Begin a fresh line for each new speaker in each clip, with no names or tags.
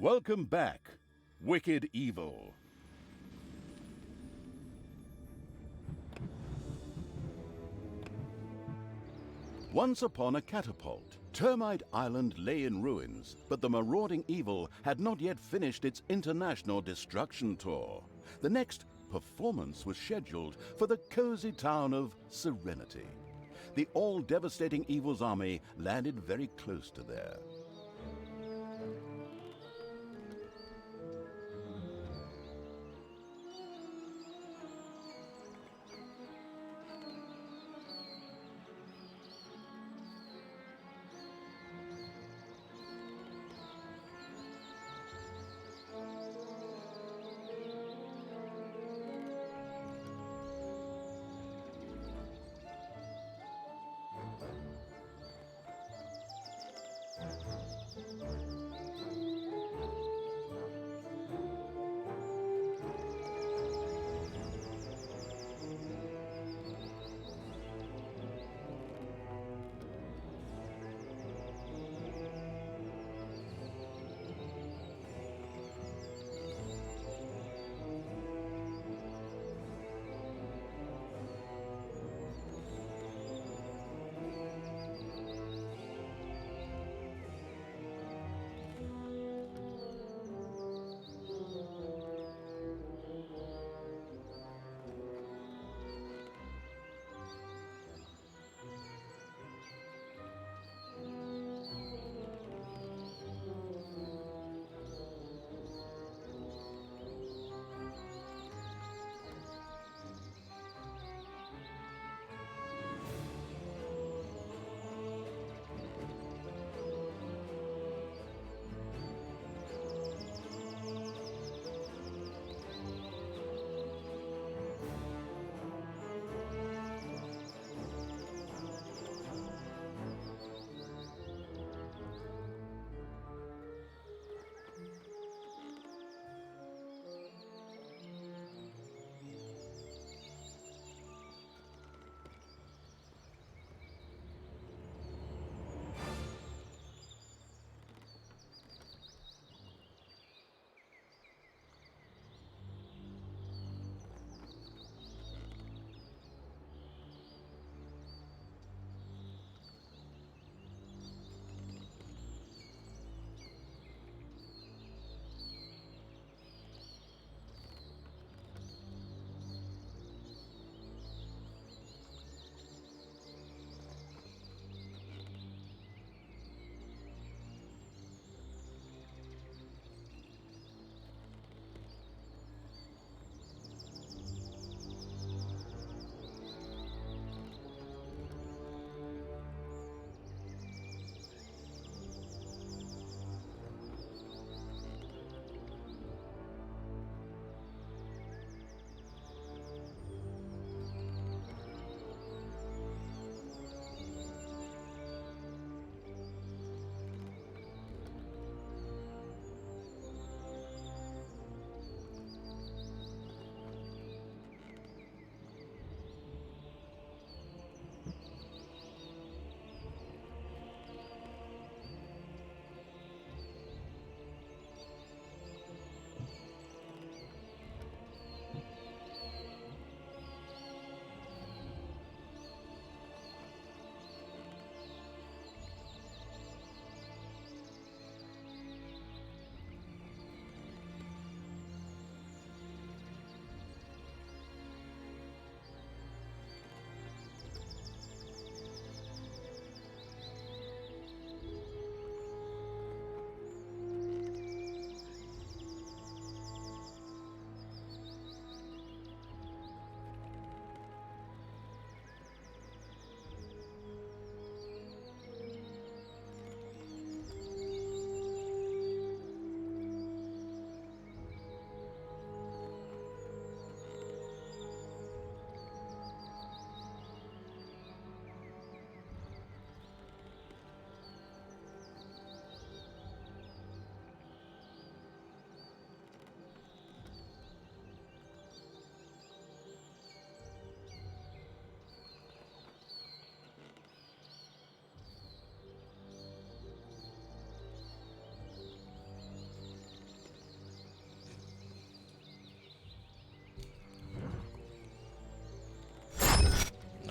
Welcome back, Wicked Evil. Once upon a catapult, Termite Island lay in ruins, but the marauding evil had not yet finished its international destruction tour. The next performance was scheduled for the cozy town of Serenity. The all-devastating evil's army landed very close to there.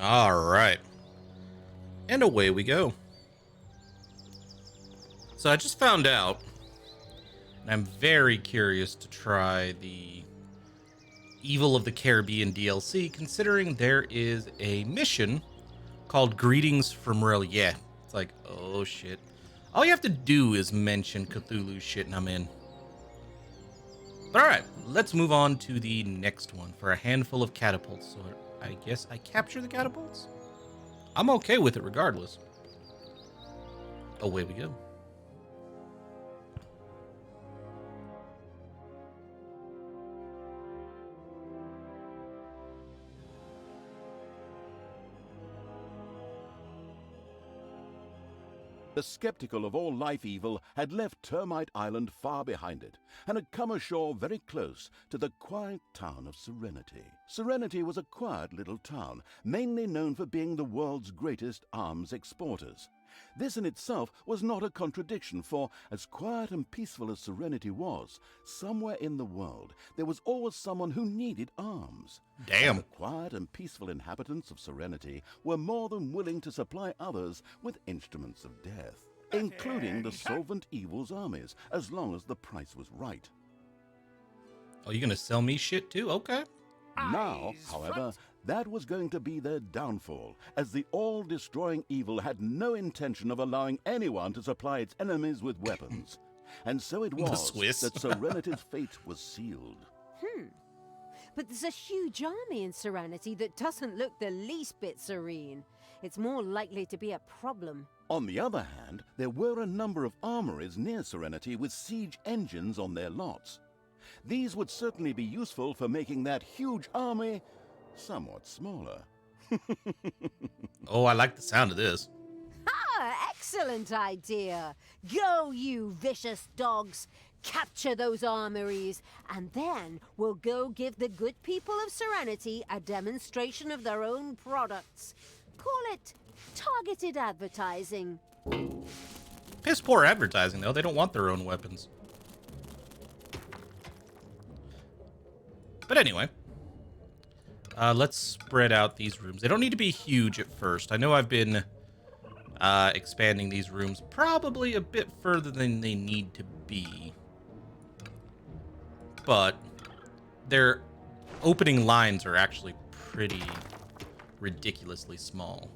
All right. And away we go. So I just found out, and I'm very curious to try the Evil of the Caribbean DLC, considering there is a mission called Greetings from Relia. It's like, oh shit. All you have to do is mention Cthulhu shit and I'm in. But alright, let's move on to the next one for a handful of catapults. So I guess I capture the catapults? I'm okay with it regardless. Away we go.
The skeptical of all life evil had left Termite Island far behind it, and had come ashore very close to the quiet town of Serenity. Serenity was a quiet little town, mainly known for being the world's greatest arms exporters. This in itself was not a contradiction, for as quiet and peaceful as Serenity was, somewhere in the world there was always someone who needed arms.
Damn.
And the quiet and peaceful inhabitants of Serenity were more than willing to supply others with instruments of death, including the solvent evil's armies, as long as the price was right.
Oh, you gonna sell me shit too? Okay.
Now, however, that was going to be their downfall, as the all-destroying evil had no intention of allowing anyone to supply its enemies with weapons. And so it was that Serenity's fate was sealed.
But there's a huge army in Serenity that doesn't look the least bit serene. It's more likely to be a problem.
On the other hand, there were a number of armories near Serenity with siege engines on their lots. These would certainly be useful for making that huge army somewhat smaller.
Oh, I like the sound of this.
Ah, excellent idea. Go, you vicious dogs. Capture those armories, and then we'll go give the good people of Serenity a demonstration of their own products. Call it targeted advertising.
Piss poor advertising, though. They don't want their own weapons. But anyway, let's spread out these rooms. They don't need to be huge at first. I know I've been expanding these rooms probably a bit further than they need to be. But their opening lines are actually pretty ridiculously small.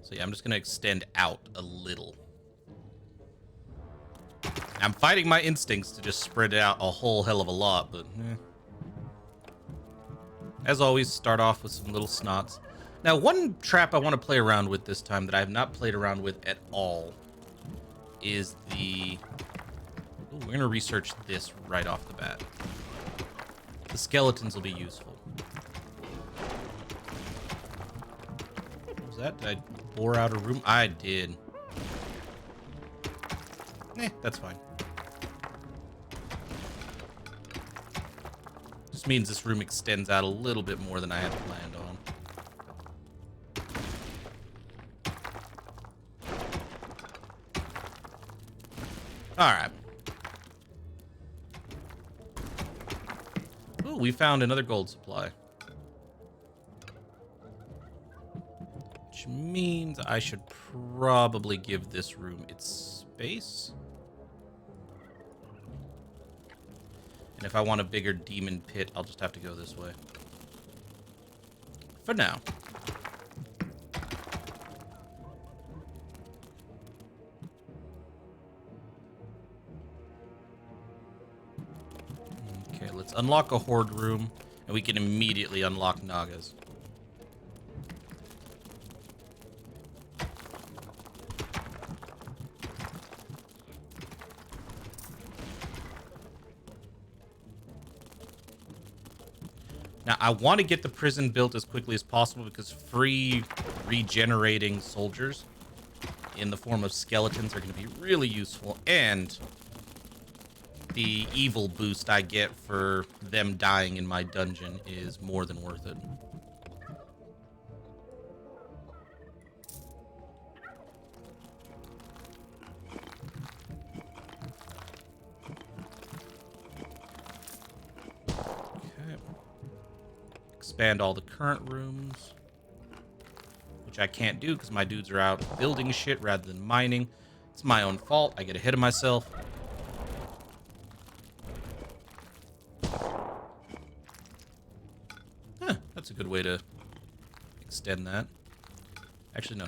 So yeah, I'm just going to extend out a little. I'm fighting my instincts to just spread it out a whole hell of a lot, but as always, start off with some little snots. Now, one trap I want to play around with this time that I have not played around with at all is the... Ooh, we're going to research this right off the bat. The skeletons will be useful. What was that? Did I bore out a room? I did. That's fine. Just means this room extends out a little bit more than I had planned on. Alright. Ooh, we found another gold supply. Which means I should probably give this room its space. And if I want a bigger demon pit, I'll just have to go this way. For now. Okay, let's unlock a horde room, and we can immediately unlock Nagas. Now, I want to get the prison built as quickly as possible because free regenerating soldiers in the form of skeletons are going to be really useful. And the evil boost I get for them dying in my dungeon is more than worth it. expand all the current rooms, which I can't do because my dudes are out building shit rather than mining. It's my own fault. I get ahead of myself. Huh, that's a good way to extend that. Actually, no.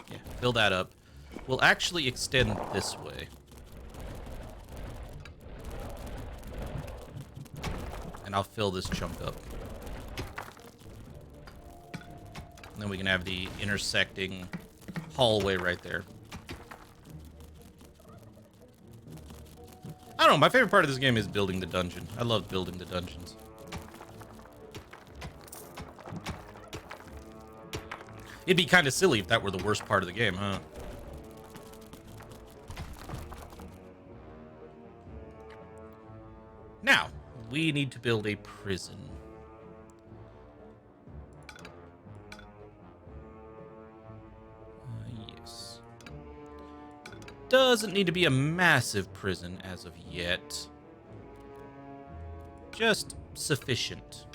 Yeah, fill that up. We'll actually extend this way. And I'll fill this chunk up. And then we can have the intersecting hallway right there. I don't know, my favorite part of this game is building the dungeon. I love building the dungeons. It'd be kind of silly if that were the worst part of the game, huh? Now, we need to build a prison. Yes. Doesn't need to be a massive prison as of yet. Just sufficient.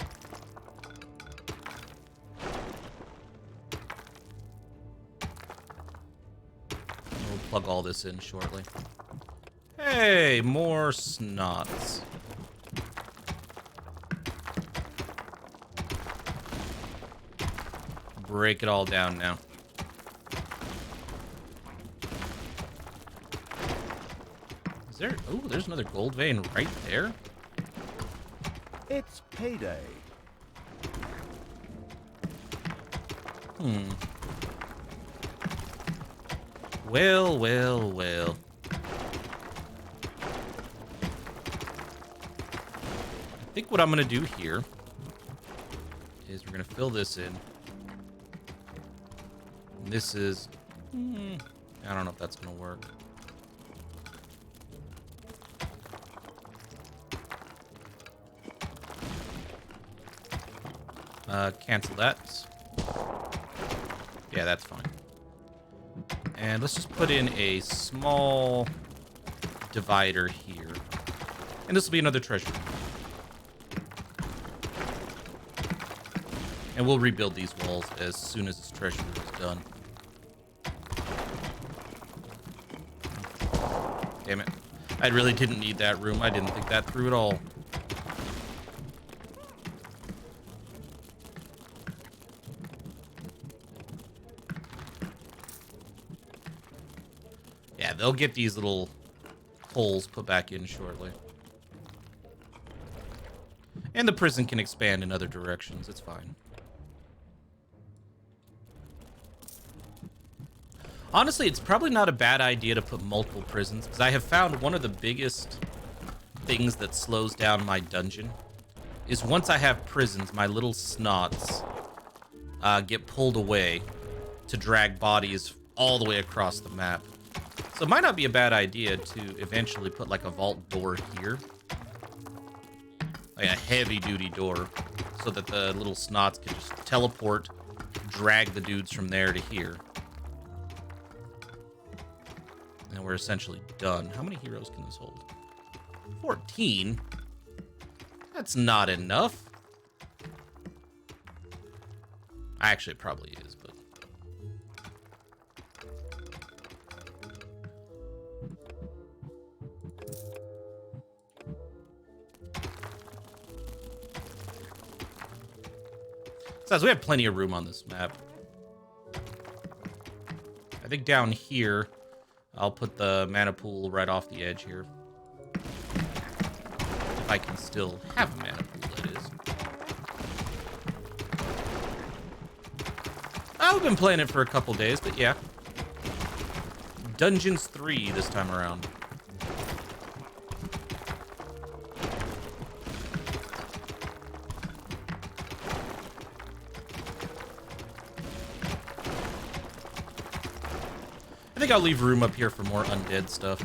We'll plug all this in shortly. Hey, more snots. Break it all down now. Is there... Oh, there's another gold vein right there.
It's payday.
Well, well, well. I think what I'm going to do here is we're going to fill this in. And this is... I don't know if that's going to work. Cancel that. Yeah, that's fine. And let's just put in a small divider here. And this will be another treasure room. And we'll rebuild these walls as soon as this treasure room is done. Damn it. I really didn't need that room. I didn't think that through at all. Yeah, they'll get these little holes put back in shortly. And the prison can expand in other directions. It's fine. Honestly, it's probably not a bad idea to put multiple prisons, because I have found one of the biggest things that slows down my dungeon is once I have prisons, my little snots get pulled away to drag bodies all the way across the map. So it might not be a bad idea to eventually put like a vault door here. Like a heavy-duty door, so that the little snots can just teleport, drag the dudes from there to here. And we're essentially done. How many heroes can this hold? 14? That's not enough. Actually, it probably is, but... Besides, we have plenty of room on this map. I think down here, I'll put the mana pool right off the edge here. If I can still have a mana pool, that is. I've been playing it for a couple days, but yeah. Dungeons 3 this time around. I think I'll leave room up here for more undead stuff.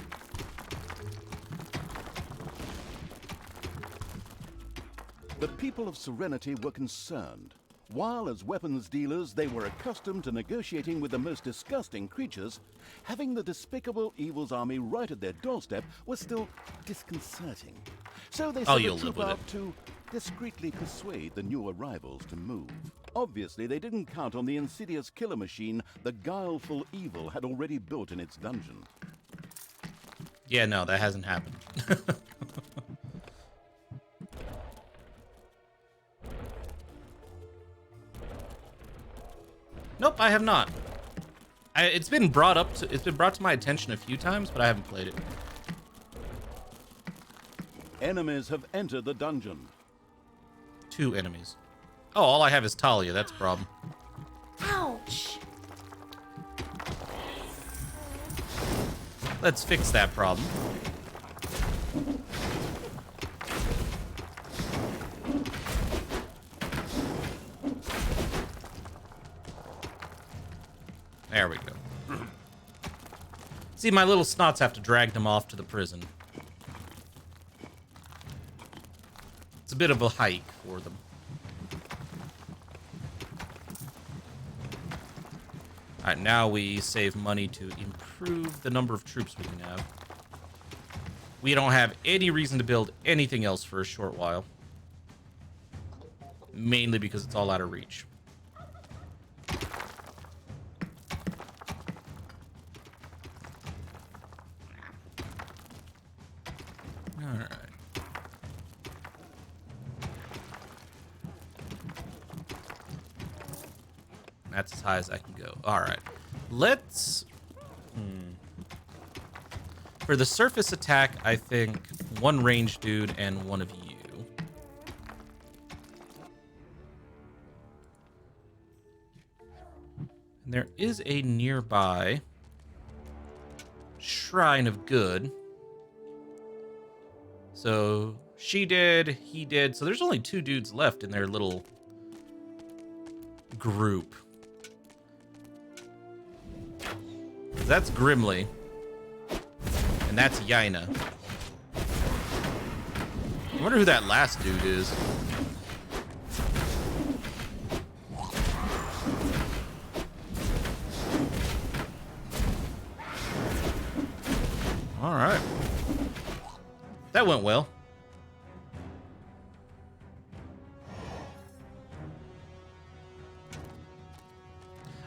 The people of Serenity were concerned. While as weapons dealers they were accustomed to negotiating with the most disgusting creatures, having the despicable Evil's army right at their doorstep was still disconcerting. So they sent a
you'll live
troop
with
out
it.
to discreetly persuade the new arrivals to move. Obviously, they didn't count on the insidious killer machine the guileful evil had already built in its dungeon.
Yeah, no, that hasn't happened. Nope, I have not. It's been brought to my attention a few times, but I haven't played it.
Enemies have entered the dungeon.
2 enemies. Oh, all I have is Talia. That's a problem.
Ouch!
Let's fix that problem. There we go. See, my little snots have to drag them off to the prison. It's a bit of a hike for them. Alright, now we save money to improve the number of troops we can have. We don't have any reason to build anything else for a short while. Mainly because it's all out of reach. Alright. That's as high as I can go. Alright. Let's... For the surface attack, I think 1 range dude and 1 of you. And there is a nearby Shrine of Good. So she did, he did. So there's only 2 dudes left in their little group. That's Grimly. And that's Yaina. I wonder who that last dude is. All right. That went well.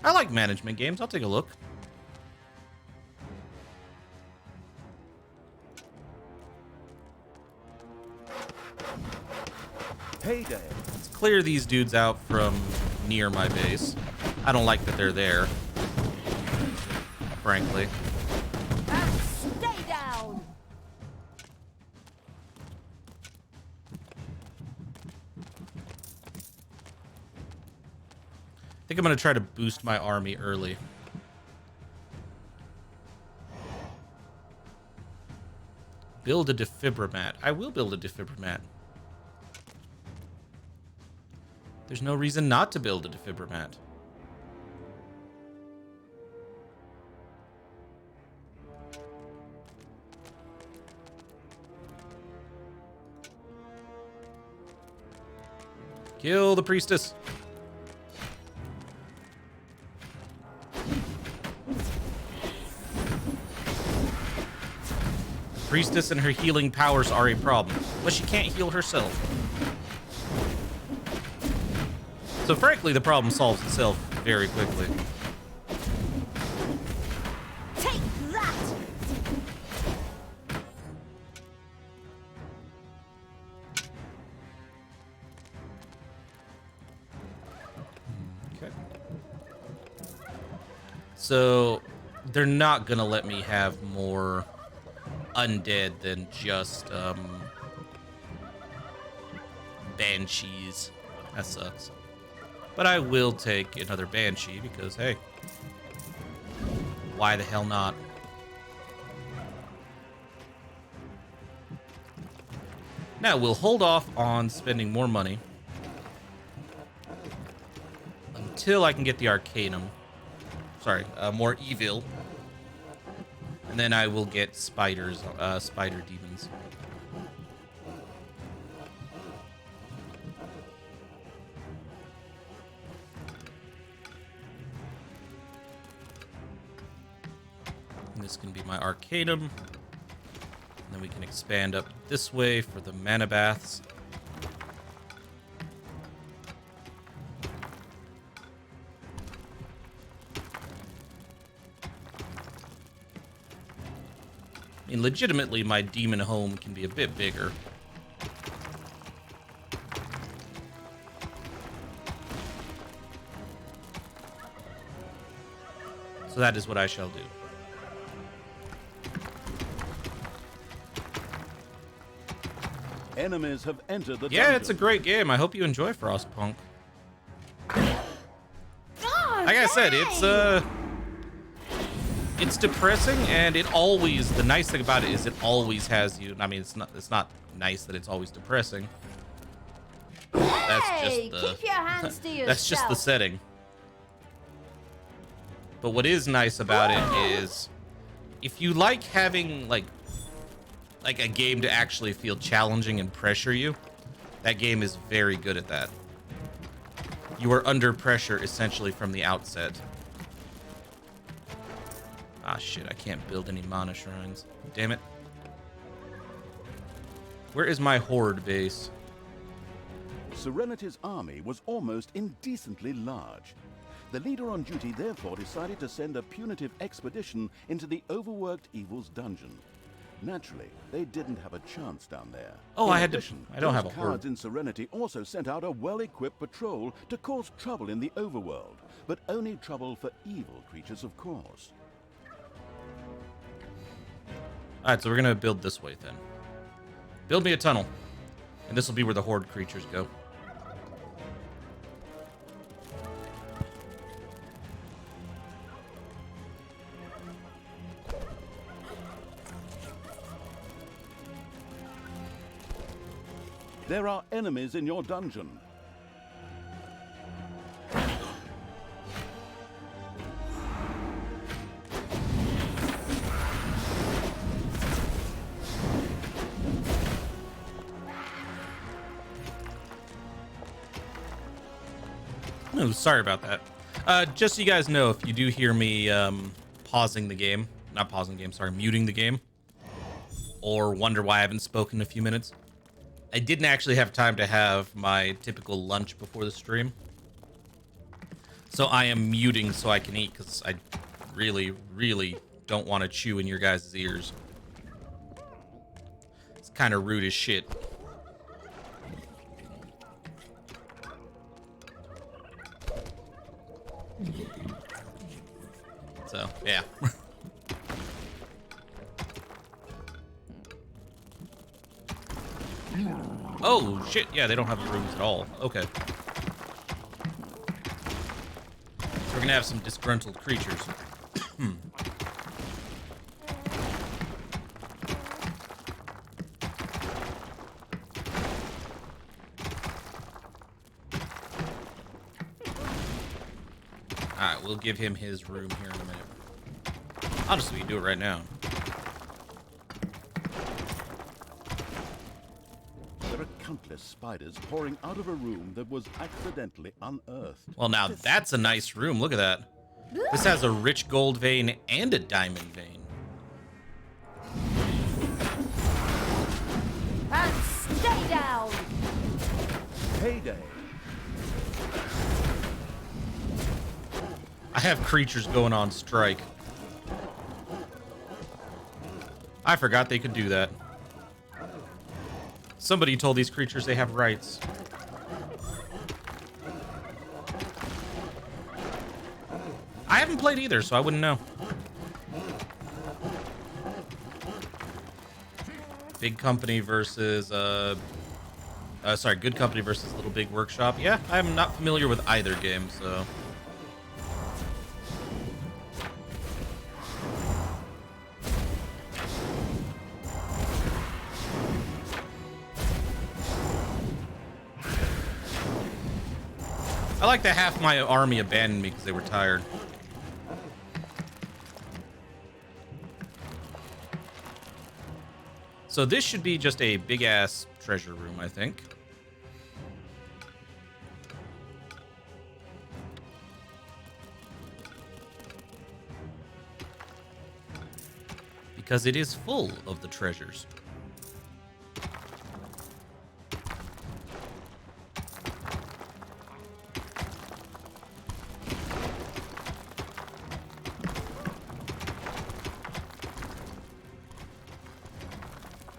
I like management games. I'll take a look.
Payday.
Let's clear these dudes out from near my base. I don't like that they're there, frankly.
Stay down!
I think I'm going to try to boost my army early. Build a defibrimat. I will build a defibrimat. There's no reason not to build a defibrimat. Kill the priestess. The priestess and her healing powers are a problem, but she can't heal herself. So frankly, the problem solves itself very quickly.
Take that!
Okay. So they're not gonna let me have more undead than just banshees. That sucks. But I will take another banshee because, hey, why the hell not? Now, we'll hold off on spending more money until I can get the Arcanum. Sorry, more evil. And then I will get spiders, spider demons. And this can be my Arcanum. And then we can expand up this way for the mana baths. I mean, legitimately, my demon home can be a bit bigger. So that is what I shall do.
Enemies have entered the
Yeah,
dungeon.
it's a great game. I hope you enjoy Frostpunk.
Oh,
Like I said,
dang!
it's depressing, and it always, the nice thing about it is it always has you. I mean, it's not nice that it's always depressing. That's
Hey,
just the
keep your hands to yourself.
that's just the setting. But what is nice about it is if you like having like a game to actually feel challenging and pressure you, that game is very good at that. You are under pressure essentially from the outset. Ah, shit, I can't build any mana shrines. Damn it. Where is my horde base?
Serenity's army was almost indecently large. The leader on duty therefore decided to send a punitive expedition into the overworked Evil's dungeon. Naturally, they didn't have a chance down there.
Oh,
In
I had to-
addition,
I don't
those
have a horde.
cards in Serenity also sent out a well-equipped patrol to cause trouble in the overworld, but only trouble for evil creatures, of course.
Alright, so we're gonna build this way then. Build me a tunnel. And this will be where the horde creatures go.
There are enemies in your dungeon.
Oh, sorry about that. Just so you guys know, if you do hear me pausing the game, not pausing the game, sorry, muting the game, or wonder why I haven't spoken in a few minutes, I didn't actually have time to have my typical lunch before the stream. So I am muting so I can eat, because I really, really don't want to chew in your guys' ears. It's kind of rude as shit. So, yeah. Oh, shit. Yeah, they don't have rooms at all. Okay. So we're going to have some disgruntled creatures. Alright, we'll give him his room here in a minute. Honestly, we can do it right now.
There are countless spiders pouring out of a room that was accidentally unearthed.
Well, now that's a nice room. Look at that. This has a rich gold vein and a diamond vein.
And stay down.
Payday!
I have creatures going on strike. I forgot they could do that. Somebody told these creatures they have rights. I haven't played either, so I wouldn't know. Big Company versus, sorry, Good Company versus Little Big Workshop. Yeah, I'm not familiar with either game, so... I like that half my army abandoned me because they were tired. So this should be just a big-ass treasure room, I think. Because it is full of the treasures.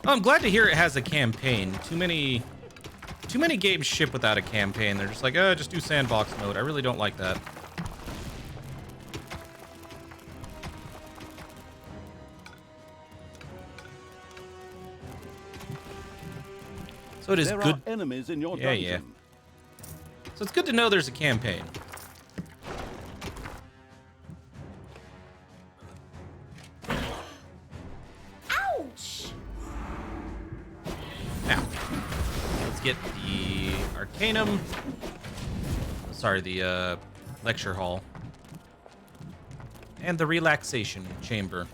Oh, I'm glad to hear it has a campaign. Too many games ship without a campaign. They're just like, just do sandbox mode. I really don't like that. So it is
There
good.
are enemies in your
Yeah.
dungeon.
So it's good to know there's a campaign.
Ouch!
Now, let's get the Arcanum. Sorry, the lecture hall. And the relaxation chamber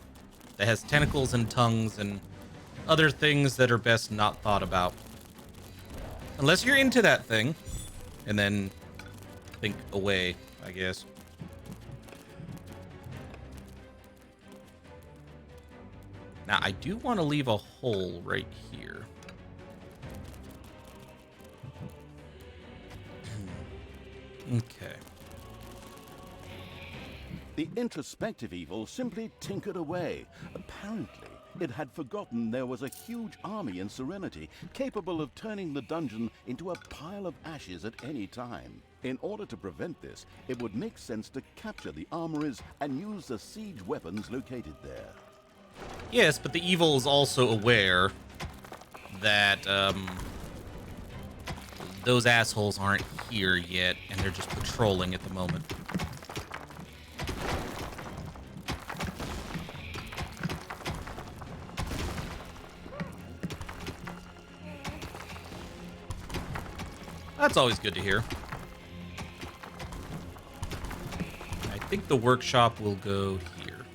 that has tentacles and tongues and other things that are best not thought about. Unless you're into that thing. And then think away, I guess. Now, I do want to leave a hole right here. Okay.
The introspective evil simply tinkered away. Apparently, it had forgotten there was a huge army in Serenity capable of turning the dungeon into a pile of ashes at any time. In order to prevent this, it would make sense to capture the armories and use the siege weapons located there.
Yes, but the evil is also aware that those assholes aren't here yet, and they're just patrolling at the moment. That's always good to hear. I think the workshop will go here.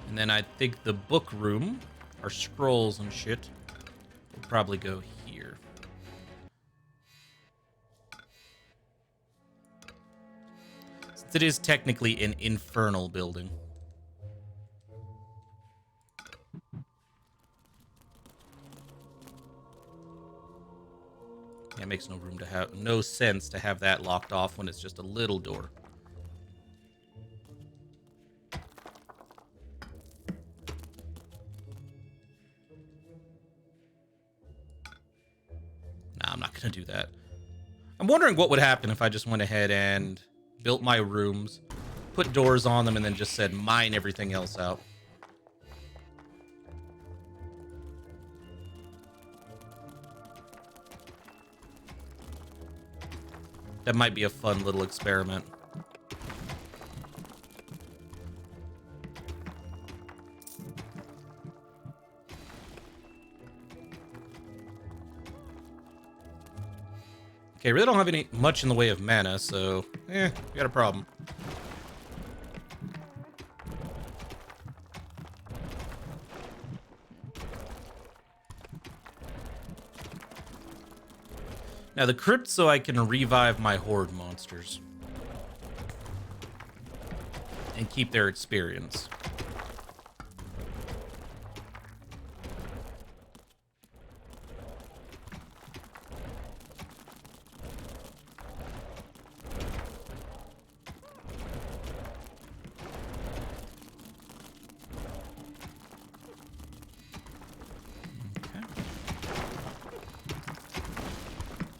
And then I think the book room, our scrolls and shit, will probably go here. Since it is technically an infernal building. Yeah, it makes no sense to have that locked off when it's just a little door. Nah, I'm not gonna do that. I'm wondering what would happen if I just went ahead and built my rooms, put doors on them, and then just said mine everything else out. That might be a fun little experiment. Okay, really don't have much in the way of mana, so we got a problem. Now the crypt so I can revive my horde monsters. And keep their experience.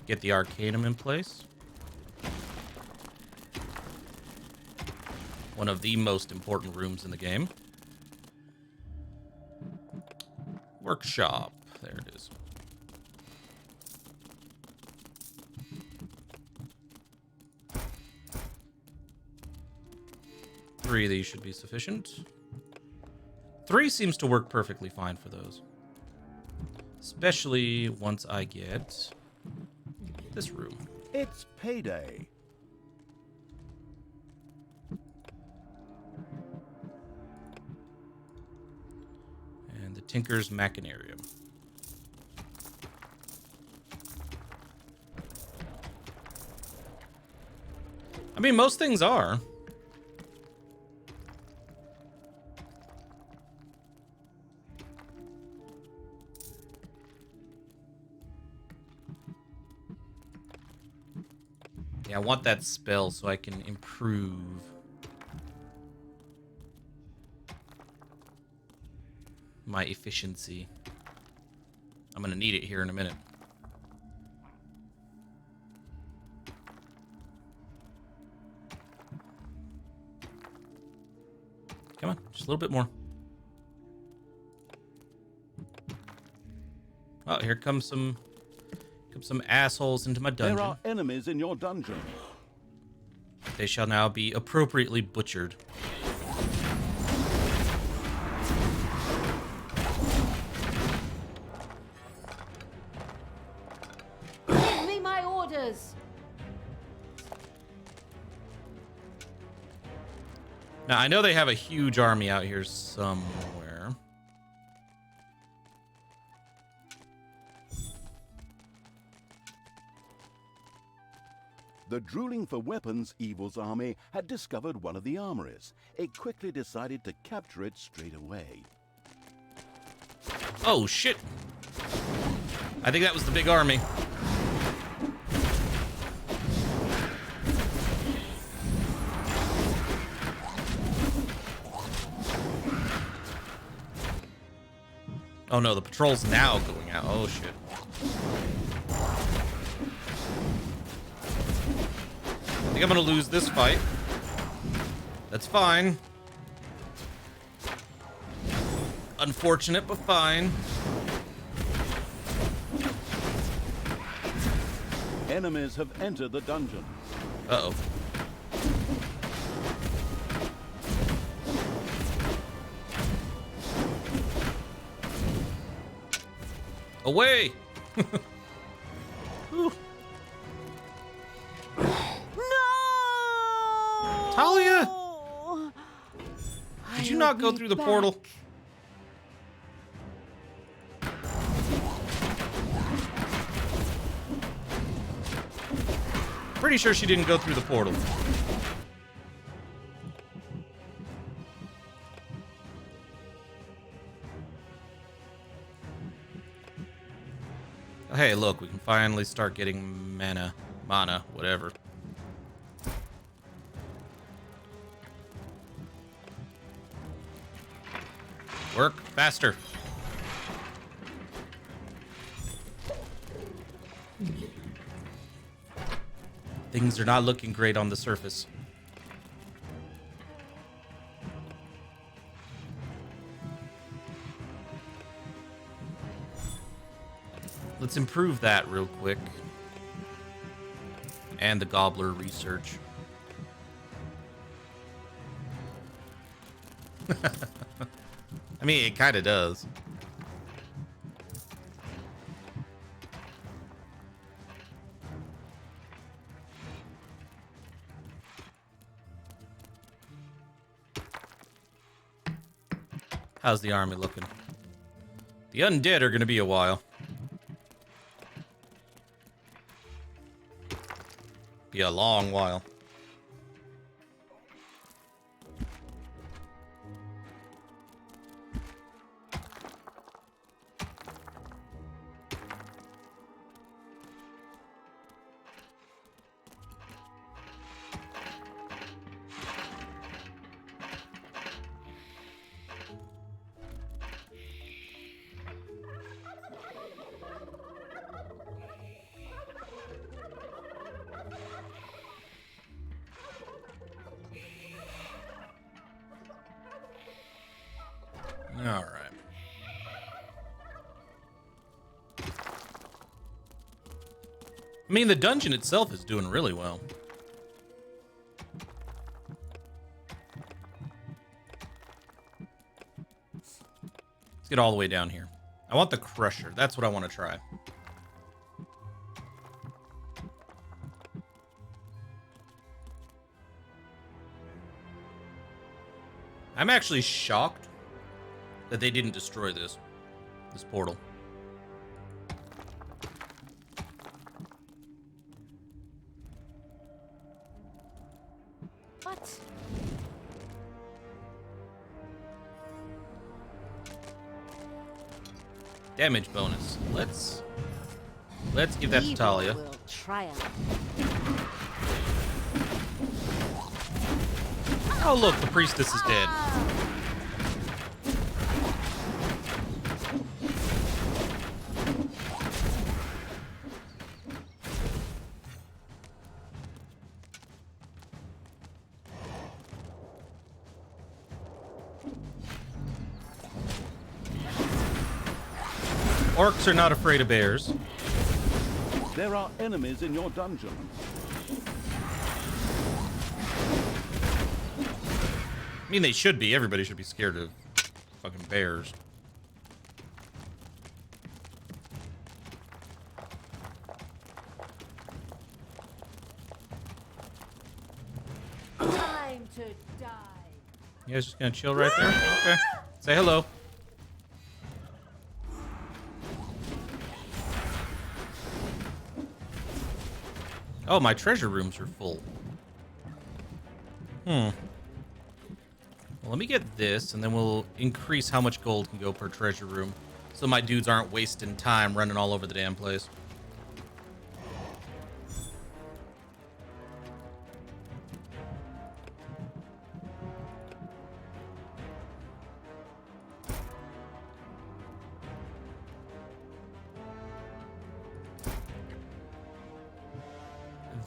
Get the Arcanum in place. One of the most important rooms in the game. Workshop. There it is. Three of these should be sufficient. 3 seems to work perfectly fine for those. Especially once I get this room.
It's payday.
And the Tinker's Machinarium. I mean, most things are. Yeah, I want that spell so I can improve my efficiency. I'm gonna need it here in a minute. Come on, just a little bit more. Oh, here comes some assholes into my dungeon.
There are enemies in your dungeon.
They shall now be appropriately butchered.
Give me my orders.
Now, I know they have a huge army out here somewhere.
The drooling for weapons evil's army had discovered one of the armories. It quickly decided to capture it straight away.
Oh, shit. I think that was the big army. Oh no, the patrol's now going out. Oh shit. I think I'm gonna lose this fight. That's fine. Unfortunate, but fine.
Enemies have entered the dungeon.
Uh-oh. Away!
No!
Talia! Did you not go through the portal? Pretty sure she didn't go through the portal. Hey, look, we can finally start getting mana, whatever. Work faster. Things are not looking great on the surface. Let's improve that real quick. And the gobbler research. I mean, it kind of does. How's the army looking? The undead are going to be a while. Be a long while. All right. I mean, the dungeon itself is doing really well. Let's get all the way down here. I want the crusher. That's what I want to try. I'm actually shocked that they didn't destroy this portal.
What?
Damage bonus. Let's give that to Talia.
Evil will triumph.
Oh, look, the priestess is dead. Orcs are not afraid of bears.
There are enemies in your dungeon.
I mean, they should be. Everybody should be scared of fucking bears.
Time to die.
You guys just gonna chill right there? Okay. Say hello. Oh, my treasure rooms are full. Well, let me get this, and then we'll increase how much gold can go per treasure room, so my dudes aren't wasting time running all over the damn place.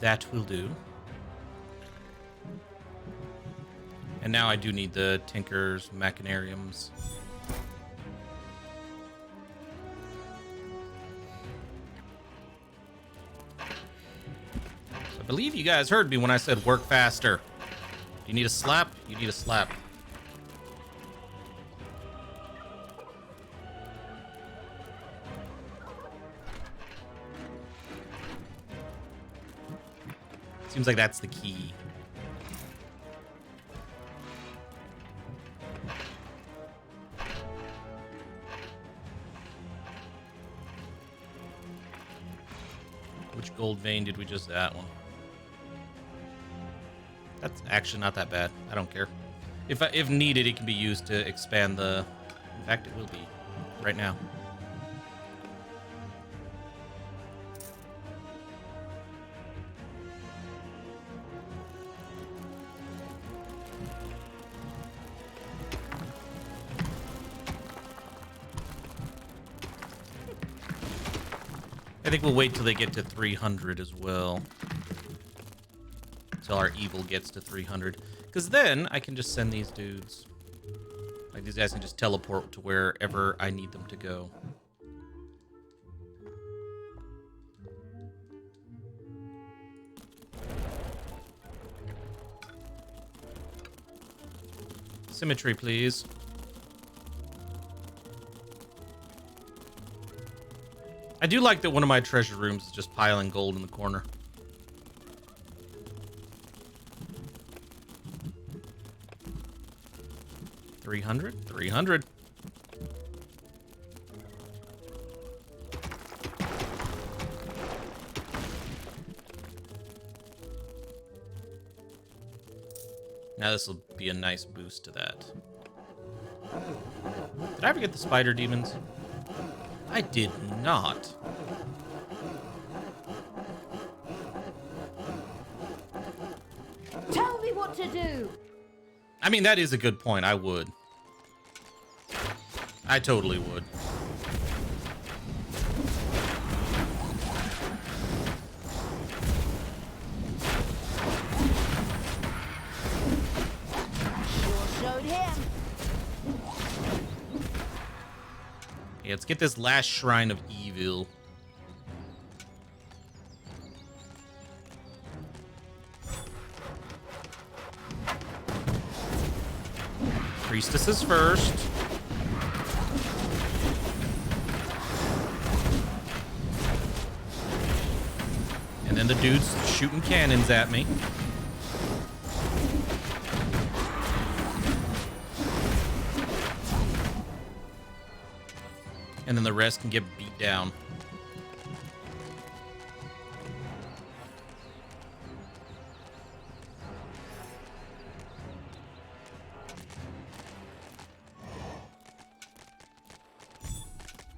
That will do. And now I do need the Tinker's Machinariums. I believe you guys heard me when I said work faster. You need a slap? You need a slap. Seems like that's the key. Which gold vein did we just... That one. That's actually not that bad. I don't care. If needed, it can be used to expand the... In fact, it will be. Right now. I think we'll wait till they get to 300 as well. Until our evil gets to 300. Because then I can just send these dudes. Like, these guys can just teleport to wherever I need them to go. Symmetry, please. I do like that one of my treasure rooms is just piling gold in the corner. $300? $300. Now this will be a nice boost to that. Did I ever get the spider demons? I did not.
Tell me what to do.
I mean, that is a good point. I would. I totally would.
Sure showed him.
Yeah, let's get this last shrine of evil. Priestesses first. And then the dudes shooting cannons at me. And then the rest can get beat down.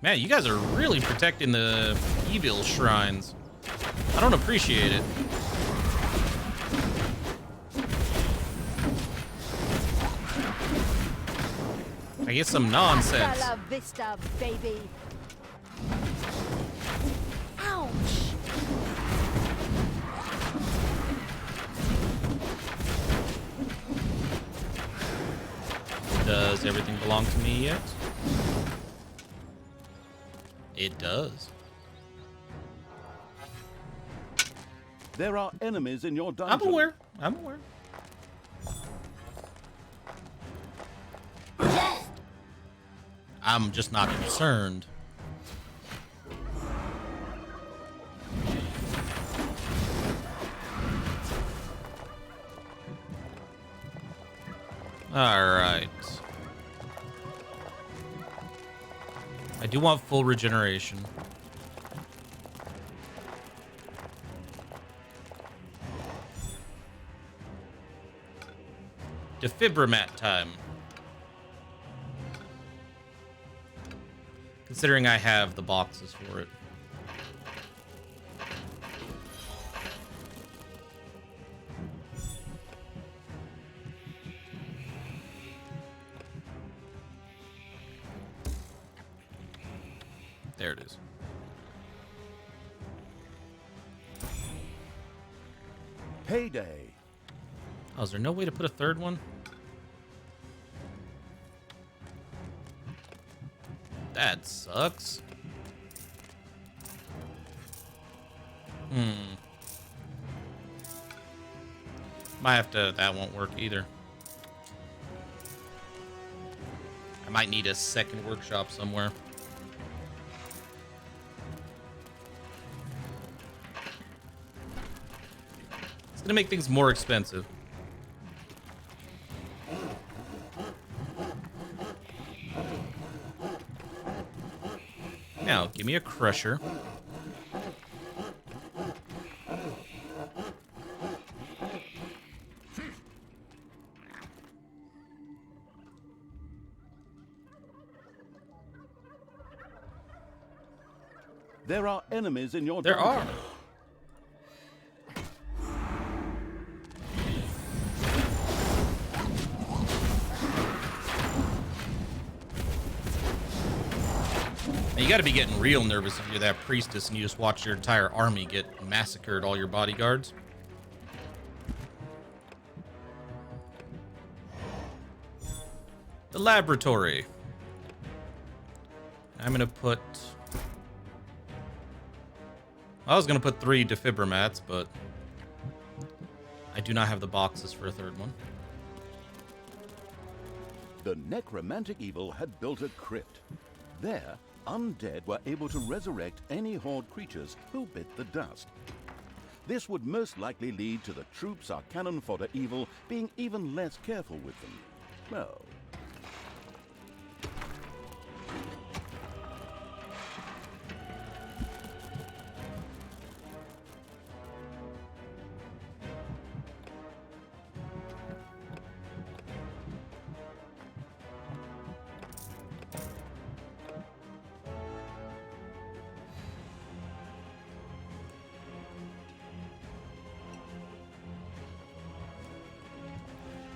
Man, you guys are really protecting the evil shrines. I don't appreciate it. I get some nonsense.
Hasta la vista, baby.
Ouch!
Does everything belong to me yet? It does.
There are enemies in your dungeon.
I'm aware. I'm aware. I'm just not concerned. All right. I do want full regeneration. Defibrimat time. Considering I have the boxes for it. There it is.
Payday.
Oh, is there no way to put a third one? That sucks. Might have to, that won't work either. I might need a second workshop somewhere. It's gonna make things more expensive. Now, give me a crusher.
There are enemies in your
There
dungeon.
are. You gotta be getting real nervous if you're that priestess and you just watch your entire army get massacred, all your bodyguards. The laboratory. I'm gonna put... I was gonna put 3 defibrimats, but I do not have the boxes for a third one.
The necromantic evil had built a crypt. There, undead were able to resurrect any horde creatures who bit the dust. This would most likely lead to the troops our cannon fodder evil being even less careful with them. Well,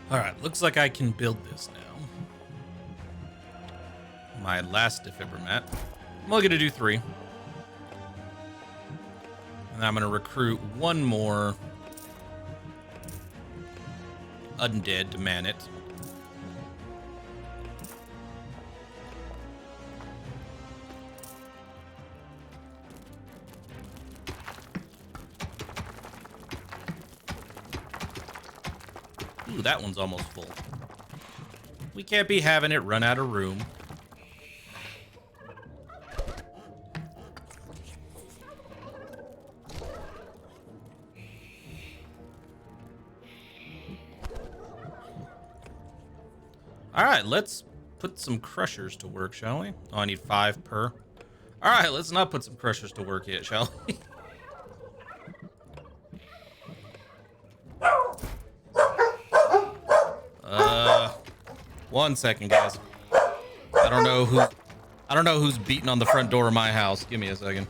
Alright, looks like I can build this now. My last defibromat. I'm only gonna do 3. And I'm gonna recruit 1 more undead to man it. Ooh, that one's almost full. We can't be having it run out of room. Alright, let's put some crushers to work, shall we? Oh, I need 5 per. Alright, let's not put some crushers to work yet, shall we? 1 second, guys. I don't know who's beating on the front door of my house. Give me a second.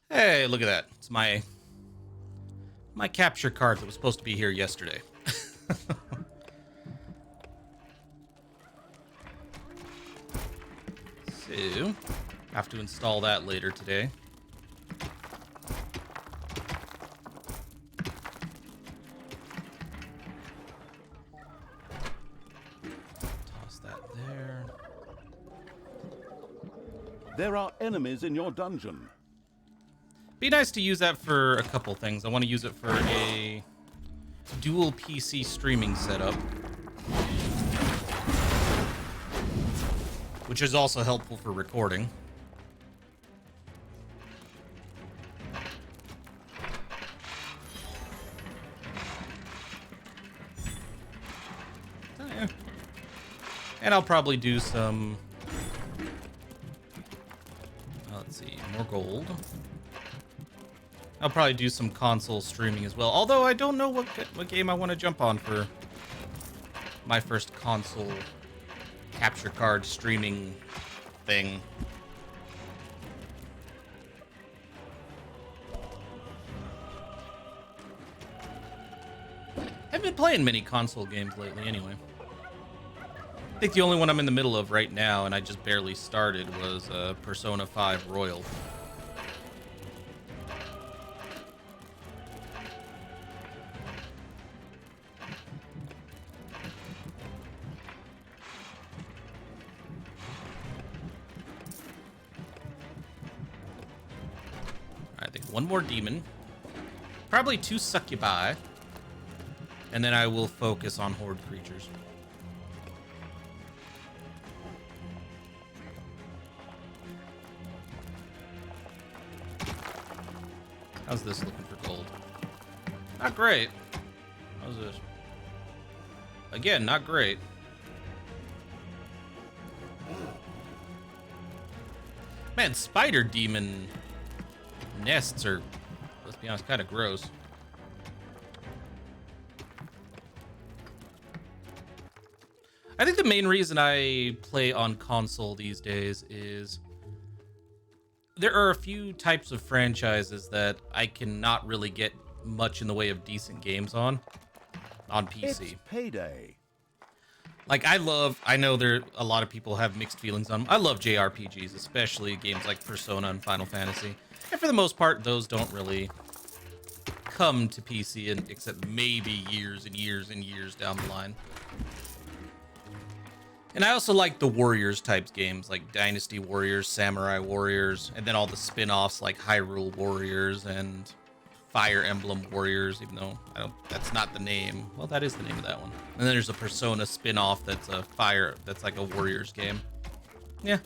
Hey, look at that. It's my capture card that was supposed to be here yesterday. So, have to install that later today. Toss that there.
There are enemies in your dungeon.
Be nice to use that for a couple things. I want to use it for a dual PC streaming setup, which is also helpful for recording. And I'll probably do some, let's see, more gold. I'll probably do some console streaming as well. Although I don't know what game I want to jump on for my first console capture card streaming thing. I haven't been playing many console games lately anyway. I think the only one I'm in the middle of right now, and I just barely started, was Persona 5 Royal. I think one more demon. Probably 2 succubi. And then I will focus on horde creatures. How's this looking for gold? Not great. How's this? Again, not great. Man, spider demon nests are, let's be honest, kind of gross. I think the main reason I play on console these days is there are a few types of franchises that I cannot really get much in the way of decent games on PC.
It's payday.
Like, I know a lot of people have mixed feelings on them. I love JRPGs, especially games like Persona and Final Fantasy. And for the most part, those don't really come to PC except maybe years and years and years down the line. And I also like the Warriors types games, like Dynasty Warriors, Samurai Warriors, and then all the spin-offs like Hyrule Warriors and Fire Emblem Warriors, even though that's not the name. Well, that is the name of that one. And then there's a Persona spin-off that's like a Warriors game. Yeah.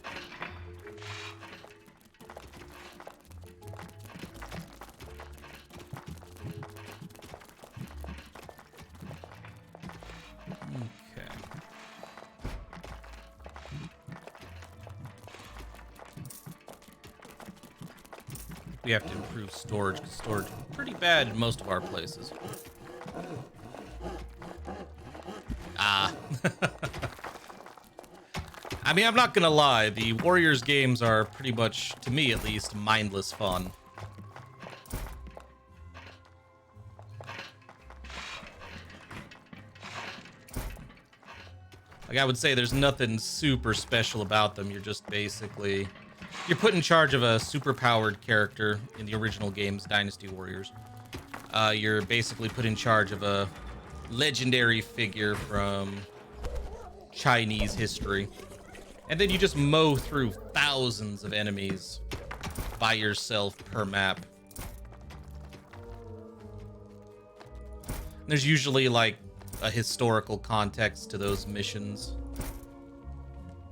We have to improve storage, because storage is pretty bad in most of our places. Ah. I mean, I'm not gonna lie, the Warriors games are pretty much, to me at least, mindless fun. Like, I would say there's nothing super special about them. You're just basically... You're put in charge of a super-powered character in the original games, Dynasty Warriors. You're basically put in charge of a legendary figure from Chinese history. And then you just mow through thousands of enemies by yourself per map. There's usually, like, a historical context to those missions.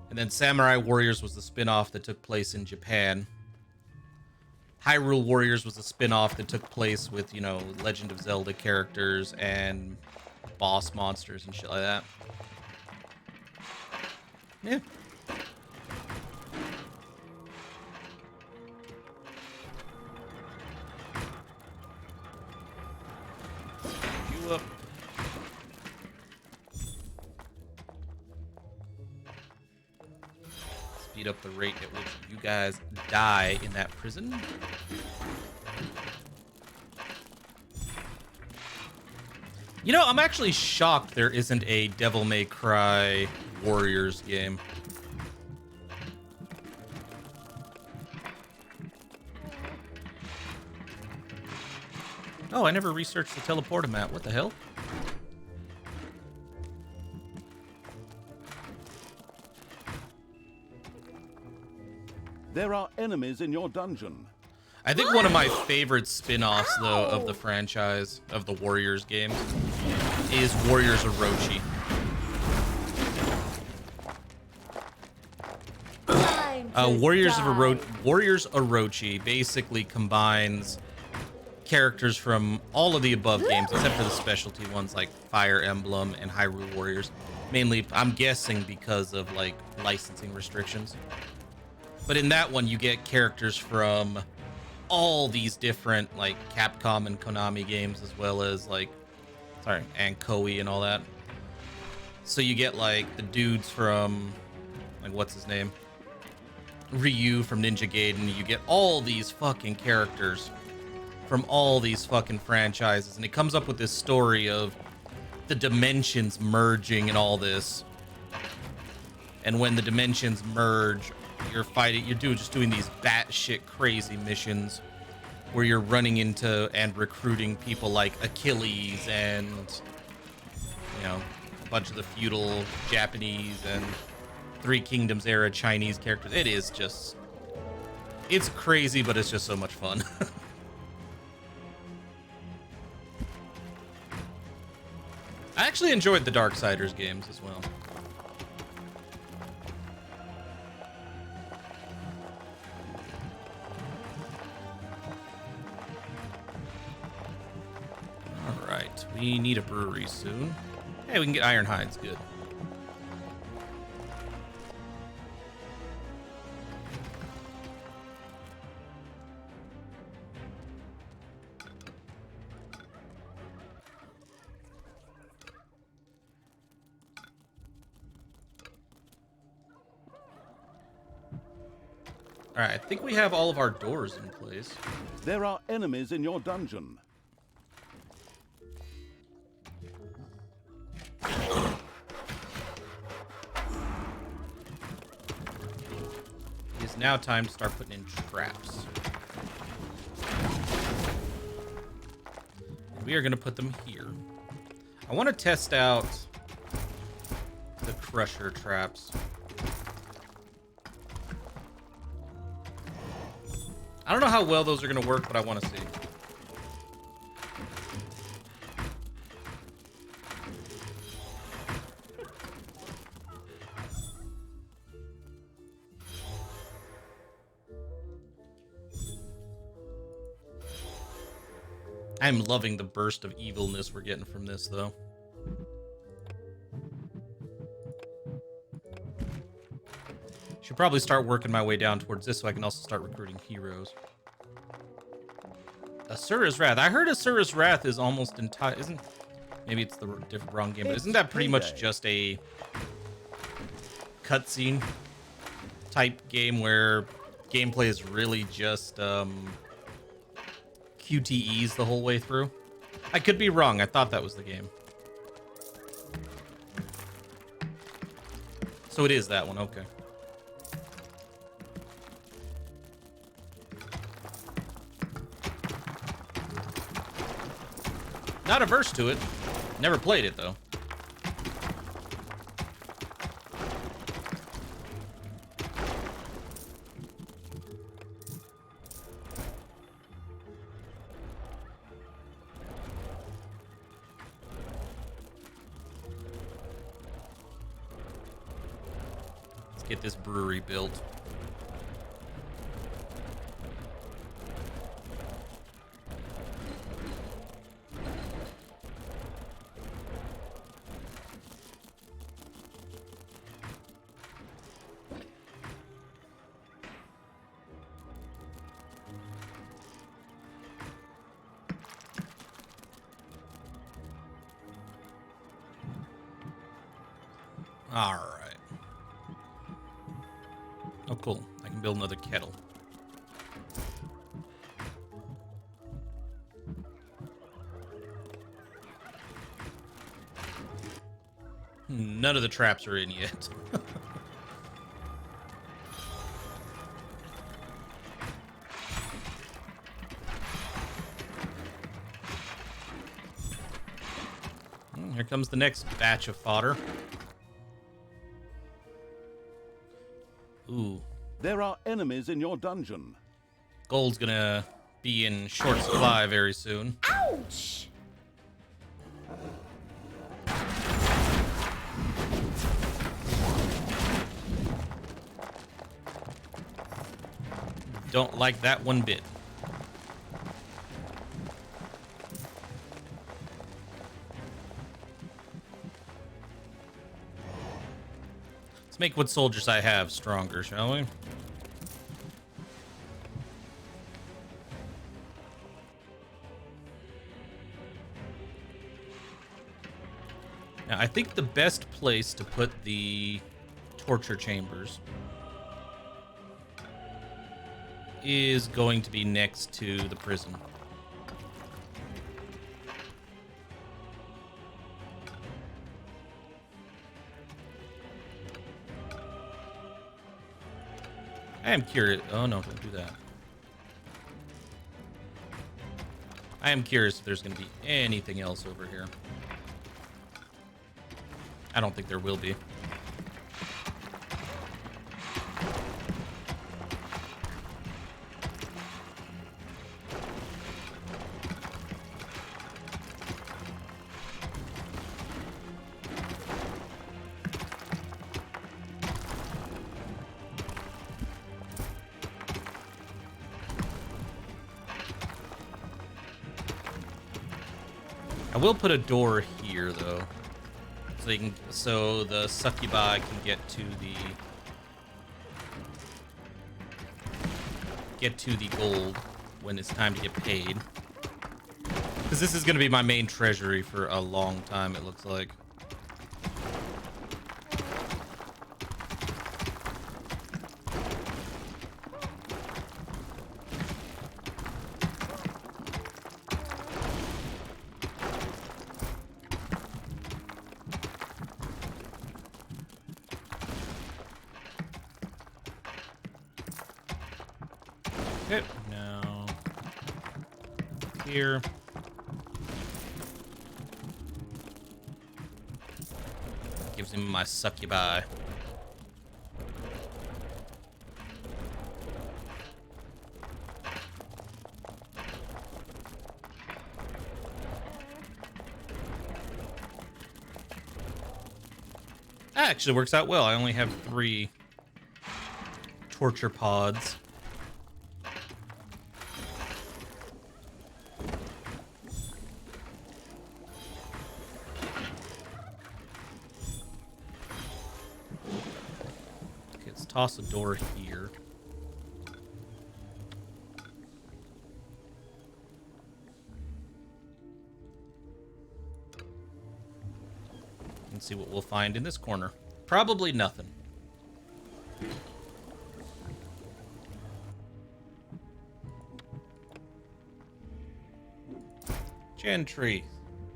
And then Samurai Warriors was the spin-off that took place in Japan. Hyrule Warriors was a spin-off that took place with, you know, Legend of Zelda characters and boss monsters and shit like that. Yeah. You up. Speed up the rate at which you guys die in that prison. You know, I'm actually shocked there isn't a Devil May Cry Warriors game. Oh, I never researched the teleporter map. What the hell?
There are enemies in your dungeon.
I think one of my favorite spin-offs, though, of the franchise, of the Warriors games, is Warriors Orochi. Warriors Orochi basically combines characters from all of the above games, except for the specialty ones like Fire Emblem and Hyrule Warriors. Mainly, I'm guessing because of, like, licensing restrictions. But in that one, you get characters from all these different, like, Capcom and Konami games, as well as, like, and Koei and all that. So you get, like, the dudes from, like, what's his name? Ryu from Ninja Gaiden. You get all these fucking characters from all these fucking franchises. And it comes up with this story of the dimensions merging and all this. And when the dimensions merge, you're just doing these batshit crazy missions where you're running into and recruiting people like Achilles and, you know, a bunch of the feudal Japanese and Three Kingdoms era Chinese characters. It is just, it's crazy, but it's just so much fun. I actually enjoyed the Darksiders games as well. Alright, we need a brewery soon. Hey, we can get Iron Hides, good. Alright, I think we have all of our doors in place.
There are enemies in your dungeon.
It is now time to start putting in traps. We are going to put them here. I want to test out the crusher traps. I don't know how well those are going to work, but I want to see. I'm loving the burst of evilness we're getting from this, though. Should probably start working my way down towards this so I can also start recruiting heroes. Asura's Wrath. I heard Asura's Wrath is almost entire. Maybe it's the wrong game, but isn't that pretty much just a cutscene type game where gameplay is really just QTEs the whole way through? I could be wrong. I thought that was the game. So it is that one. Okay. Not averse to it. Never played it, though. Let's get this brewery built. All right. Oh, cool. I can build another kettle. None of the traps are in yet. Here comes the next batch of fodder. Ooh.
There are enemies in your dungeon.
Gold's gonna be in short supply very soon.
Ouch!
Don't like that one bit. Let's make what soldiers I have stronger, shall we? Now, I think the best place to put the torture chambers is going to be next to the prison. I am curious. Oh, no, don't do that. I am curious if there's going to be anything else over here. I don't think there will be. I will put a door here, though, so the succubi can get to the gold when it's time to get paid. Because this is going to be my main treasury for a long time, it looks like. Okay, now here. Gives him my succubi. That actually works out well. I only have 3 torture pods. Toss a door here. And see what we'll find in this corner. Probably nothing. Gentry.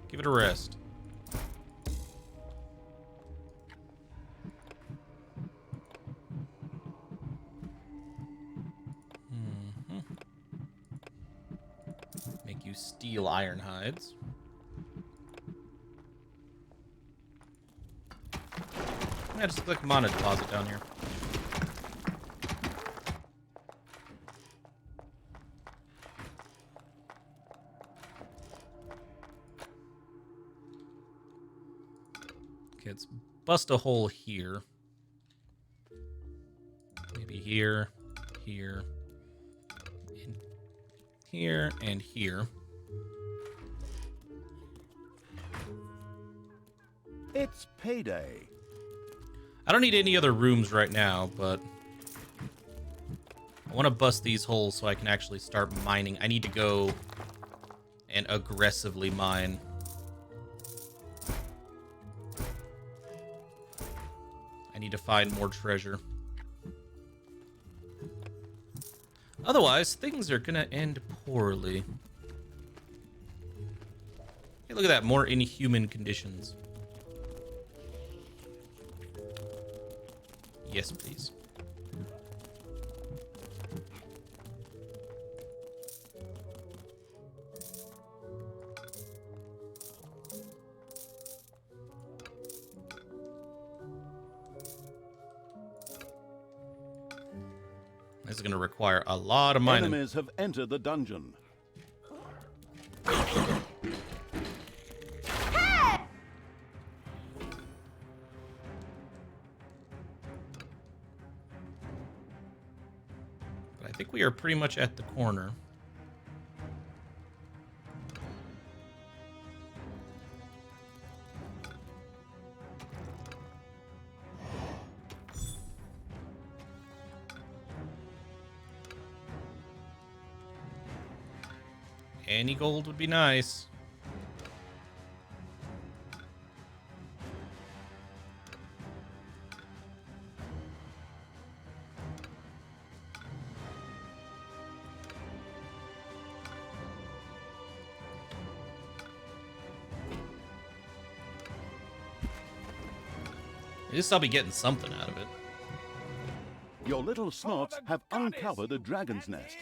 Give it a rest. Steel iron hides. Yeah, just click them on a deposit down here. Okay, let's bust a hole here. Maybe here, here, and here, and here.
It's payday.
I don't need any other rooms right now, but I want to bust these holes so I can actually start mining. I need to go and aggressively mine. I need to find more treasure. Otherwise, things are gonna end poorly. Hey, look at that, more inhuman conditions. Yes, please. This is going to require a lot of mining.
Enemies have entered the dungeon.
But I think we are pretty much at the corner. Any gold would be nice. At least I'll be getting something out of it.
Your little snots have uncovered a dragon's nest.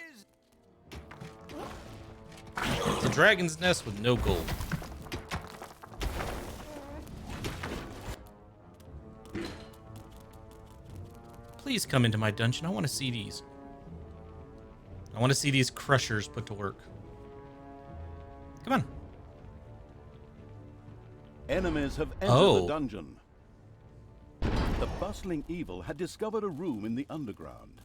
It's a dragon's nest with no gold. Please come into my dungeon. I want to see these. I want to see these crushers put to work. Come on.
Enemies have entered the dungeon. The bustling evil had discovered a room in the underground.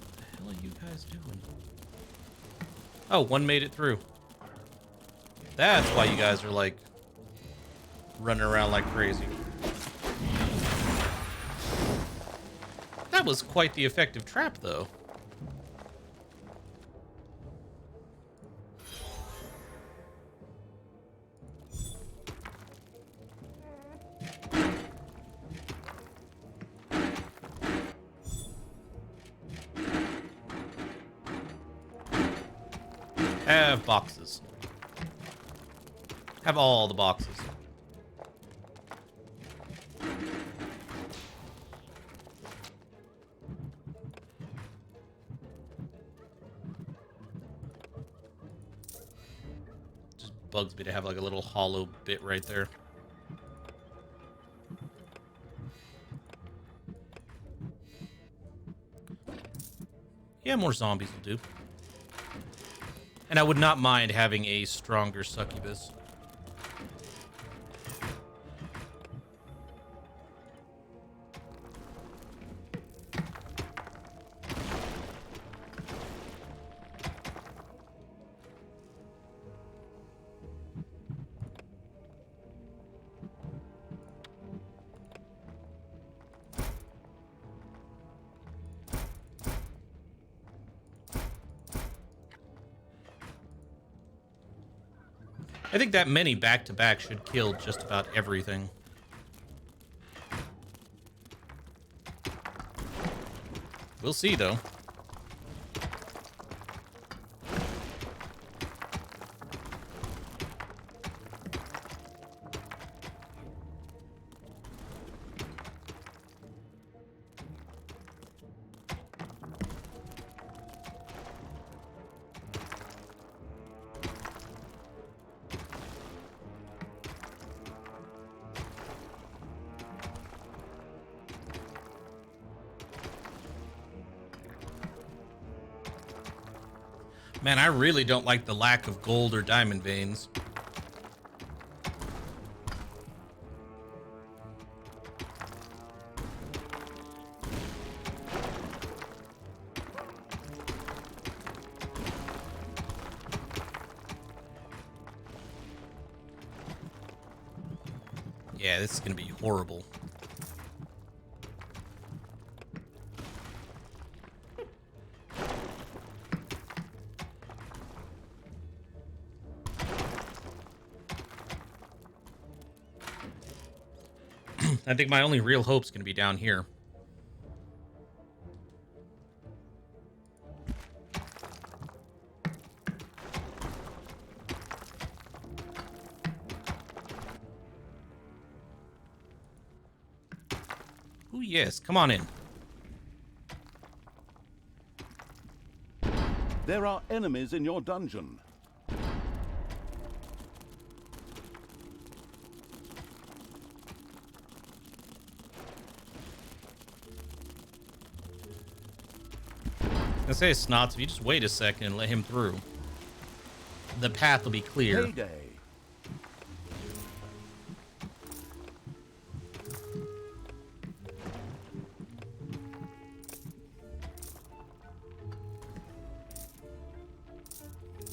What the hell are you guys doing? Oh, one made it through. That's why you guys are like running around like crazy. That was quite the effective trap, though. Have boxes. Have all the boxes. Just bugs me to have like a little hollow bit right there. Yeah, more zombies will do. And I would not mind having a stronger succubus. I think that many back-to-back should kill just about everything. We'll see, though. Man, I really don't like the lack of gold or diamond veins. Yeah, this is gonna be horrible. I think my only real hope's gonna be down here. Oh, yes. Come on in.
There are enemies in your dungeon.
I say, Snots, if you just wait a second and let him through, the path will be clear.
Payday.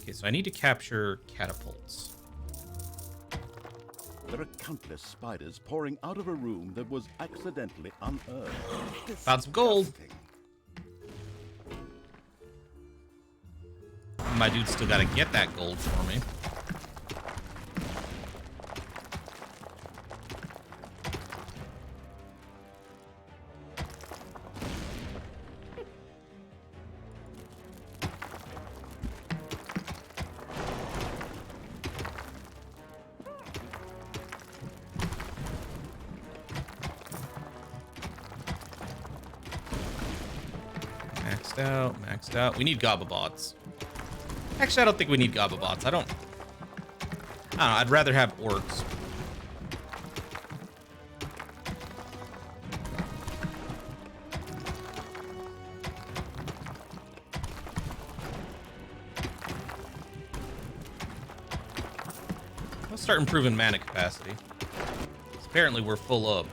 Okay, so I need to capture catapults.
There are countless spiders pouring out of a room that was accidentally unearthed.
Found some gold.
Disgusting.
My dude's still got to get that gold for me. Maxed out. We need Gobabots. Actually, I don't think we need Gobabots. I don't know. I'd rather have orcs. Let's start improving mana capacity. Apparently, we're full up.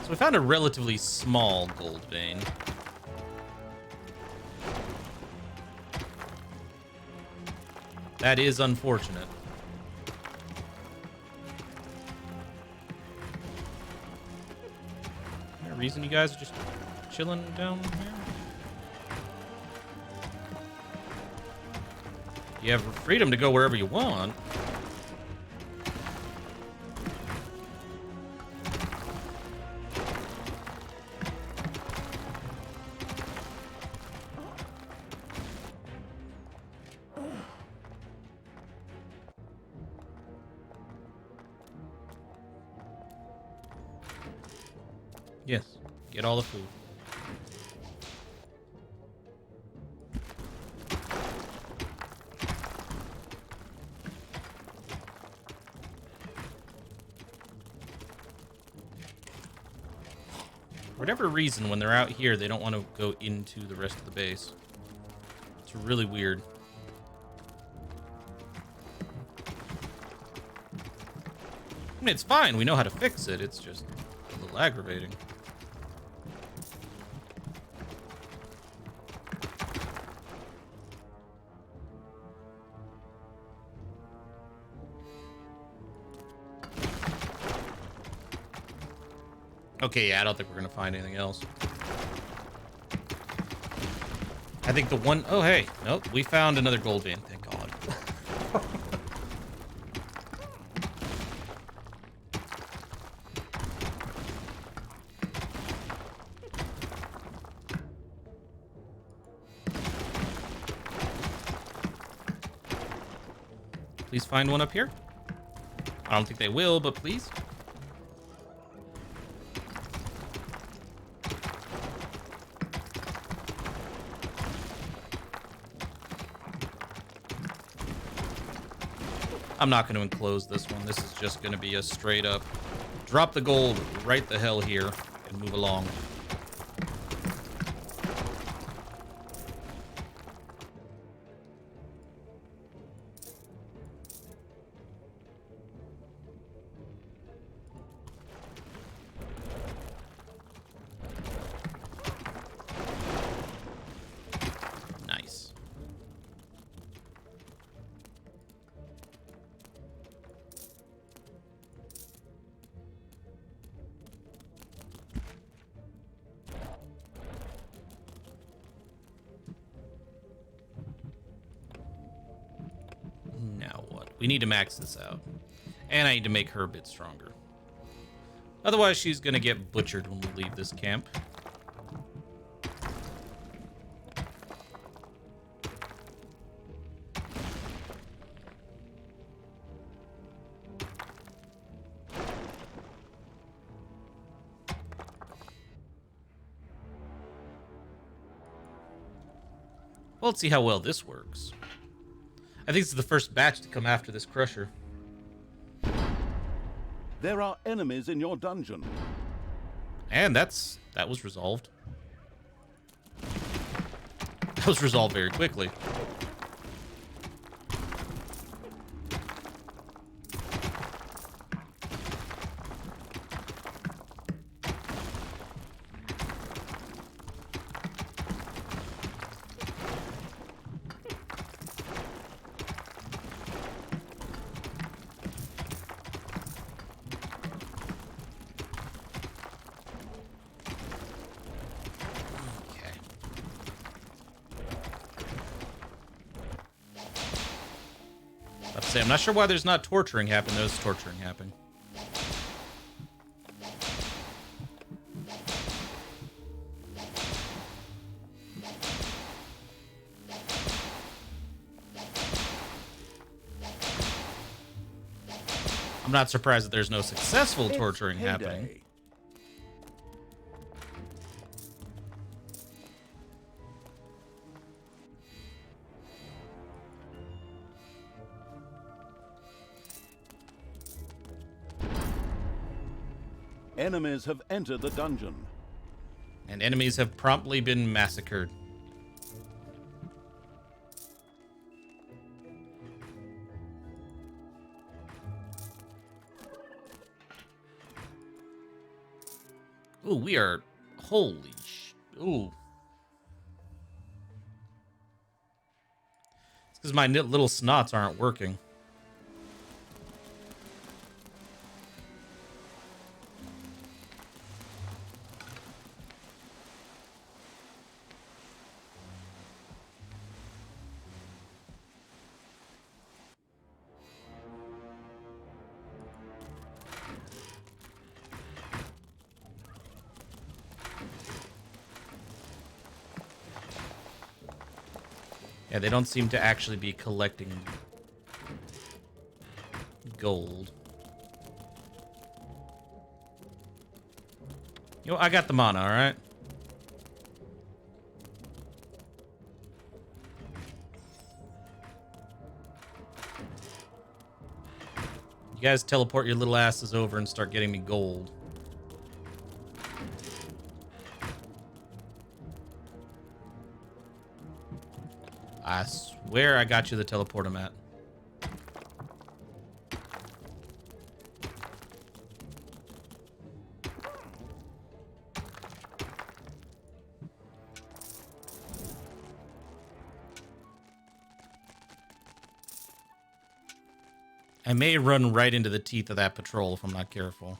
So we found a relatively small gold vein. That is unfortunate. Is there a reason you guys are just chilling down here? You have freedom to go wherever you want. Yes, get all the food. For whatever reason, when they're out here, they don't want to go into the rest of the base. It's really weird. I mean, it's fine. We know how to fix it. It's just a little aggravating. Okay, yeah, I don't think we're gonna find anything else. I think the one... Oh, hey. Nope, we found another gold vein. Thank God. Please find one up here. I don't think they will, but please. I'm not going to enclose this one. This is just going to be a straight up drop the gold right the hell here and move along. Nice. Now what? We need to max this out. And I need to make her a bit stronger. Otherwise, she's going to get butchered when we leave this camp. Well, let's see how well this works. I think this is the first batch to come after this crusher.
There are enemies in your dungeon.
And that was resolved. That was resolved very quickly. I'm not sure why there's not torturing happening. There's torturing happening. I'm not surprised that there's no successful torturing happening.
Enemies have entered the dungeon.
And enemies have promptly been massacred. Ooh, we are... Holy sh... Ooh. It's because my little snots aren't working. Yeah, they don't seem to actually be collecting gold. You know, I got the mana, alright? You guys teleport your little asses over and start getting me gold. I swear I got you the teleporter mat. I may run right into the teeth of that patrol if I'm not careful.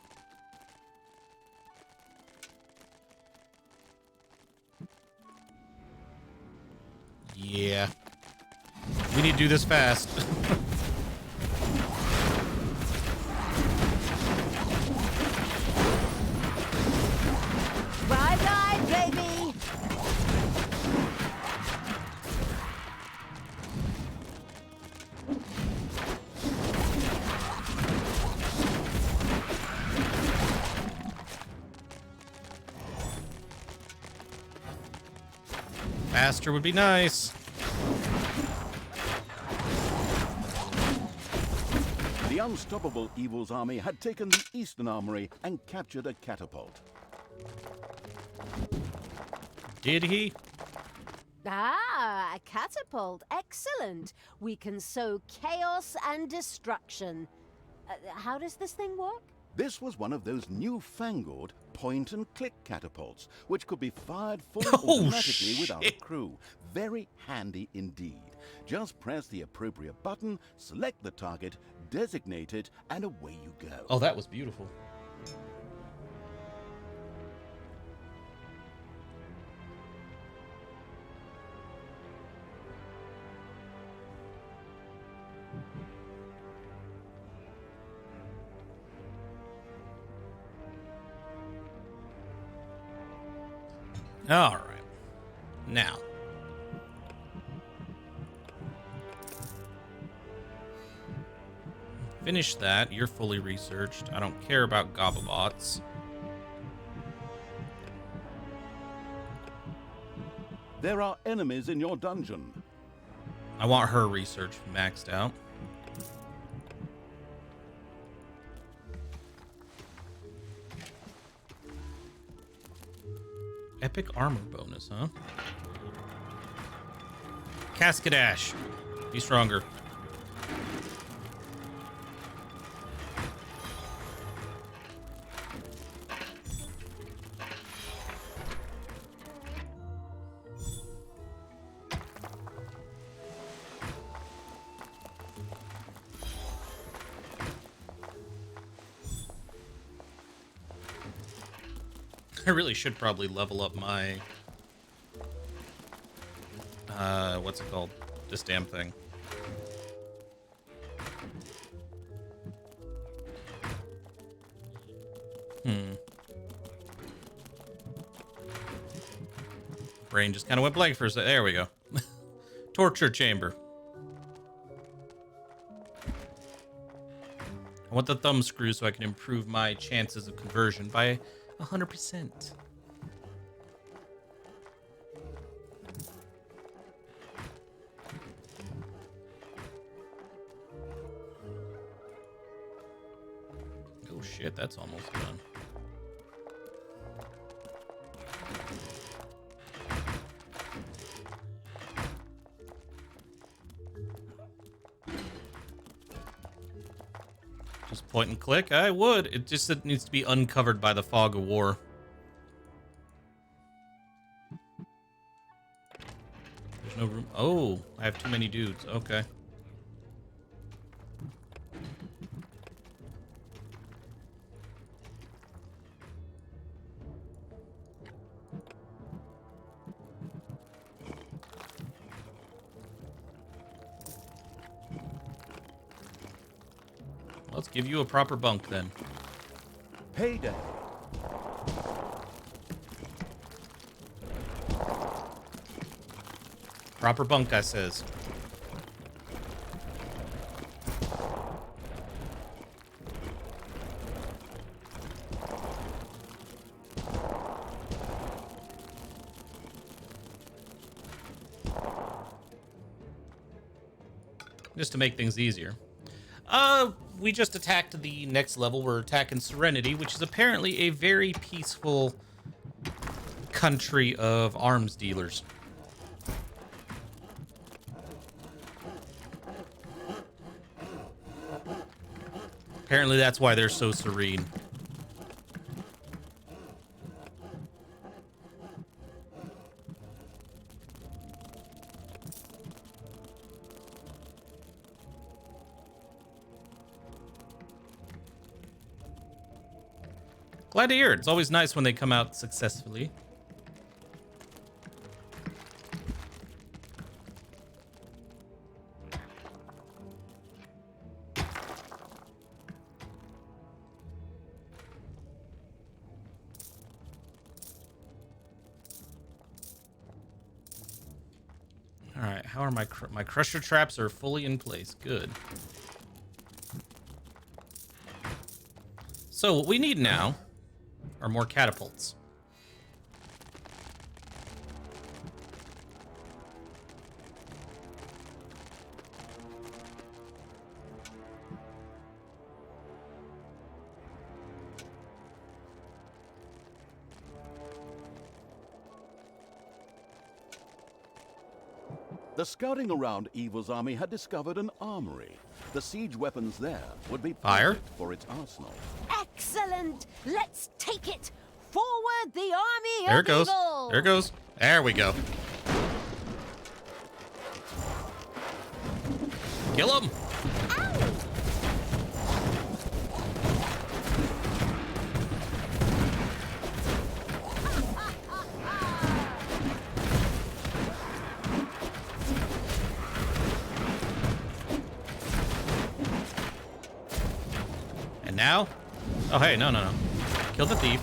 Yeah. We need to do this fast.
Ride, baby!
Faster would be nice.
The unstoppable Evil's army had taken the Eastern Armory and captured a catapult.
Did he?
Ah, a catapult. Excellent. We can sow chaos and destruction. How does this thing work?
This was one of those newfangled point-and-click catapults, which could be fired fully
Oh,
automatically without a
shit.
crew. Very handy indeed. Just press the appropriate button, select the target, designate it, and away you go.
Oh, that was beautiful. All right. Now. Finish that. You're fully researched. I don't care about Gobobots.
There are enemies in your dungeon.
I want her research maxed out. Epic armor bonus, huh? Casket Ash. Be stronger. I really should probably level up my... what's it called? This damn thing. Brain just kind of went blank for a second. There we go. Torture chamber. I want the thumb screw so I can improve my chances of conversion by 100%. Oh shit, that's almost done. Just point and click? I would. It just it needs to be uncovered by the fog of war. There's no room. Oh, I have too many dudes. Okay. Let's give you a proper bunk then.
Payday.
Proper bunk, I says. Just to make things easier. We just attacked the next level. We're attacking Serenity, which is apparently a very peaceful country of arms dealers. Apparently that's why they're so serene. Glad to hear it. It's always nice when they come out successfully. All right, how are my crusher traps are fully in place. Good. So what we need now are more catapults.
The scouting around Evil's army had discovered an armory. The siege weapons there would be
Fire?
perfect for its arsenal.
Excellent! Let's take it! Forward the army
There
of
it goes.
evil!
There it goes. There we go. Kill him. And now? Oh, hey, no, no, no. Kill the thief.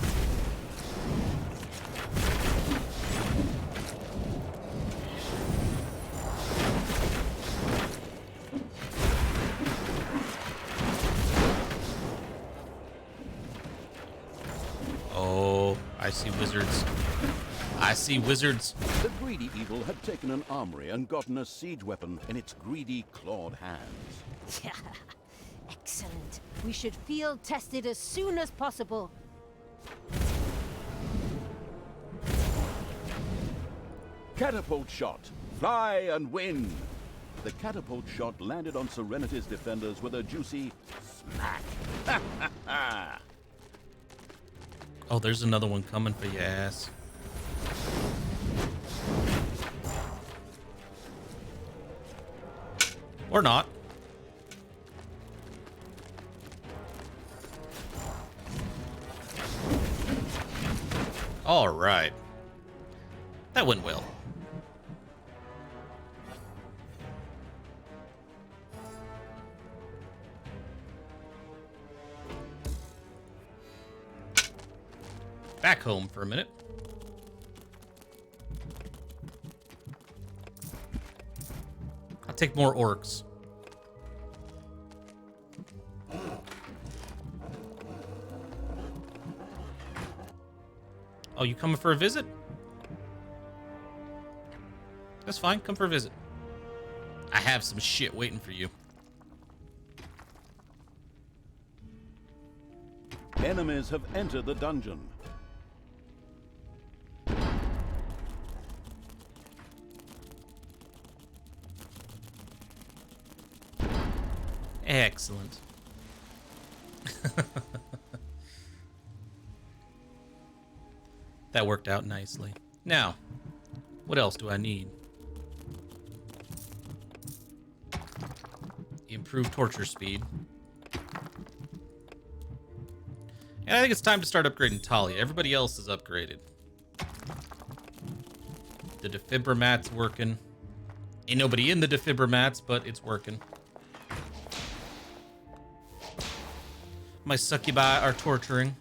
Oh, I see wizards. I see wizards.
The greedy evil had taken an armory and gotten a siege weapon in its greedy, clawed hands.
Excellent. We should field test it as soon as possible.
Catapult shot. Fly and win. The catapult shot landed on Serenity's defenders with a juicy smack.
Oh, there's another one coming for your ass. Or not. All right. That went well. Back home for a minute. I'll take more orcs. Oh, you coming for a visit? That's fine. Come for a visit. I have some shit waiting for you.
Enemies have entered the dungeon.
Excellent. That worked out nicely. Now, what else do I need? Improved torture speed. And I think it's time to start upgrading Talia. Everybody else is upgraded. The defibromat's working. Ain't nobody in the defibromat's, but it's working. My succubi are torturing.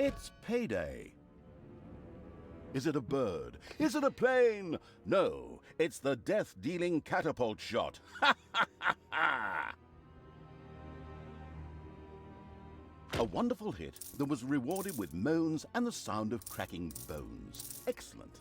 It's payday. Is it a bird? Is it a plane? No, it's the death-dealing catapult shot. Ha ha ha ha! A wonderful hit that was rewarded with moans and the sound of cracking bones. Excellent.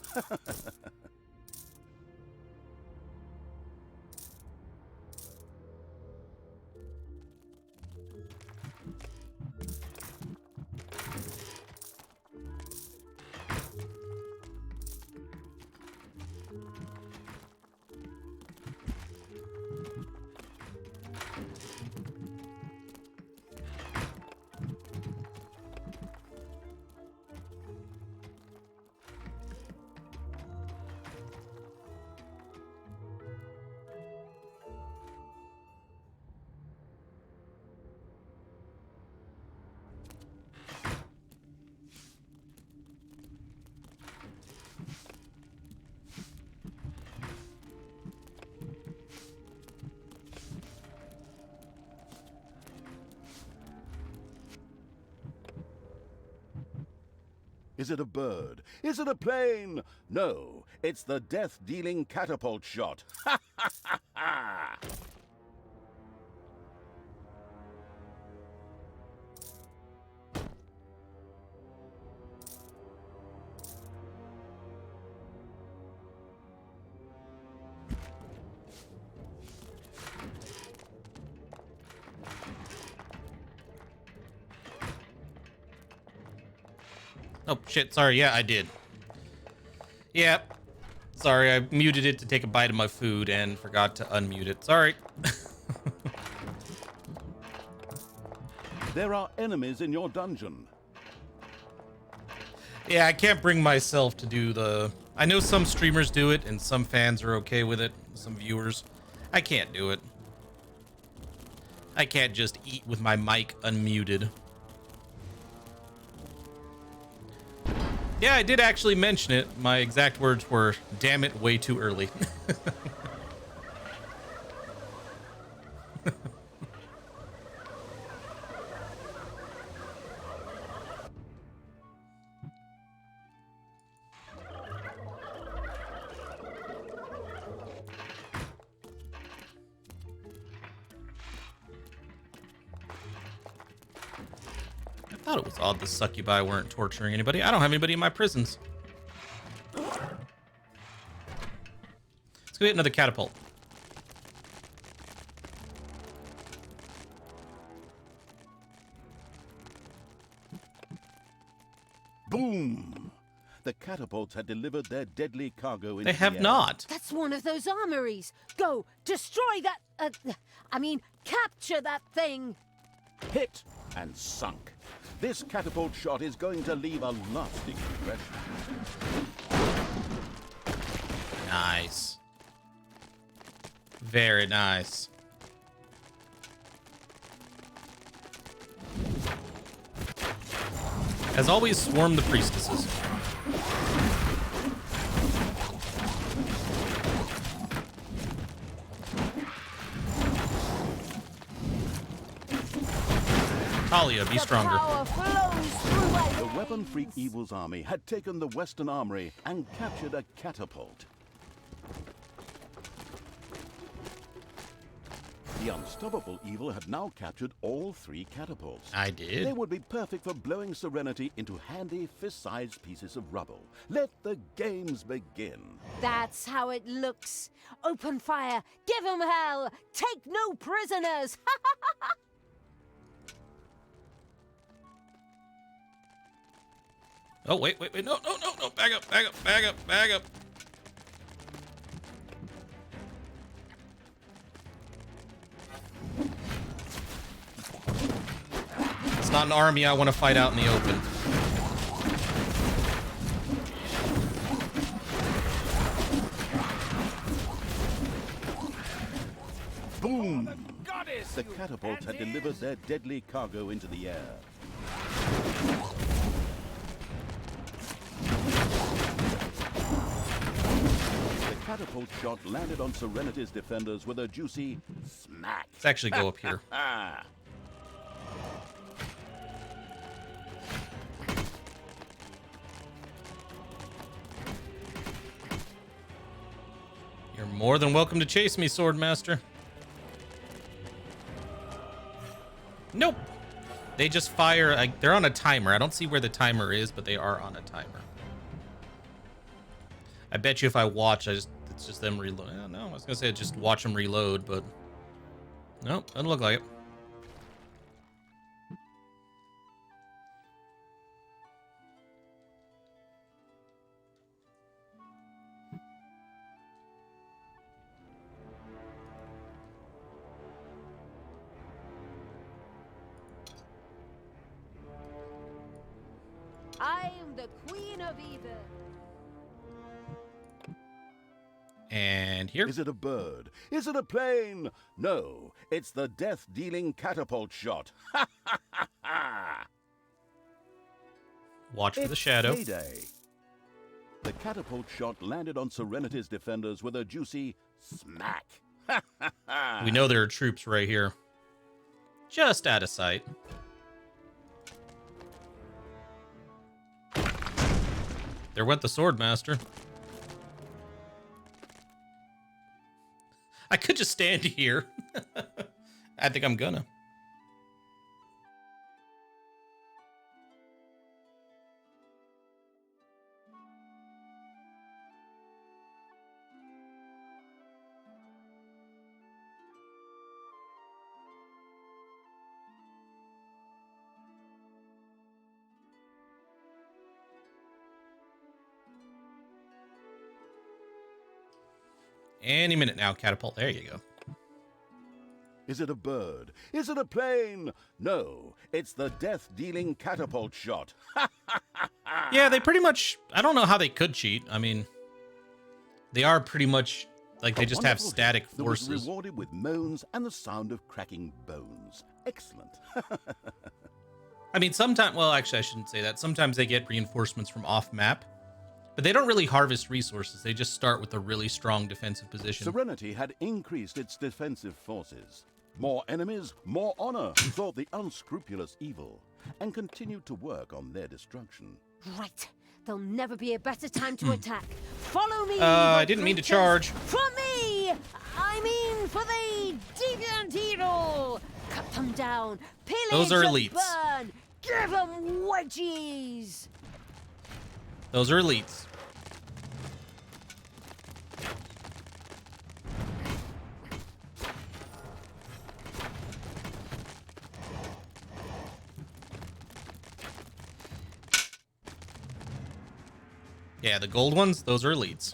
Is it a bird? Is it a plane? No, it's the death-dealing catapult shot. Ha ha ha ha!
Oh, shit. Sorry. Yeah, I did. Yep. Sorry, I muted it to take a bite of my food and forgot to unmute it. Sorry.
There are enemies in your dungeon.
Yeah, I can't bring myself to do the... I know some streamers do it, and some fans are okay with it, some viewers. I can't do it. I can't just eat with my mic unmuted. Yeah, I did actually mention it. My exact words were, damn it, way too early. I thought it was odd the succubi weren't torturing anybody. I don't have anybody in my prisons. Let's go get another catapult.
Boom! The catapults had delivered their deadly cargo into
They have
the air.
not.
That's one of those armories. Go, destroy that. Capture that thing.
Hit and sunk. This catapult shot is going to leave a lasting impression.
Nice. Very nice. As always, swarm the priestesses. Talia, be stronger.
The power flows through my
The Weapon Freak Evil's army had taken the Western Armory and captured a catapult. The unstoppable Evil had now captured all 3 catapults.
I did.
They would be perfect for blowing Serenity into handy fist-sized pieces of rubble. Let the games begin.
That's how it looks. Open fire. Give 'em hell. Take no prisoners.
Oh, wait. No. Back up. It's not an army I want to fight out in the open.
Boom! The catapults had delivered their deadly cargo into the air. The catapult shot landed on Serenity's defenders with a juicy smack.
Let's actually go up here.
Ah!
You're more than welcome to chase me, Swordmaster. Nope. They just fire. They're on a timer. I don't see where the timer is, but they are on a timer. I bet you if I watch, it's just them reload. No, I was gonna say just watch them reload, but nope, doesn't look like it.
I am the Queen of Evil.
And here.
Is it a bird? Is it a plane? No, it's the death-dealing catapult shot. Ha ha ha ha!
Watch for the
It's
shadow.
payday. The catapult shot landed on Serenity's defenders with a juicy smack. Ha ha ha!
We know there are troops right here. Just out of sight. There went the Swordmaster. I could just stand here. I think I'm gonna. Any minute now, catapult. There you go.
Is it a bird? Is it a plane? No, it's the death-dealing catapult shot.
Yeah, they pretty much... I don't know how they could cheat. I mean, they are pretty much... Like, they just have
Wonderful
static
hit that was
forces.
rewarded with moans and the sound of cracking bones. Excellent.
I mean, sometimes... Well, actually, I shouldn't say that. Sometimes they get reinforcements from off-map. But they don't really harvest resources. They just start with a really strong defensive position.
Serenity had increased its defensive forces. More enemies, more honor, thought the unscrupulous evil, and continued to work on their destruction.
Right. There'll never be a better time to attack. Follow me.
I didn't mean to charge.
For me! I mean for the deviant evil! Cut them down. Pillage
Those are
and
elites.
burn. Give them wedgies.
Those are elites. Yeah, the gold ones, those are elites.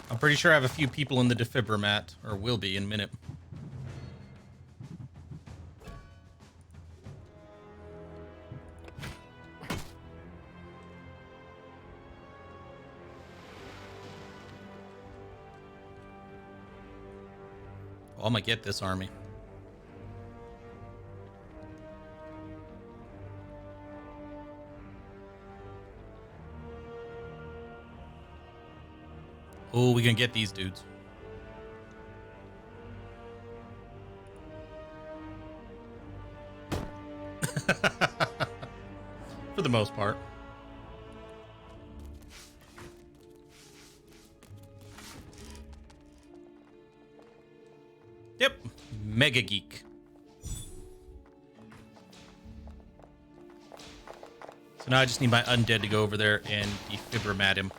I'm pretty sure I have a few people in the defibromat, or will be in a minute. Oh, I'm gonna get this army. Oh, we can get these dudes. For the most part. Yep. Mega Geek. So now I just need my undead to go over there and defibromat him.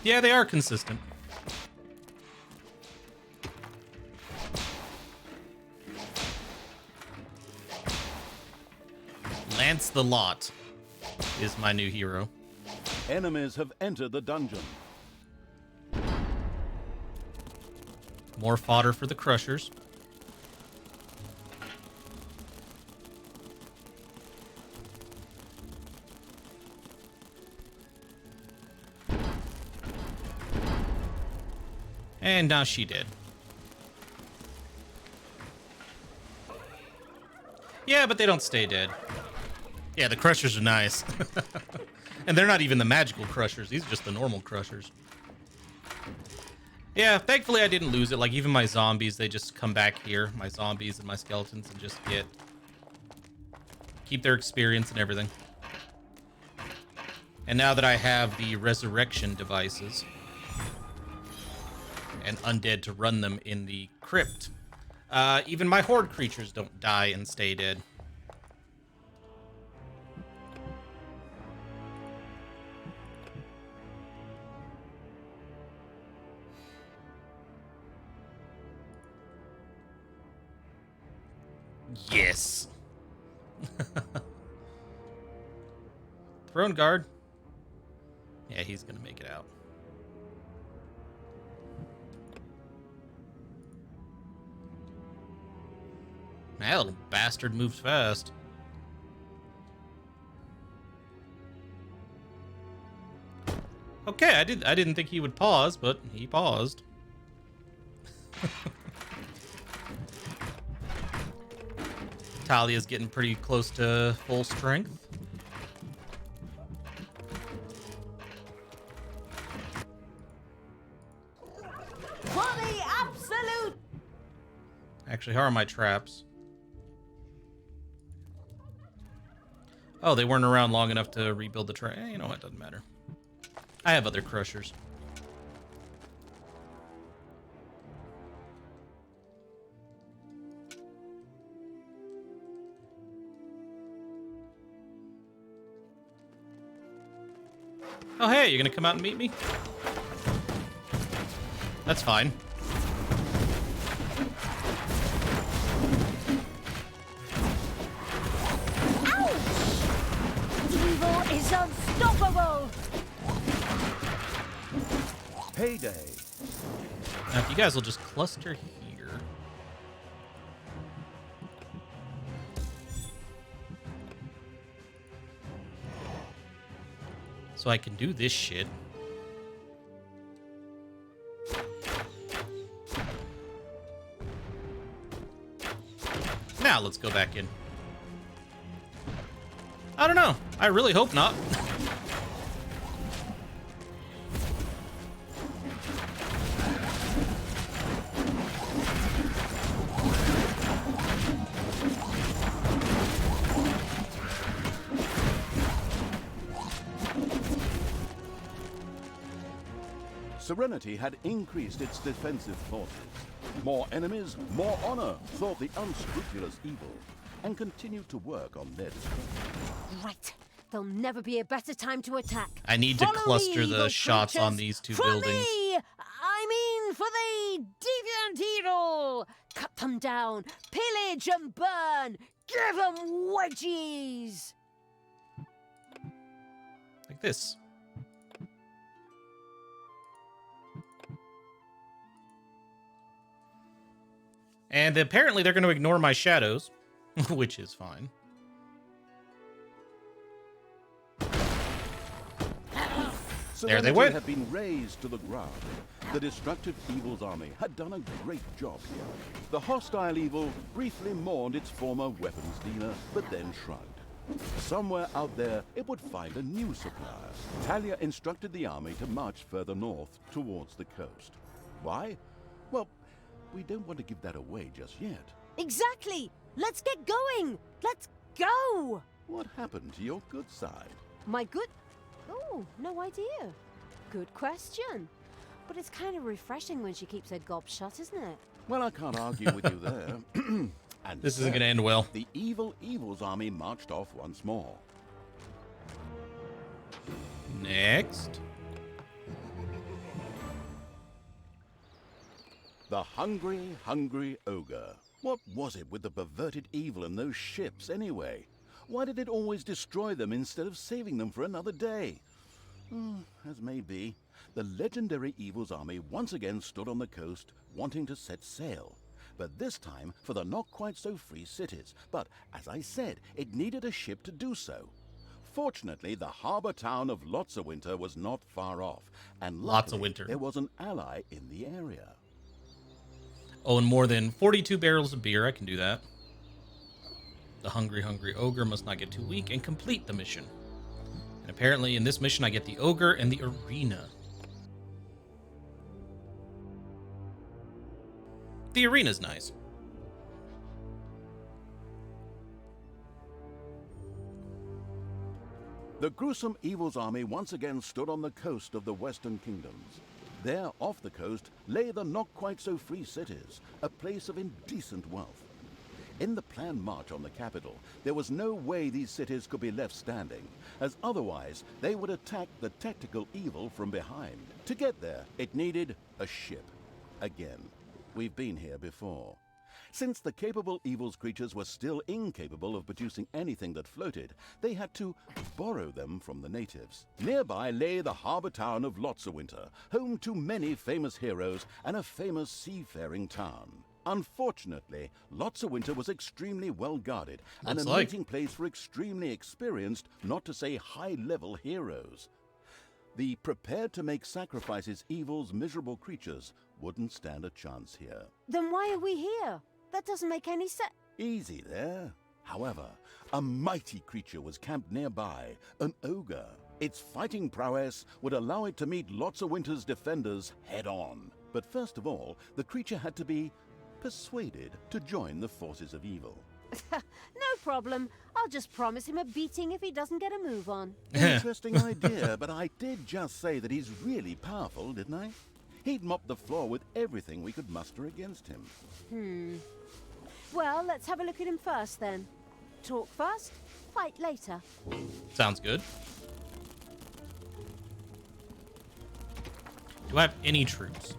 Yeah, they are consistent. Lance the Lot is my new hero.
Enemies have entered the dungeon.
More fodder for the Crushers. And now she did. Yeah, but they don't stay dead. Yeah, the Crushers are nice. And they're not even the magical Crushers. These are just the normal Crushers. Yeah, thankfully I didn't lose it. Like, even my zombies, they just come back here. My zombies and my skeletons and just keep their experience and everything. And now that I have the resurrection devices and undead to run them in the crypt, even my horde creatures don't die and stay dead. Yes. Throne guard. Yeah, he's gonna make it out. That little bastard moves fast. Okay, I didn't think he would pause, but he paused. Talia's getting pretty close to full strength.
For the absolute.
Actually, how are my traps? Oh, they weren't around long enough to rebuild the trap. You know what? Doesn't matter. I have other Crushers. Oh, hey, you're gonna come out and meet me? That's fine.
evil is unstoppable!
Payday.
Now, if you guys will just cluster here. So I can do this shit. Now let's go back in. I don't know. I really hope not.
Serenity had increased its defensive forces. More enemies, more honor, thought the unscrupulous evil, and continued to work on their destruction.
Right. There'll never be a better time to attack.
I need to
Follow
cluster
me,
the
evil
shots on
creatures.
these two
For
buildings.
Me! I mean, for the deviant evil! Cut them down, pillage and burn! Give them wedgies!
Like this. And apparently they're going to ignore my shadows, which is fine. There they
Serenity
went.
had been razed to the ground. The destructive evil's army had done a great job here. The hostile evil briefly mourned its former weapons dealer, but then shrugged. Somewhere out there, it would find a new supplier. Talia instructed the army to march further north towards the coast. Why? Well, we don't want to give that away just yet.
Exactly! Let's get going! Let's go!
What happened to your good side?
My good... Oh, no idea. Good question. But it's kind of refreshing when she keeps her gob shut, isn't it?
Well, I can't argue with you there. And
This isn't
so,
going to end well.
The evil's army marched off once more.
Next.
The hungry ogre. What was it with the perverted evil in those ships, anyway? Why did it always destroy them instead of saving them for another day? As may be, the legendary evil's army once again stood on the coast, wanting to set sail. But this time for the not-quite-so-free cities. But, as I said, it needed a ship to do so. Fortunately, the harbor town of Lotsawinter was not far off, and luckily,
Lotsawinter.
there was an ally in the area.
Oh, and more than 42 barrels of beer. I can do that. The hungry ogre must not get too weak and complete the mission. And apparently in this mission I get the ogre and the arena. The arena's nice.
The gruesome evil's army once again stood on the coast of the Western Kingdoms. There, off the coast, lay the not-quite-so-free cities, a place of indecent wealth. In the planned march on the capital, there was no way these cities could be left standing, as otherwise they would attack the tactical evil from behind. To get there, it needed a ship. Again, we've been here before. Since the capable evil's creatures were still incapable of producing anything that floated, they had to borrow them from the natives. Nearby lay the harbor town of Lotsawinter, home to many famous heroes and a famous seafaring town. Unfortunately, Lotsawinter was extremely well guarded and a
Looks like.
meeting place for extremely experienced, not to say high-level heroes. The prepared-to-make-sacrifices evil's miserable creatures wouldn't stand a chance here.
Then why are we here? That doesn't make any sense.
Easy there. However, a mighty creature was camped nearby, an ogre. Its fighting prowess would allow it to meet Lotsawinter's defenders head-on. But first of all, the creature had to be persuaded to join the forces of evil.
No problem. I'll just promise him a beating if he doesn't get a move on.
Interesting idea, but I did just say that he's really powerful, didn't I? He'd mop the floor with everything we could muster against him.
Well, let's have a look at him first then. Talk first, fight later.
Sounds good. Do I have any troops?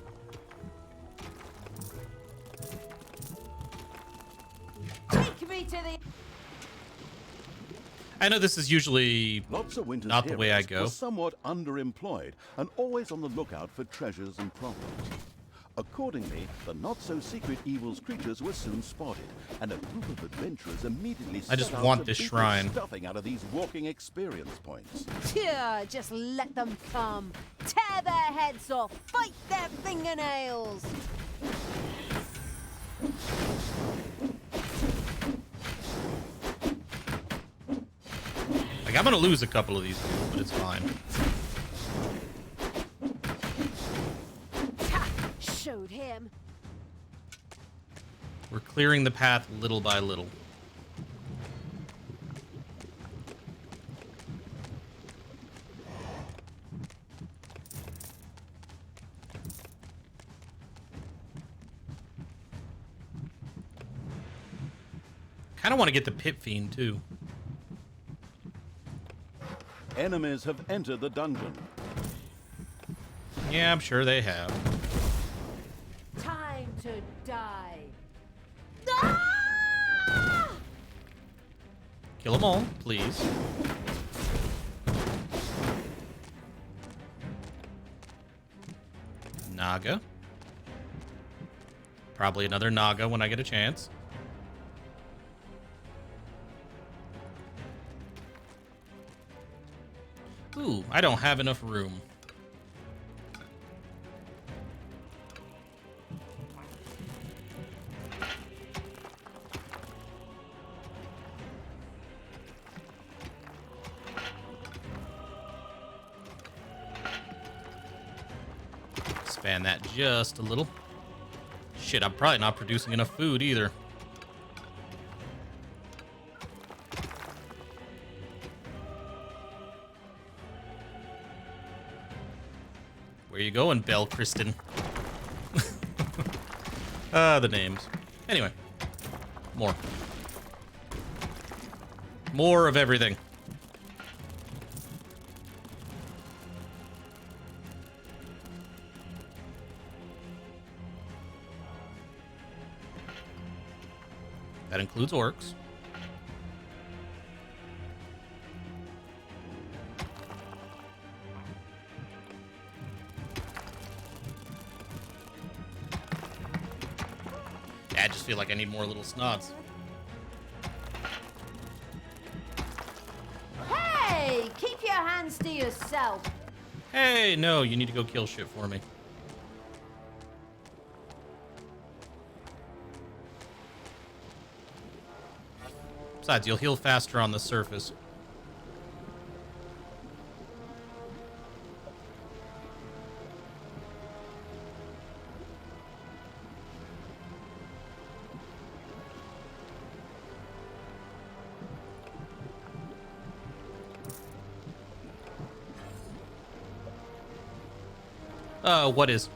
Take me to the...
I know this is usually
Lots of Winter's
not the way I
heroes
go.
were somewhat underemployed and always on the lookout for treasures and problems. Accordingly, the not-so-secret evil's creatures were soon spotted, and a group of adventurers immediately
I just
set out
want
to
this
beat the
shrine.
stuffing out of these walking experience points.
Yeah, just let them come. Tear their heads off. Bite their fingernails.
Like, I'm gonna lose a couple of these, but it's fine.
Ha! Showed him.
We're clearing the path little by little. Kind of want to get the Pit Fiend, too.
Enemies have entered the dungeon.
Yeah, I'm sure they have.
Time to die. Ah!
Kill them all, please. Naga. Probably another Naga when I get a chance. Ooh, I don't have enough room. Expand that just a little. Shit, I'm probably not producing enough food either. Where you going, Belle Kristen? The names. Anyway, more. More of everything. That includes orcs. Yeah, I just feel like I need more little snots.
Hey, keep your hands to yourself.
Hey, no, you need to go kill shit for me. Besides, you'll heal faster on the surface. What is?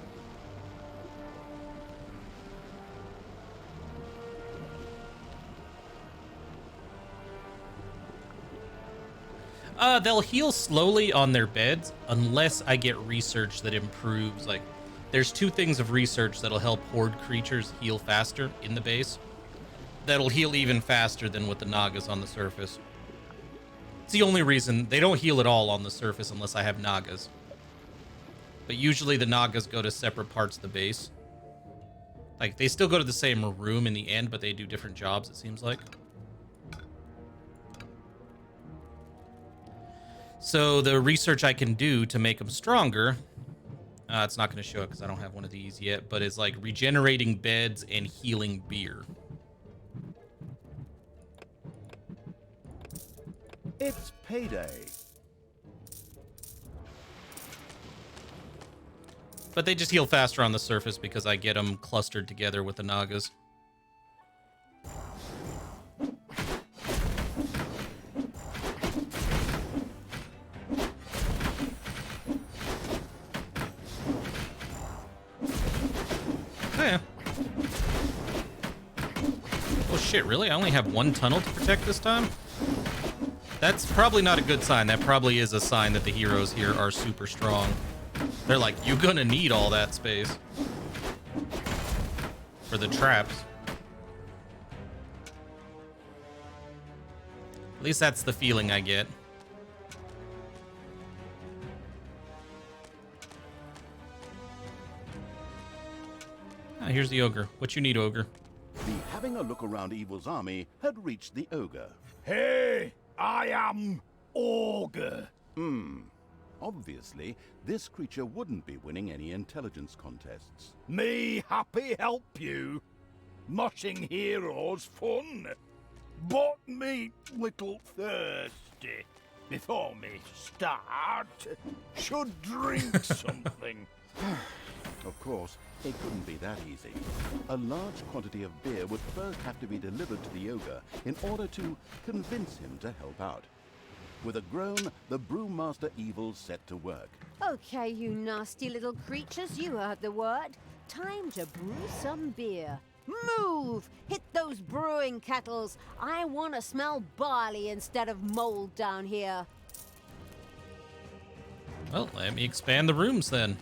They'll heal slowly on their beds unless I get research that improves. Like, there's two things of research that'll help horde creatures heal faster in the base. That'll heal even faster than with the Nagas on the surface. It's the only reason. They don't heal at all on the surface unless I have Nagas. But usually the Nagas go to separate parts of the base. Like, they still go to the same room in the end, but they do different jobs, it seems like. So the research I can do to make them stronger, it's not going to show it because I don't have one of these yet, but it's like regenerating beds and healing beer.
It's payday.
But they just heal faster on the surface because I get them clustered together with the Nagas. Yeah. Oh shit, really? I only have one tunnel to protect this time? That's probably not a good sign. That probably is a sign that the heroes here are super strong. They're like, you're gonna need all that space for the traps. At least that's the feeling I get. Ah, here's the ogre. What you need, ogre?
The having a look around evil's army had reached the ogre.
Hey, I am Ogre.
Obviously, this creature wouldn't be winning any intelligence contests.
Me happy help you. Moshing heroes fun. But me little thirsty. Before me start, should drink something.
Of course, it couldn't be that easy. A large quantity of beer would first have to be delivered to the ogre in order to convince him to help out. With a groan, the brewmaster evil set to work.
Okay, you nasty little creatures, you heard the word. Time to brew some beer. Move! Hit those brewing kettles. I want to smell barley instead of mold down here.
Well, let me expand the rooms then.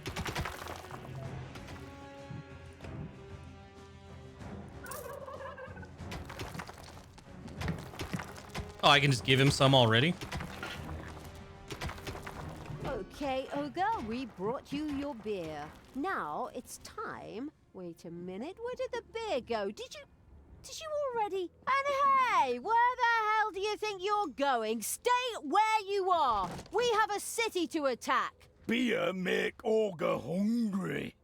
Oh, I can just give him some already?
Okay, Ogre, we brought you your beer. Now it's time. Wait a minute, where did the beer go? Did you already? And hey, where the hell do you think you're going? Stay where you are. We have a city to attack.
Beer make Ogre hungry.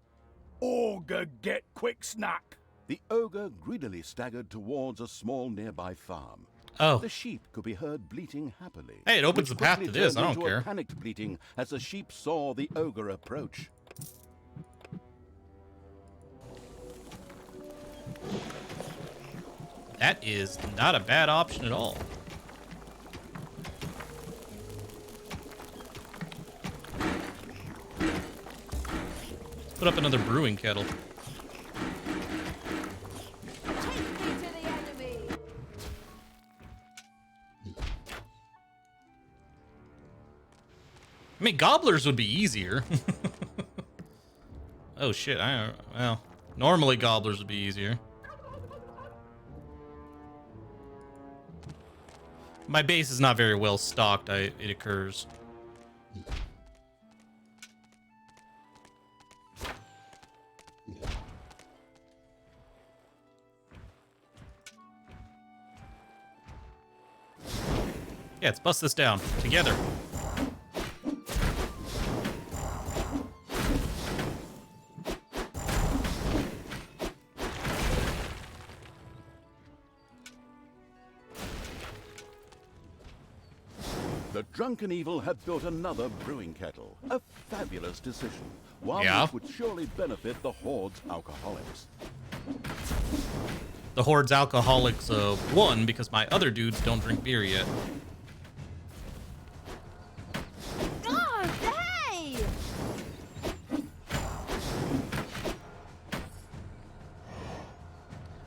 Ogre get quick snack.
The ogre greedily staggered towards a small nearby farm.
Oh.
The sheep could be heard bleating happily.
Hey, it opens
which
the path
quickly
to this,
turned
I don't
into a
care.
panicked bleating as the sheep saw the ogre approach.
That is not a bad option at all. Let's put up another brewing kettle.
Take me to the enemy.
I mean, gobblers would be easier. Oh shit, well, normally gobblers would be easier. My base is not very well stocked, it occurs. Yeah, let's bust this down together.
The drunken evil had built another brewing kettle. A fabulous decision. One
Yeah.
which would surely benefit the Horde's alcoholics.
The Horde's alcoholics won because my other dudes don't drink beer yet.
Oh, hey!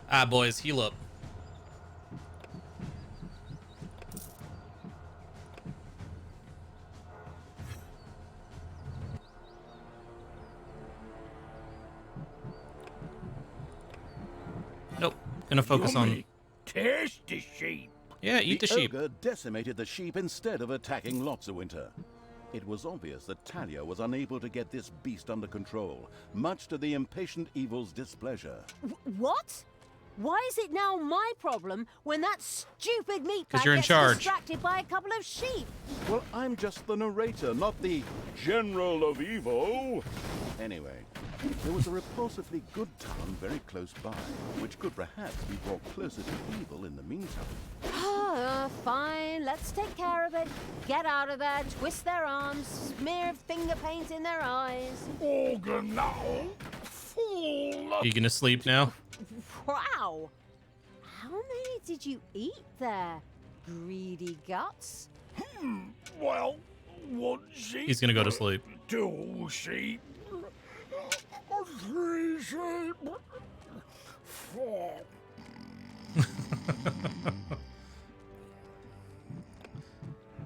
Ah, boys, heal up. Nope. Gonna focus on...
Yummy, tasty sheep.
Yeah, eat the sheep.
ogre decimated the sheep instead of attacking Lotsawinter. It was obvious that Talia was unable to get this beast under control, much to the impatient evil's displeasure.
What? Why is it now my problem when that stupid meat
'Cause
bag
you're in
gets
charge.
distracted by a couple of sheep?
Well, I'm just the narrator, not the General of Evil. Anyway, there was a repulsively good town very close by, which could perhaps be brought closer to evil in the meantime.
Fine, let's take care of it. Get out of there, twist their arms, smear finger paint in their eyes.
Ogre now. Full of
You gonna sleep now?
Wow! How many did you eat there, greedy guts?
well, one sheep.
He's gonna go to sleep.
2 sheep. 3 sheep. 4.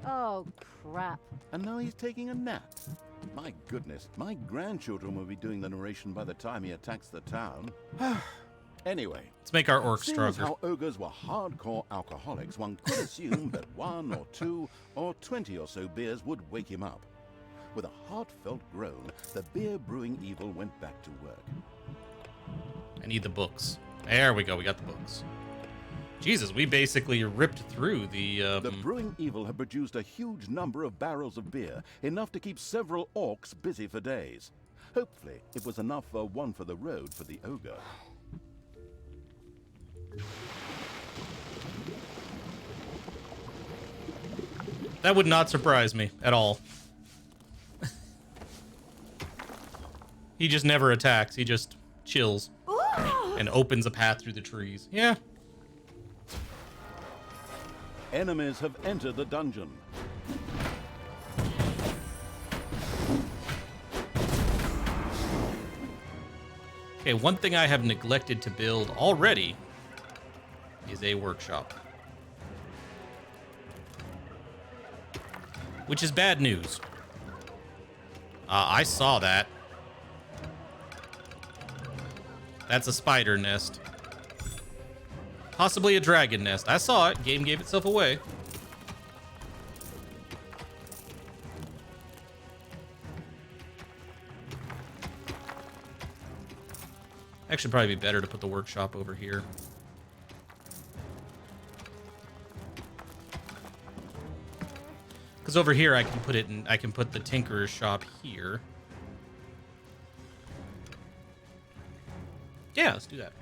Oh, crap.
And now he's taking a nap. My goodness, my grandchildren will be doing the narration by the time he attacks the town. Anyway,
Let's make our orc
seeing as
stronger.
how ogres were hardcore alcoholics, one could assume that 1 or 2 or 20 or so beers would wake him up. With a heartfelt groan, the beer brewing evil went back to work.
I need the books. There we go. We got the books. Jesus, we basically ripped through the...
The brewing evil had produced a huge number of barrels of beer, enough to keep several orcs busy for days. Hopefully, it was enough for one for the road for the ogre.
That would not surprise me at all. He just never attacks. He just chills and opens a path through the trees. Yeah.
Enemies have entered the dungeon.
Okay, one thing I have neglected to build already is a workshop. Which is bad news. I saw that. That's a spider nest. Possibly a dragon nest. I saw it. Game gave itself away. Actually, probably be better to put the workshop over here. Because over here I can put it in. I can put the tinkerer's shop here. Yeah, let's do that.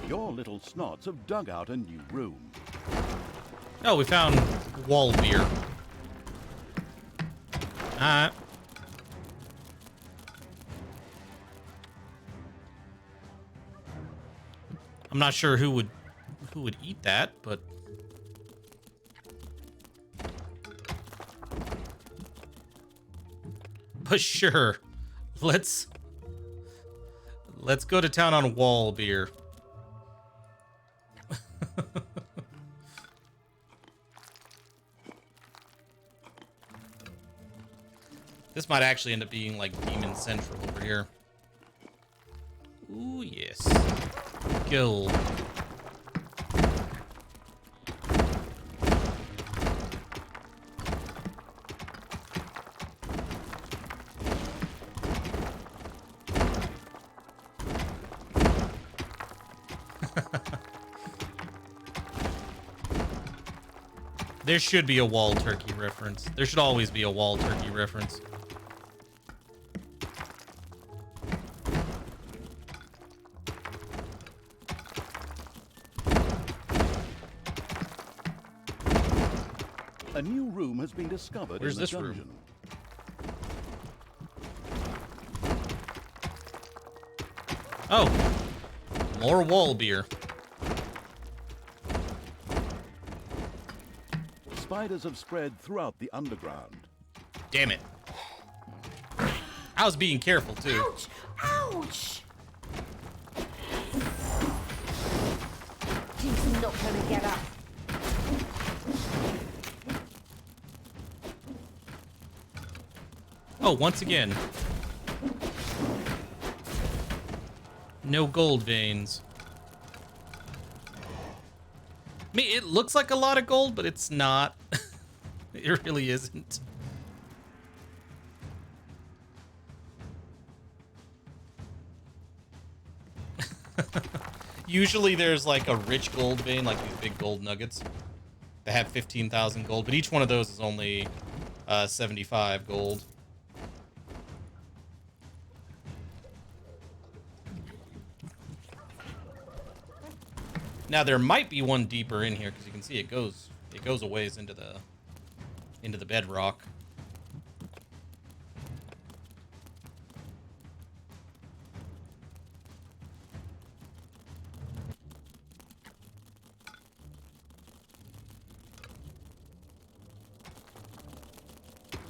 Your little snots have dug out a new room.
Oh, we found wall beer. I'm not sure who would eat that, but sure. Let's go to town on wall beer. This might actually end up being like Demon Central over here. Ooh, yes. Gold. There should be a wall turkey reference. There should always be a wall turkey reference.
A new room has been discovered
Where's
in the
this room?
dungeon.
Oh, more wall beer.
Spiders have spread throughout the underground.
Damn it. I was being careful, too.
Ouch! Ouch!
He's not gonna get up.
Oh, once again. No gold veins. I mean, it looks like a lot of gold, but it's not. It really isn't. Usually there's like a rich gold vein, like these big gold nuggets that have 15,000 gold, but each one of those is only 75 gold. Now there might be one deeper in here because you can see it goes a ways into the bedrock.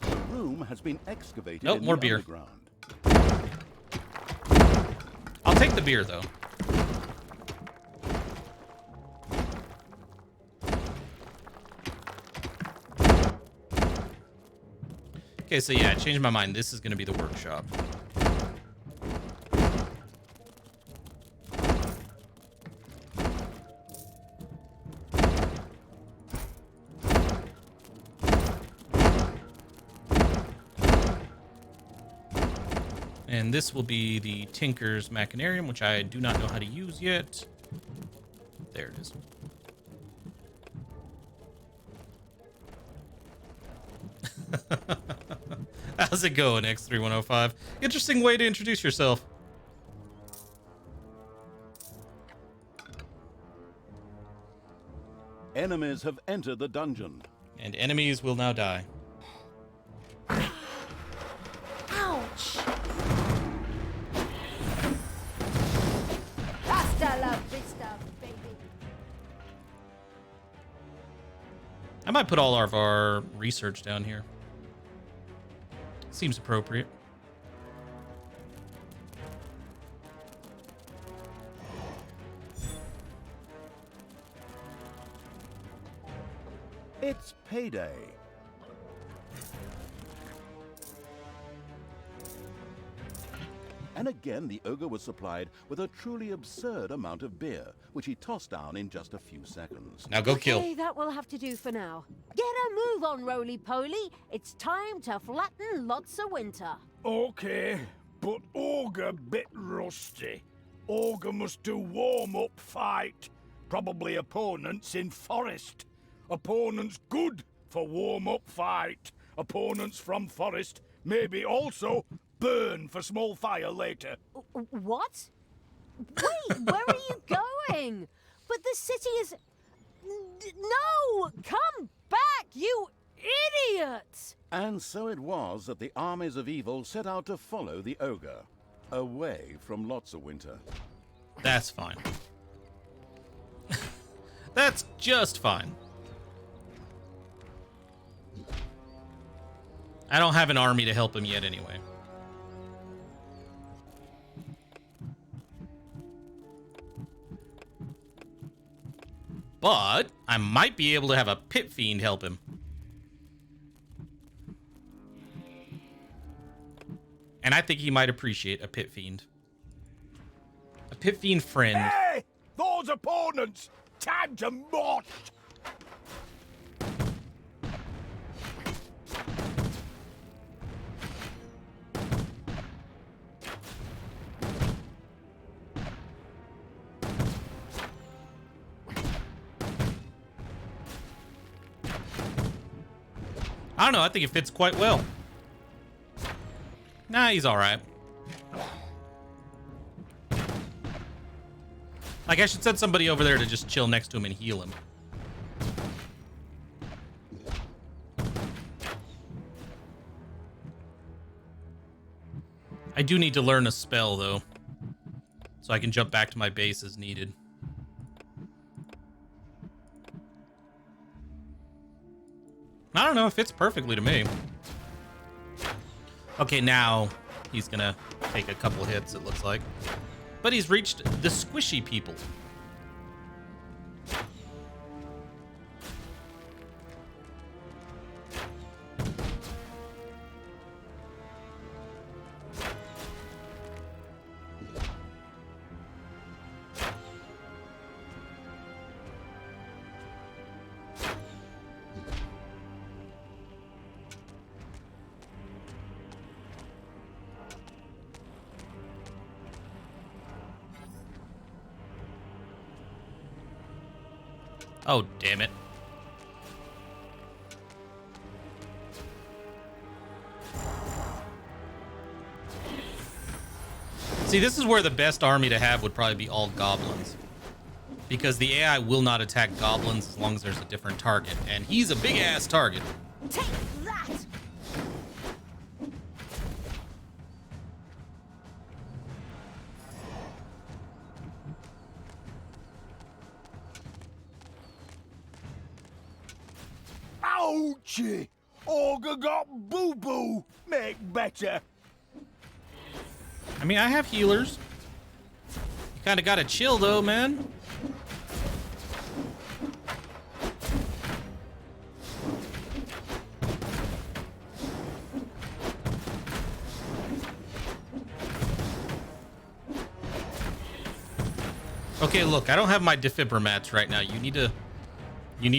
The room has been excavated
Nope,
in
more
the
beer.
underground.
I'll take the beer though. Okay, so yeah, I changed my mind. This is going to be the workshop. And this will be the Tinker's Machinarium, which I do not know how to use yet. There it is. How's it going, X3105? Interesting way to introduce yourself.
Enemies have entered the dungeon.
And enemies will now die.
Ouch!
Hasta la vista, baby.
I might put all of our research down here. Seems appropriate.
It's payday. And again, the ogre was supplied with a truly absurd amount of beer, which he tossed down in just a few seconds.
Now go kill.
Okay, that will have to do for now. Get a move on, roly-poly. It's time to flatten lots of winter.
Okay, but Ogre bit rusty. Ogre must do warm-up fight. Probably opponents in forest. Opponents good for warm-up fight. Opponents from forest maybe also burn for small fire later.
What? Wait, where are you going? But the city is... No! Come back, you idiot!
And so it was that the armies of evil set out to follow the ogre, away from Lotsawinter.
That's fine. That's just fine. I don't have an army to help him yet anyway. But I might be able to have a pit fiend help him. And I think he might appreciate a pit fiend. A pit fiend friend.
Hey! Those opponents! Time to march!
I don't know, I think it fits quite well. Nah, he's alright. Like, I should send somebody over there to just chill next to him and heal him. I do need to learn a spell, though, so I can jump back to my base as needed. I don't know, it fits perfectly to me. Okay, now he's gonna take a couple hits, it looks like. But he's reached the squishy people. Oh, damn it. See, this is where the best army to have would probably be all goblins. Because the AI will not attack goblins as long as there's a different target. And he's a big-ass target.
Take that!
Ouchie! Ogre got boo-boo! Make better!
I mean, I have healers. You kind of got to chill, though, man. Okay, look, I don't have my defibromats right now. You need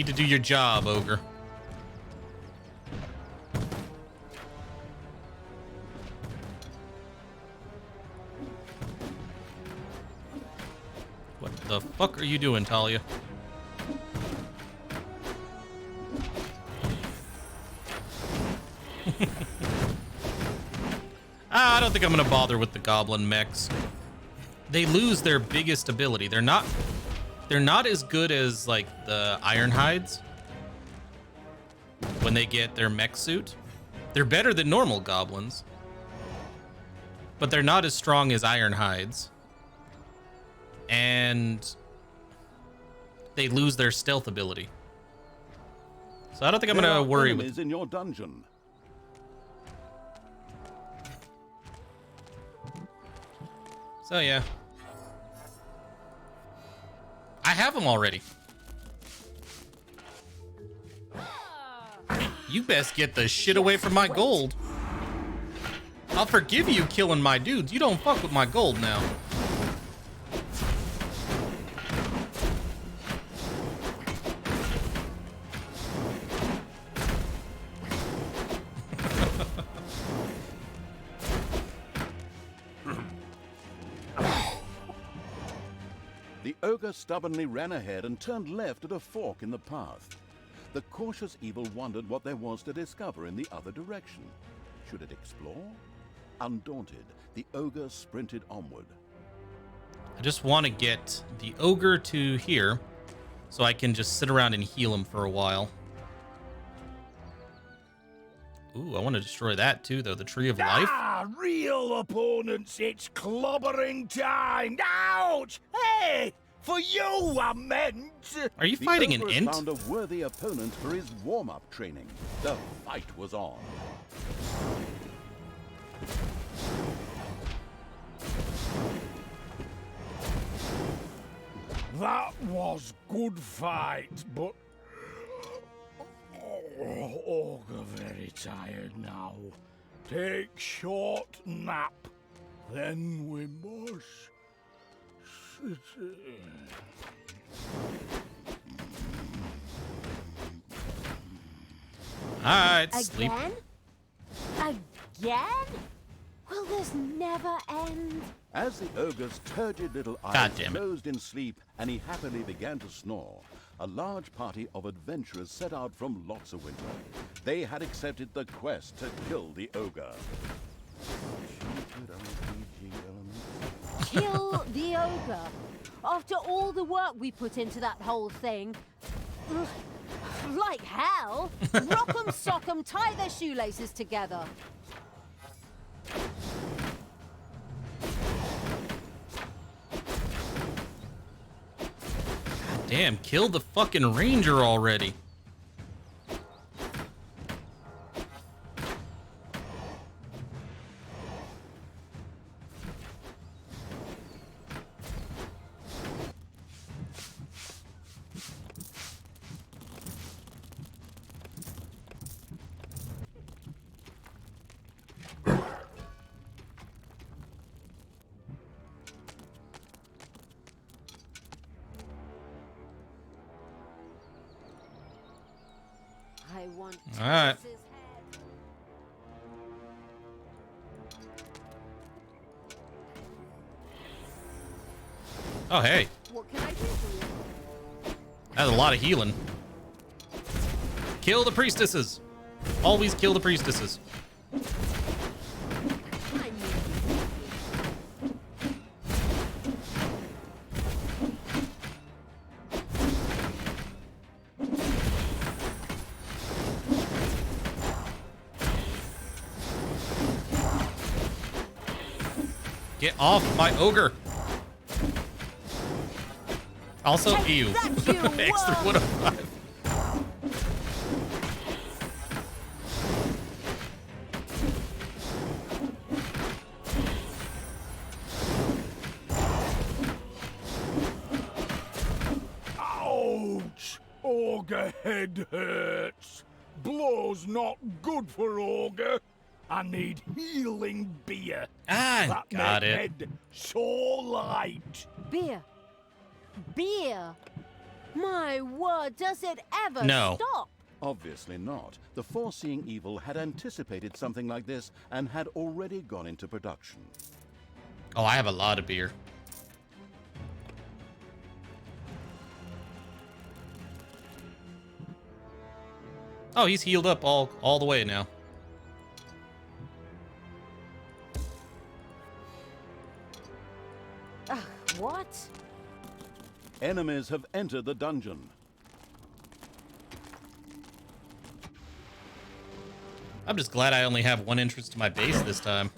to do your job, ogre. What the fuck are you doing, Talia? I don't think I'm gonna bother with the goblin mechs. They lose their biggest ability. They're not as good as like the Ironhides when they get their mech suit. They're better than normal goblins, but they're not as strong as Ironhides. And they lose their stealth ability. So I don't think I'm gonna worry with.
In your dungeon.
So yeah, I have them already. You best get the shit away from my gold. I'll forgive you killing my dudes. You don't fuck with my gold now.
The ogre stubbornly ran ahead and turned left at a fork in the path. The cautious evil wondered what there was to discover in the other direction. Should it explore? Undaunted, the ogre sprinted onward.
I just want to get the ogre to here so I can just sit around and heal him for a while. Ooh, I want to destroy that too, though. The Tree of Life.
Ah, real opponents, it's clobbering time. Ouch! Hey, for you, I meant.
Are you
The
fighting an
ogre
int?
found a worthy opponent for his warm-up training. The fight was on.
That was good fight, but ogre very tired now. Take short nap, then we must sit in.
Alright, sleep.
Again? Again? Will this never end?
As the ogre's turgid little
God
eyes
damn it.
closed in sleep and he happily began to snore, a large party of adventurers set out from Lotsawinter. They had accepted the quest to kill the ogre.
Kill the ogre? After all the work we put into that whole thing? Ugh, like hell! Rock 'em, sock 'em, tie their shoelaces together.
Damn, kill the fucking ranger already.
I want
All right.
Thomas's head.
Oh, hey.
What can I do for you?
That's a lot of healing. Kill the priestesses. Always kill the priestesses.
I need
Get off my ogre. Also,
Take
ew.
that, you
Extra
worm.
105.
Ouch! Ogre head hurts. Blow's not good for ogre. I need healing beer.
Ah,
That
got
make
it.
head so light.
beer. Beer? My word, does it ever
No.
stop?
Obviously not. The foreseeing evil had anticipated something like this and had already gone into production.
Oh, I have a lot of beer. Oh, he's healed up all the way now.
Ugh, what?
Enemies have entered the dungeon.
I'm just glad I only have one entrance to my base this time.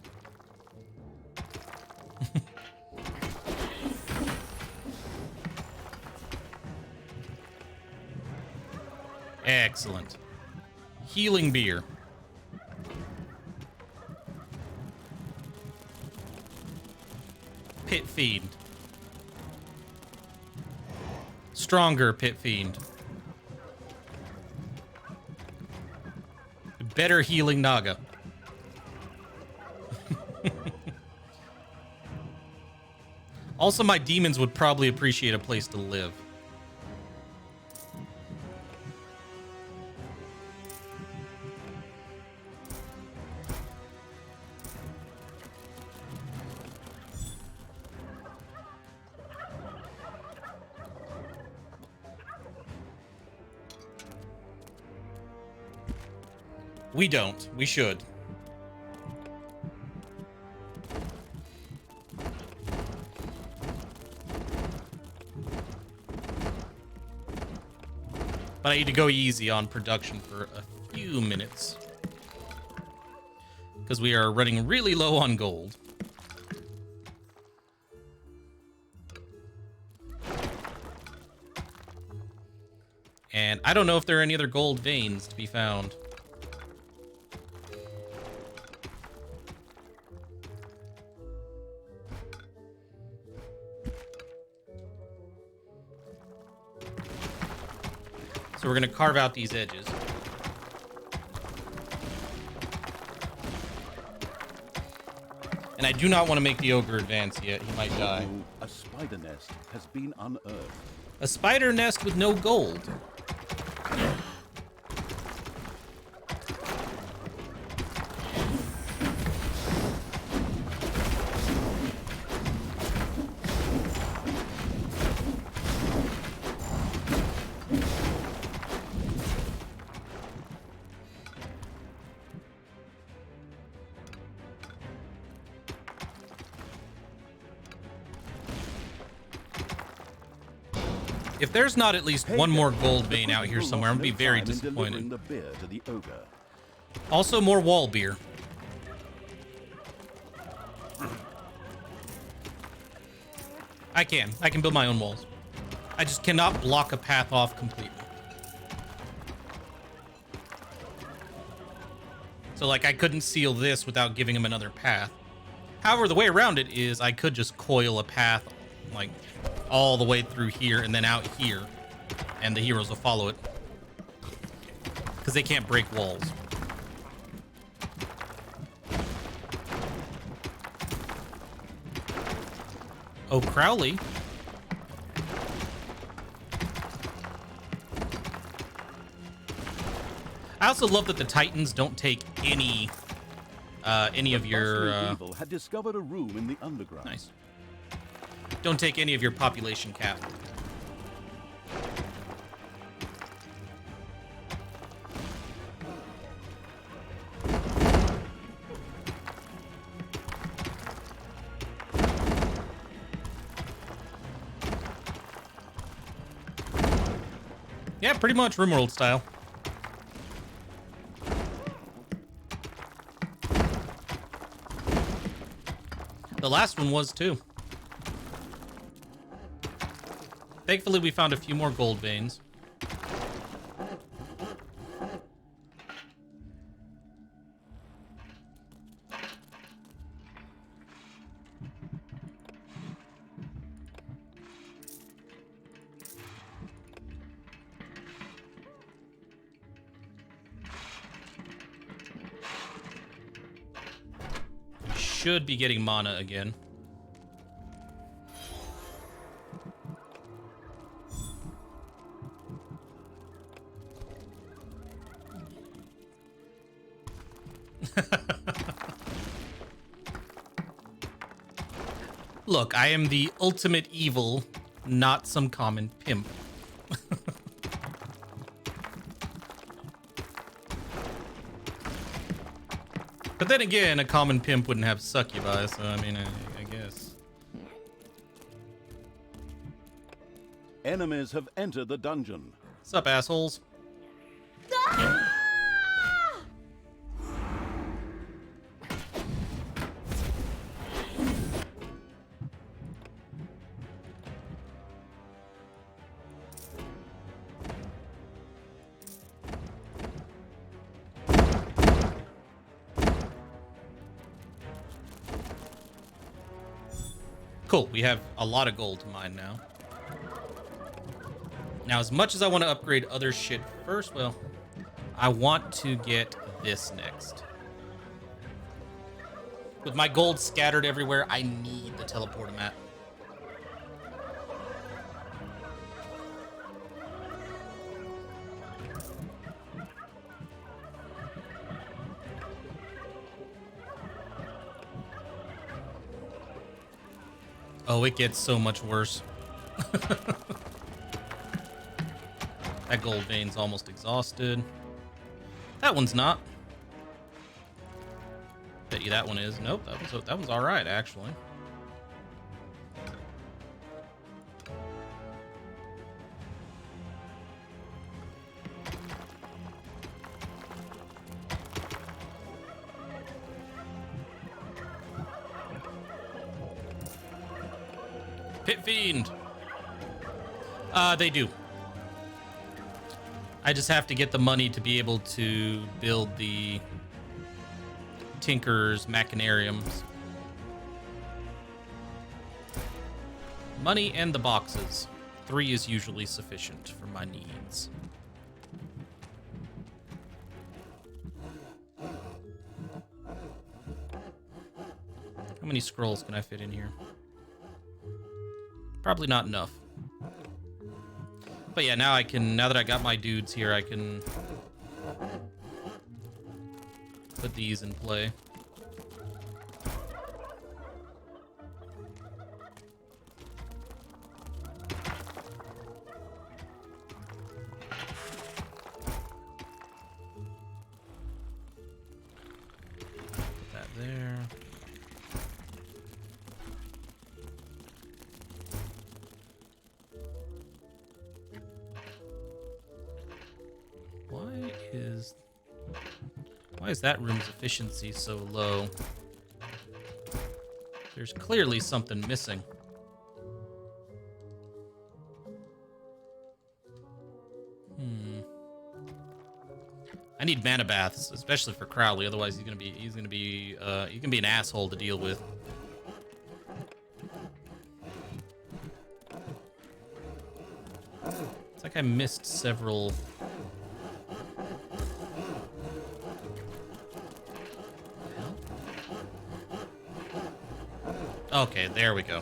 Excellent. Healing beer. Pit Fiend. Stronger Pit Fiend. Better healing Naga. Also, my demons would probably appreciate a place to live. We don't. We should. But I need to go easy on production for a few minutes. Because we are running really low on gold. And I don't know if there are any other gold veins to be found. So we're going to carve out these edges. And I do not want to make the ogre advance yet. He might die.
Ooh, a spider nest has been unearthed.
A spider nest with no gold. If there's not at least one more gold vein out here somewhere, I'm gonna be very disappointed.
The beer to the ogre.
Also, more wall beer. I can build my own walls. I just cannot block a path off completely. So, like, I couldn't seal this without giving him another path. However, the way around it is I could just coil a path, like, all the way through here and then out here, and the heroes will follow it because they can't break walls. Oh, Crowley. I also love that the Titans don't take any of your
evil had discovered a room in the underground.
nice. Don't take any of your population cap. Yeah, pretty much RimWorld style. The last one was too. Thankfully, we found a few more gold veins. Should be getting mana again. Look, I am the ultimate evil, not some common pimp. But then again, a common pimp wouldn't have succubi, so I mean, I guess.
Enemies have entered the dungeon.
What's up, assholes? Cool, we have a lot of gold to mine now. Now, as much as I want to upgrade other shit first, well, I want to get this next. With my gold scattered everywhere, I need the teleporter mat. Oh, it gets so much worse. That gold vein's almost exhausted. That one's not. Bet you that one is. Nope, that one's all right, actually. Pit Fiend. They do. I just have to get the money to be able to build the Tinker's Machinariums. Money and the boxes. 3 is usually sufficient for my needs. How many scrolls can I fit in here? Probably not enough. But yeah, now that I got my dudes here, I can put these in play. Put that there. Why is that room's efficiency so low? There's clearly something missing. I need mana baths, especially for Crowley. Otherwise, he can be an asshole to deal with. It's like I missed several. Okay, there we go.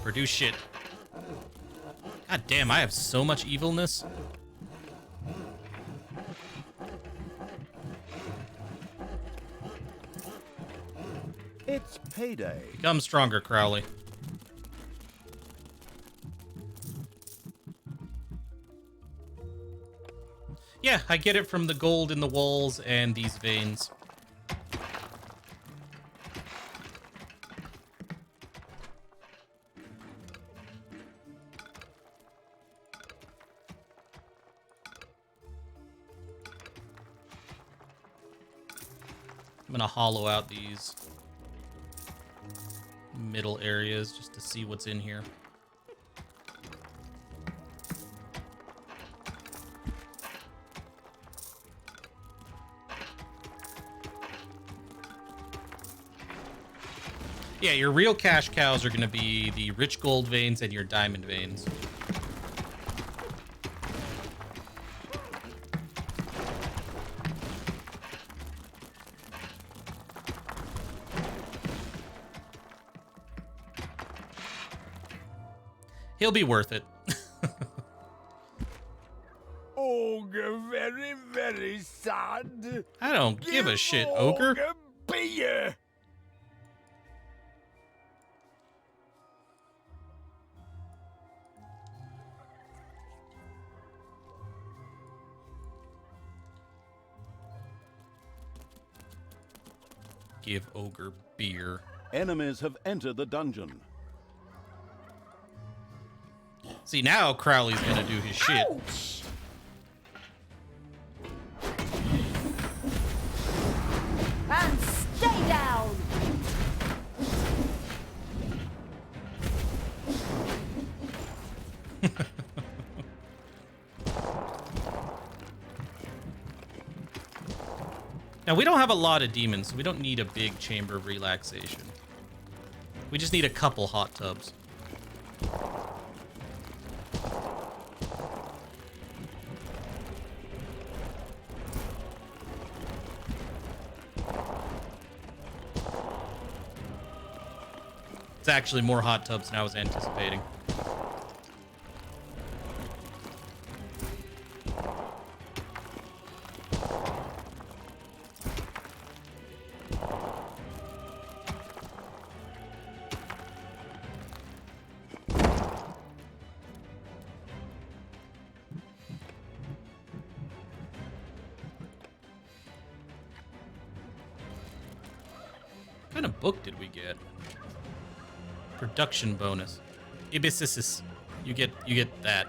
Produce shit. God damn, I have so much evilness.
It's payday.
Become stronger, Crowley. Yeah, I get it from the gold in the walls and these veins. I'm gonna hollow out these middle areas just to see what's in here. Yeah, your real cash cows are going to be the rich gold veins and your diamond veins. He'll be worth it. I don't give a shit, ogre.
Beer.
Give ogre beer.
Enemies have entered the dungeon.
See, now Crowley's gonna do his shit.
Ouch!
And stay down!
Now, we don't have a lot of demons, so we don't need a big chamber of relaxation. We just need a couple hot tubs. It's actually more hot tubs than I was anticipating. What kind of book did we get? Production bonus. Ibisisis. You get that.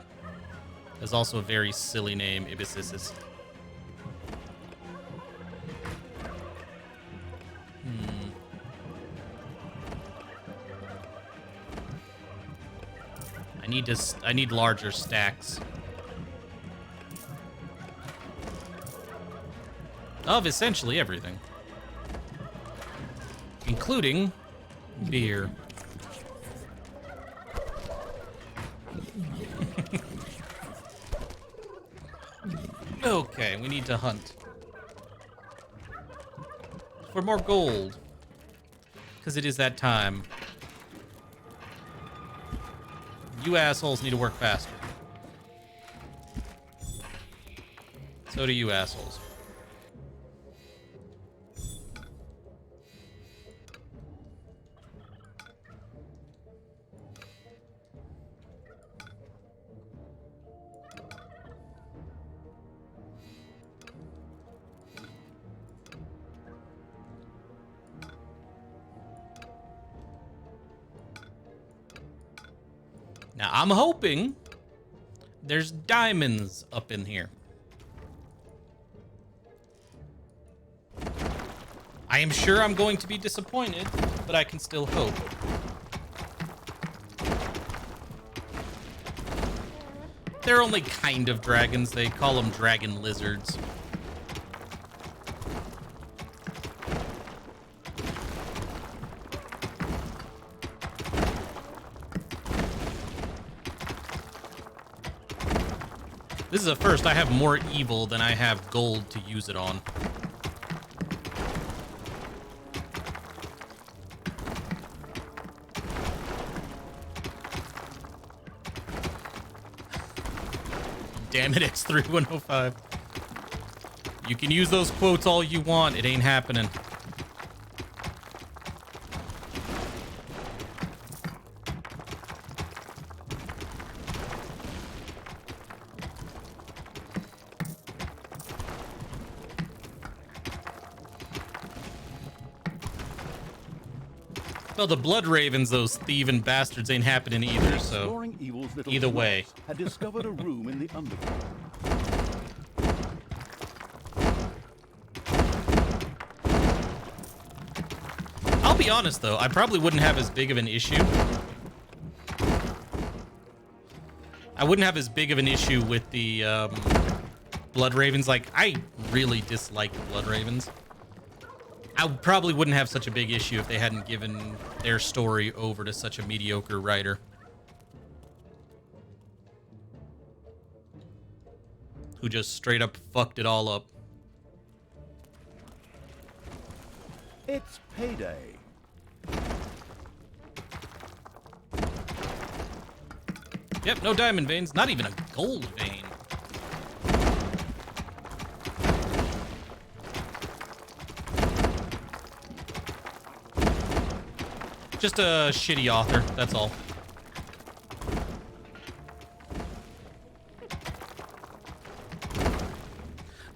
There's also a very silly name, Ibisisis. I need larger stacks. Of essentially everything. Including beer. Okay, we need to hunt. For more gold. Because it is that time. You assholes need to work faster. So do you assholes. Now, I'm hoping there's diamonds up in here. I am sure I'm going to be disappointed, but I can still hope. They're only kind of dragons. They call them dragon lizards. This is a first. I have more evil than I have gold to use it on. Damn it, X3105. You can use those quotes all you want. It ain't happening. Well, the blood ravens, those thieving bastards, ain't happening either, so
Exploring Evil's little
either way.
dwarfs had discovered a room in the underground.
I'll be honest, though, I probably wouldn't have as big of an issue. I wouldn't have as big of an issue with the blood ravens. Like, I really dislike the blood ravens. I probably wouldn't have such a big issue if they hadn't given their story over to such a mediocre writer. Who just straight up fucked it all up.
It's payday.
Yep, no diamond veins, not even a gold vein. Just a shitty author, that's all.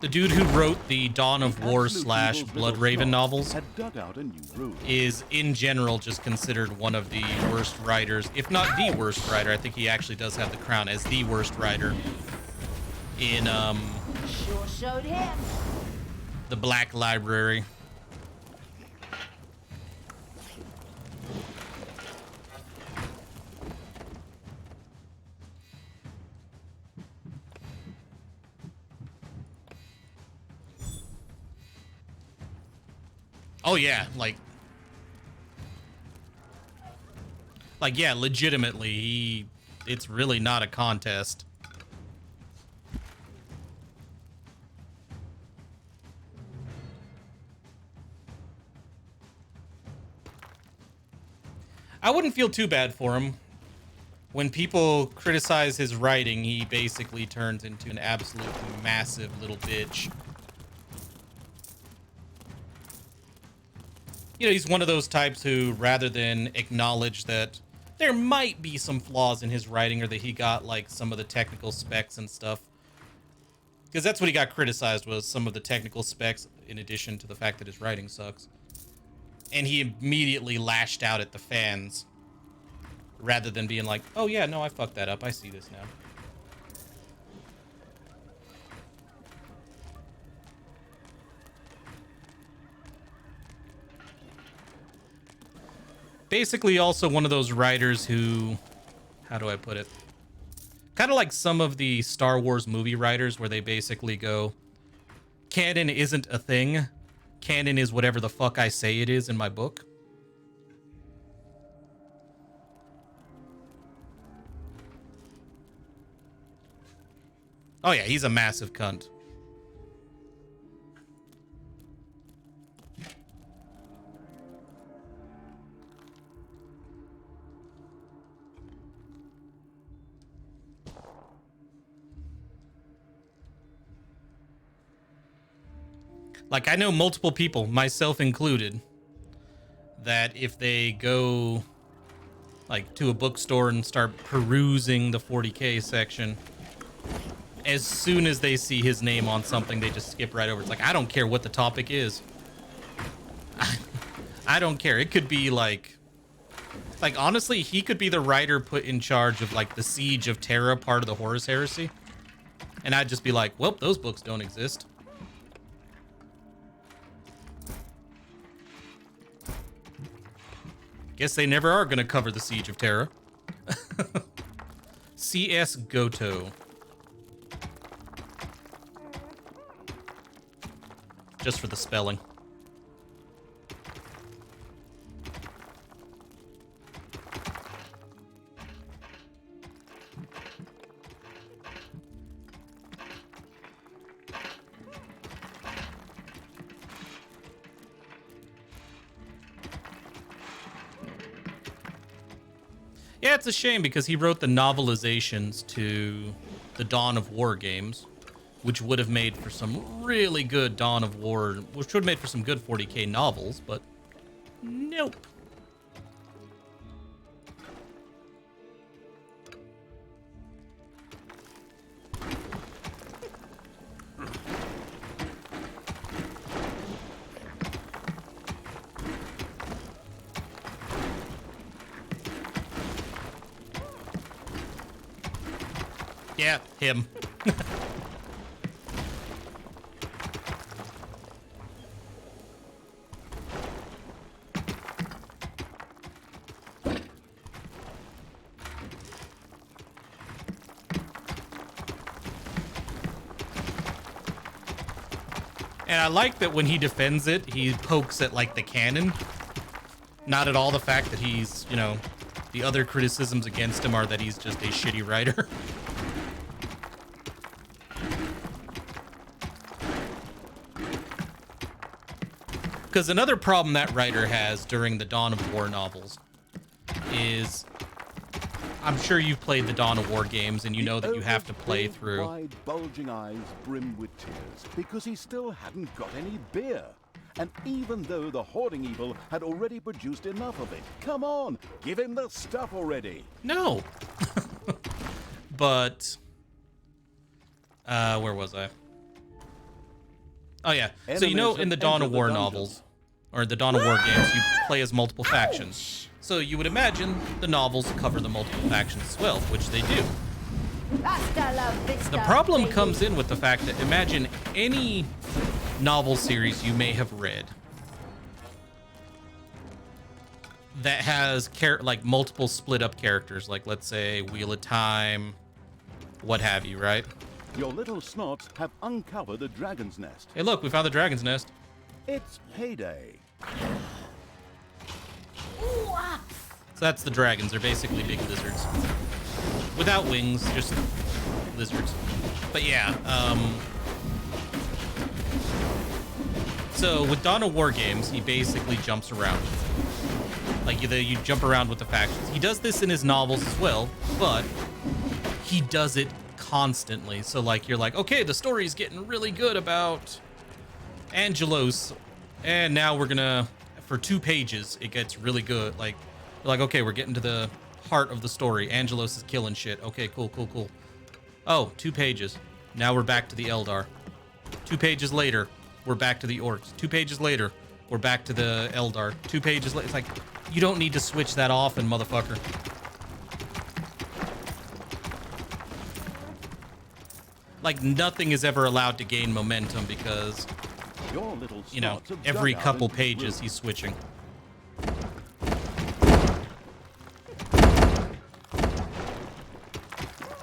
The dude who wrote the Dawn of War / Bloodraven novels
had dug out a new route.
is, in general, just considered one of the worst writers, if not the worst writer. I think he actually does have the crown as the worst writer in
Sure showed him.
the Black Library. Oh yeah, like yeah, legitimately, it's really not a contest. I wouldn't feel too bad for him. When people criticize his writing, he basically turns into an absolute massive little bitch. You know, he's one of those types who, rather than acknowledge that there might be some flaws in his writing or that he got, like, some of the technical specs and stuff. Because that's what he got criticized, was some of the technical specs, in addition to the fact that his writing sucks. And he immediately lashed out at the fans, rather than being like, oh yeah, no, I fucked that up. I see this now. Basically also one of those writers who, how do I put it? Kind of like some of the Star Wars movie writers where they basically go, canon isn't a thing. Canon is whatever the fuck I say it is in my book. Oh yeah, he's a massive cunt. Like, I know multiple people, myself included, that if they go, like, to a bookstore and start perusing the 40K section, as soon as they see his name on something, they just skip right over. It's like, I don't care what the topic is. I don't care. It could be, like, honestly, he could be the writer put in charge of, like, the Siege of Terra part of the Horus Heresy. And I'd just be like, well, those books don't exist. Guess they never are going to cover the Siege of Terra. C.S. Goto. Just for the spelling. Yeah, it's a shame because he wrote the novelizations to the Dawn of War games, which would have made for some really good Dawn of War, which would have made for some good 40K novels, but nope. Yeah, him. And I like that when he defends it, he pokes at, like, the canon. Not at all the fact that he's, you know, the other criticisms against him are that he's just a shitty writer. Because another problem that writer has during the Dawn of War novels is, I'm sure you've played the Dawn of War games and you know that you have to play through.
Wide, bulging eyes brimmed with tears because he still hadn't got any beer. And even though the hoarding evil had already produced enough of it, come on, give him the stuff already.
No. But where was I? Oh yeah. So you know,
Enemies
in the
have
Dawn of
entered the
War
dungeon.
novels, or the Dawn of War games, you play as multiple factions. So you would imagine the novels cover the multiple factions as well, which they do.
Hasta la vista,
The problem
baby.
comes in with the fact that imagine any novel series you may have read that has like multiple split up characters, like let's say Wheel of Time, what have you, right?
Your little snots have uncovered a dragon's nest.
Hey, look, we found the dragon's nest.
It's payday.
Ooh, ah.
So that's the dragons. They're basically big lizards. Without wings, just lizards. But yeah, so with Dawn of War games, he basically jumps around. Like you jump around with the factions. He does this in his novels as well, but he does it constantly. So like you're like, okay, the story's getting really good about Angelos, and now we're gonna, for 2 pages, it gets really good. Like, you're like, okay, we're getting to the heart of the story. Angelos is killing shit. Okay, cool. Oh, 2 pages. Now we're back to the Eldar. 2 pages later, we're back to the orcs. 2 pages later, we're back to the Eldar. 2 pages later, it's like, you don't need to switch that often, motherfucker. Like, nothing is ever allowed to gain momentum because,
Your little
you know,
snots have
every
dug out
couple
into the
pages
roof.
he's switching.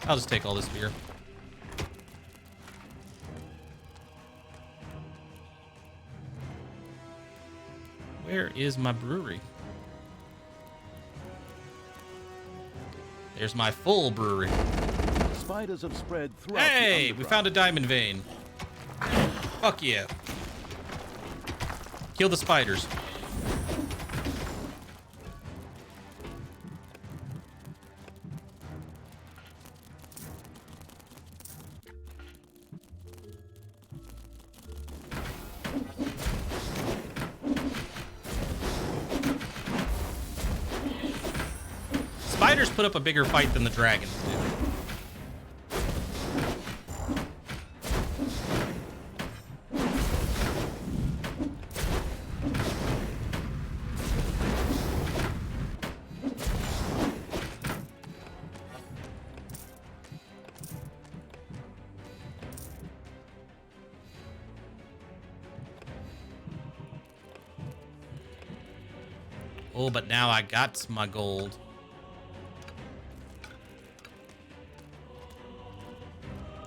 I'll just take all this beer. Where is my brewery? There's my full brewery.
Spiders have spread throughout the
Hey, we
underground.
found a diamond vein. Fuck yeah. Kill the spiders. Spiders put up a bigger fight than the dragons do. Oh, but now I got my gold.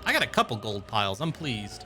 I got a couple gold piles. I'm pleased.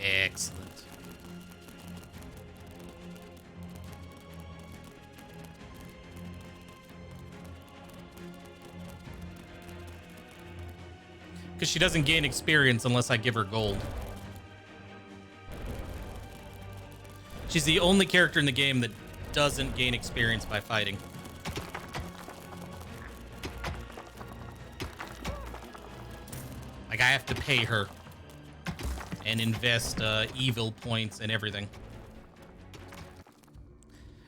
Excellent. Because she doesn't gain experience unless I give her gold. She's the only character in the game that doesn't gain experience by fighting. Like, I have to pay her and invest evil points and everything.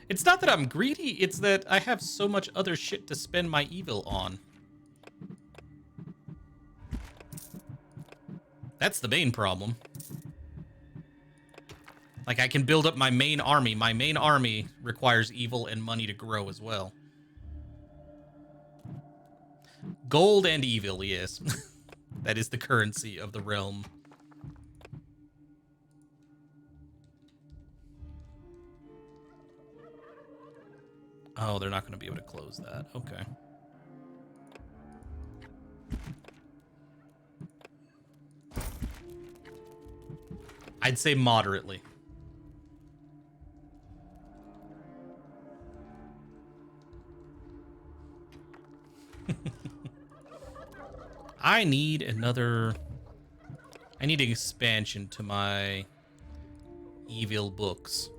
It's not that I'm greedy, it's that I have so much other shit to spend my evil on. That's the main problem. Like, I can build up my main army. My main army requires evil and money to grow as well. Gold and evil, yes. That is the currency of the realm. Oh, they're not going to be able to close that. Okay. I'd say moderately. I need another... I need an expansion to my evil books.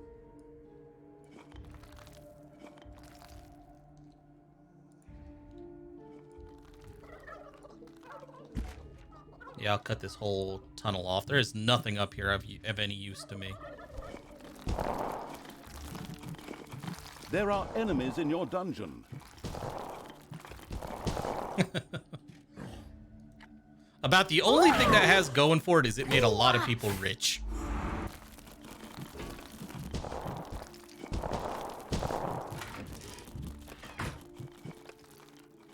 Yeah, I'll cut this whole tunnel off. There is nothing up here of any use to me.
There are enemies in your dungeon.
About the only thing that has going for it is it made a lot of people rich.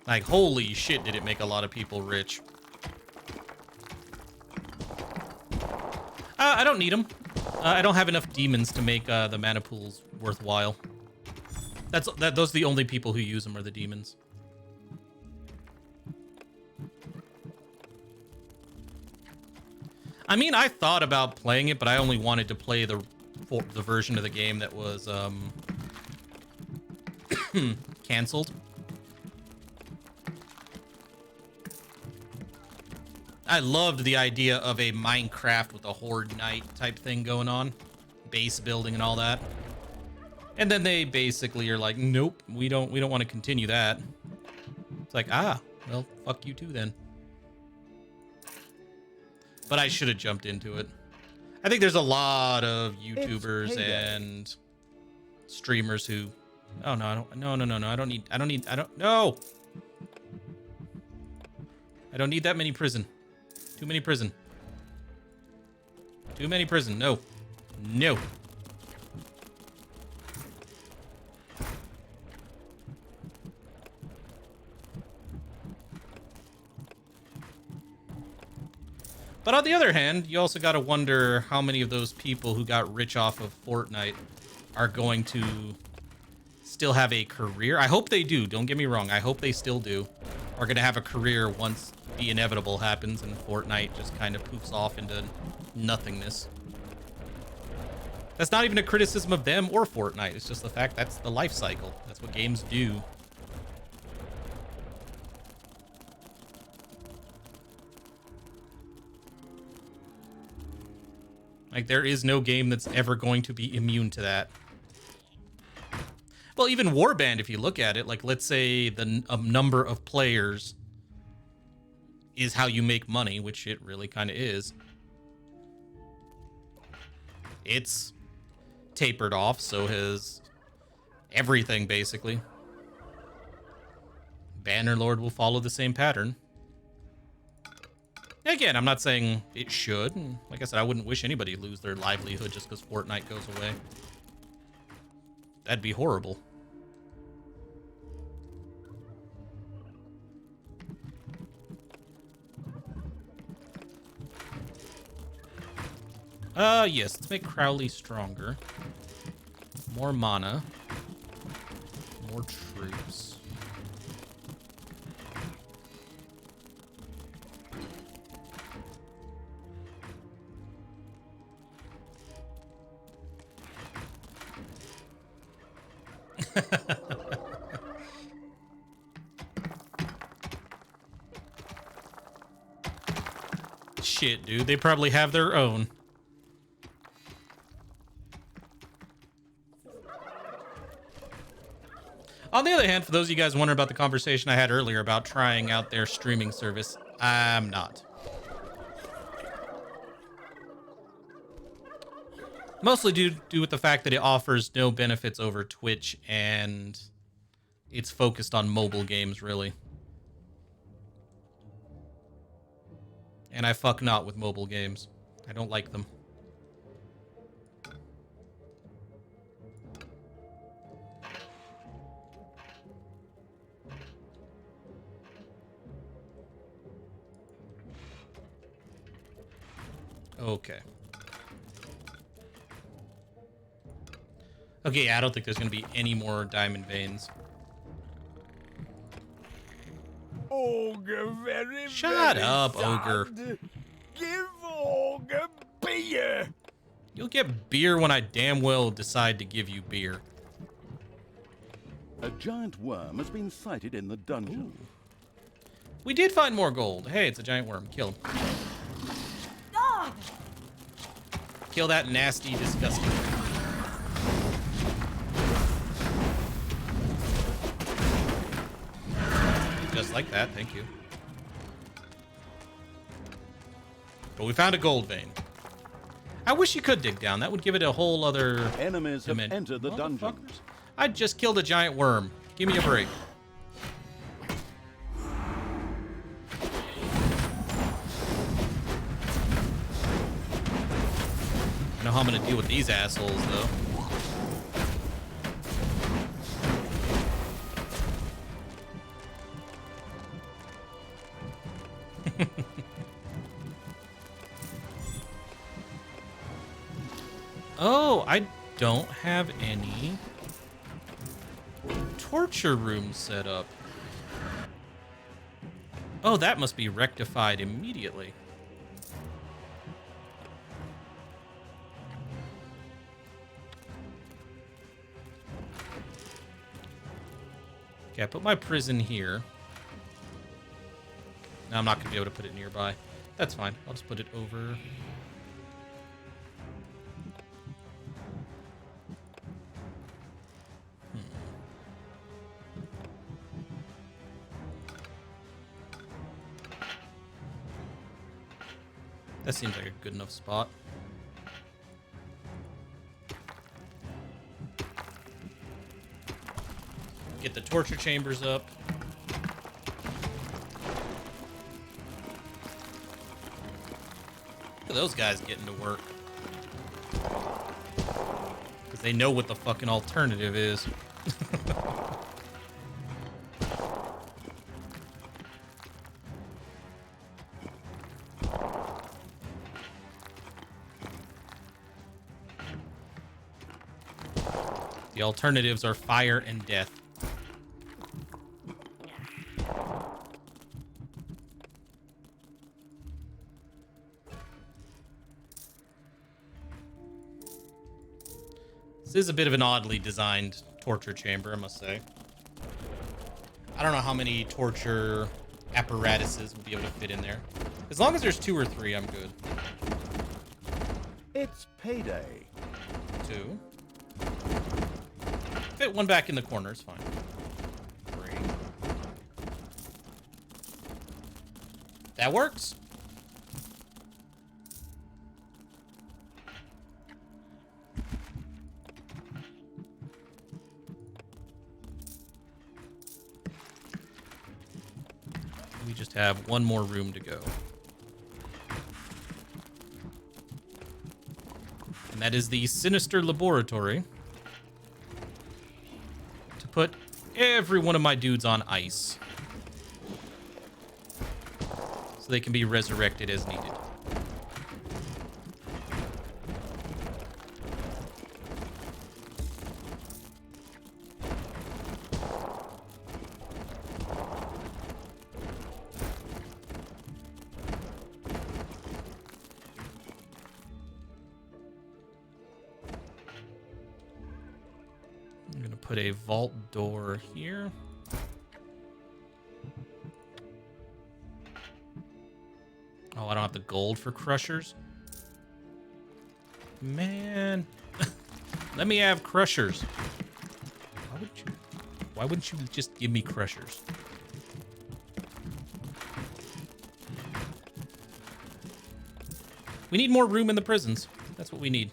Like, holy shit, did it make a lot of people rich. I don't need them. I don't have enough demons to make the mana pools worthwhile. Those are the only people who use them are the demons. I mean, I thought about playing it, but I only wanted to play the version of the game that was canceled. I loved the idea of a Minecraft with a Horde Knight type thing going on, base building and all that. And then they basically are like, nope, we don't want to continue that. It's like, well, fuck you too then. But I should have jumped into it. I think there's a lot of YouTubers and streamers who, oh no, no, I don't need that many prison. Too many prison. Too many prison. No. No. But on the other hand, you also got to wonder how many of those people who got rich off of Fortnite are going to still have a career. I hope they do. Don't get me wrong. I hope they still do. Are going to have a career once the inevitable happens and Fortnite just kind of poofs off into nothingness. That's not even a criticism of them or Fortnite. It's just the fact that's the life cycle. That's what games do. Like, there is no game that's ever going to be immune to that. Well, even Warband, if you look at it, like, let's say the number of players is how you make money, which it really kind of is. It's tapered off, so has everything, basically. Bannerlord will follow the same pattern. Again, I'm not saying it should. And like I said, I wouldn't wish anybody to lose their livelihood just because Fortnite goes away. That'd be horrible. Yes, let's make Crowley stronger. More mana. More troops. Shit, dude, they probably have their own. On the other hand, for those of you guys wondering about the conversation I had earlier about trying out their streaming service, I'm not. Mostly due with the fact that it offers no benefits over Twitch and it's focused on mobile games, really. And I fuck not with mobile games. I don't like them. Okay. Okay, I don't think there's going to be any more diamond veins.
Ogre, very,
Shut
very
up,
sad.
Ogre.
Give Ogre beer.
You'll get beer when I damn well decide to give you beer.
A giant worm has been sighted in the dungeon.
We did find more gold. Hey, it's a giant worm. Kill him.
Ah!
Kill that nasty, disgusting thing. Just like that, thank you. But we found a gold vein. I wish you could dig down. That would give it a whole other
Enemies have
dimension.
entered the dungeon.
Motherfuckers. I just killed a giant worm. Give me a break. I know how I'm gonna deal with these assholes, though. Oh, I don't have any torture rooms set up. Oh, that must be rectified immediately. Okay, I put my prison here. Now I'm not going to be able to put it nearby. That's fine. I'll just put it over. That seems like a good enough spot. Get the torture chambers up. Look at those guys getting to work. Because they know what the fucking alternative is. The alternatives are fire and death. This is a bit of an oddly designed torture chamber, I must say. I don't know how many torture apparatuses will be able to fit in there. As long as there's 2 or 3, I'm good.
It's payday.
2. Fit one back in the corner, it's fine. 3. That works. We just have one more room to go. And that is the Sinister Laboratory. To put every one of my dudes on ice. So they can be resurrected as needed. I'm gonna put a vault door here. Oh, I don't have the gold for crushers? Man. Let me have crushers. Why wouldn't you just give me crushers? We need more room in the prisons. That's what we need.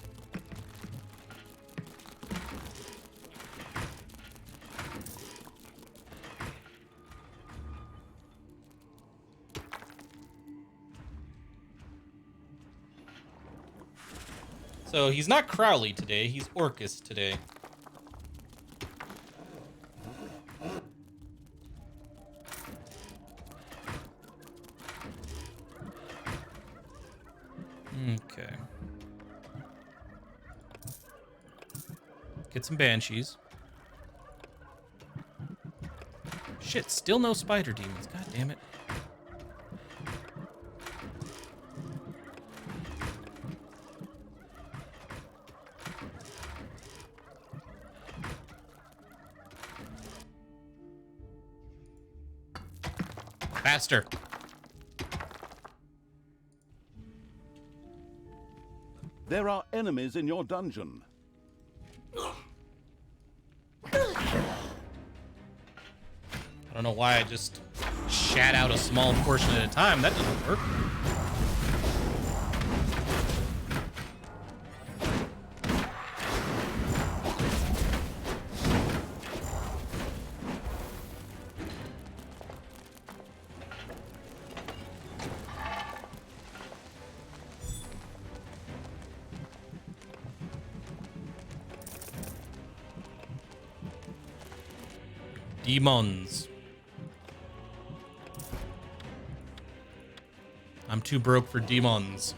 So he's not Crowley today, he's Orcus today. Okay. Get some banshees. Shit, still no spider demons. God damn it. Faster.
There are enemies in your dungeon.
I don't know why I just shat out a small portion at a time. That doesn't work. Demons. I'm too broke for demons.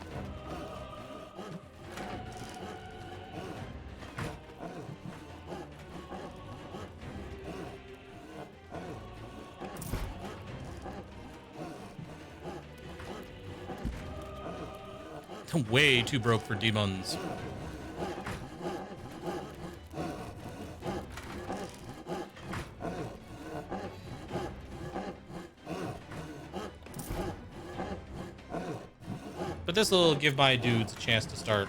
I'm way too broke for demons. But this will give my dudes a chance to start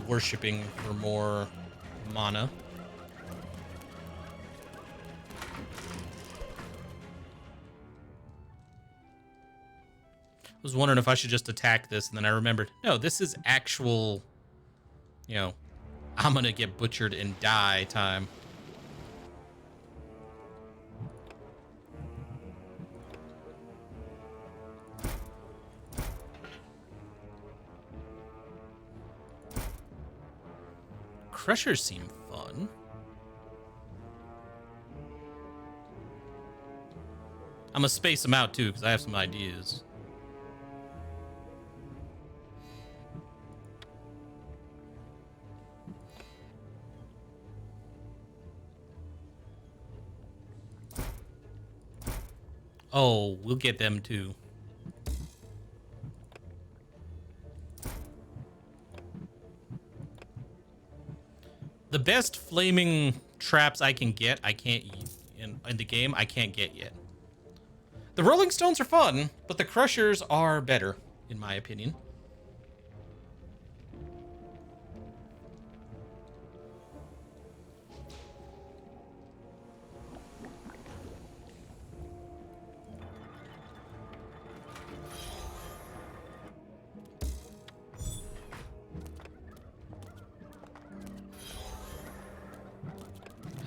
worshipping for more mana. I was wondering if I should just attack this, and then I remembered, no, this is actual, you know, I'm gonna get butchered and die time. Crushers seem fun. I'm gonna space them out too, because I have some ideas. Oh, we'll get them too. The best flaming traps I can get, I can't in the game, I can't get yet. The Rolling Stones are fun, but the Crushers are better, in my opinion.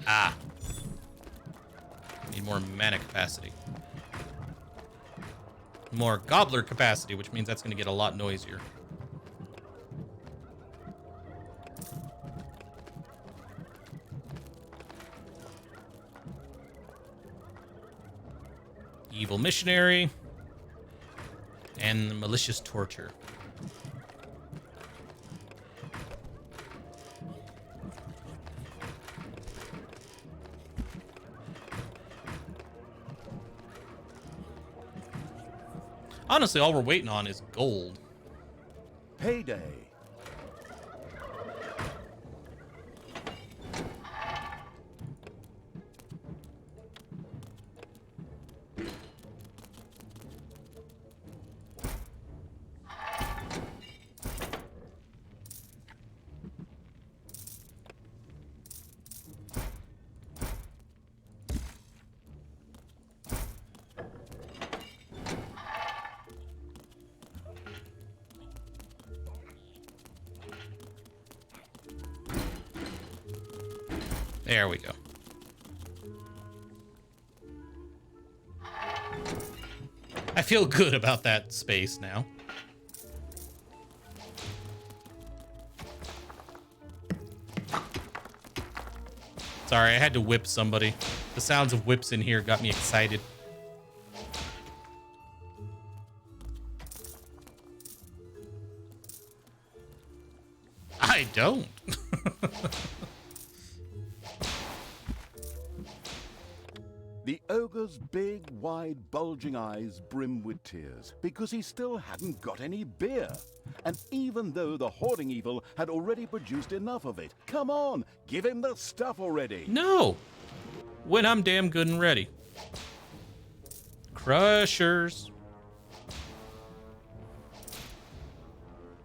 Ah. Need more mana capacity. More gobbler capacity, which means that's going to get a lot noisier. Evil missionary. And malicious torture. Honestly, all we're waiting on is gold.
Payday.
There we go. I feel good about that space now. Sorry, I had to whip somebody. The sounds of whips in here got me excited. I don't.
The ogre's big, wide, bulging eyes brim with tears because he still hadn't got any beer. And even though the hoarding evil had already produced enough of it, come on, give him the stuff already.
No. When I'm damn good and ready. Crushers.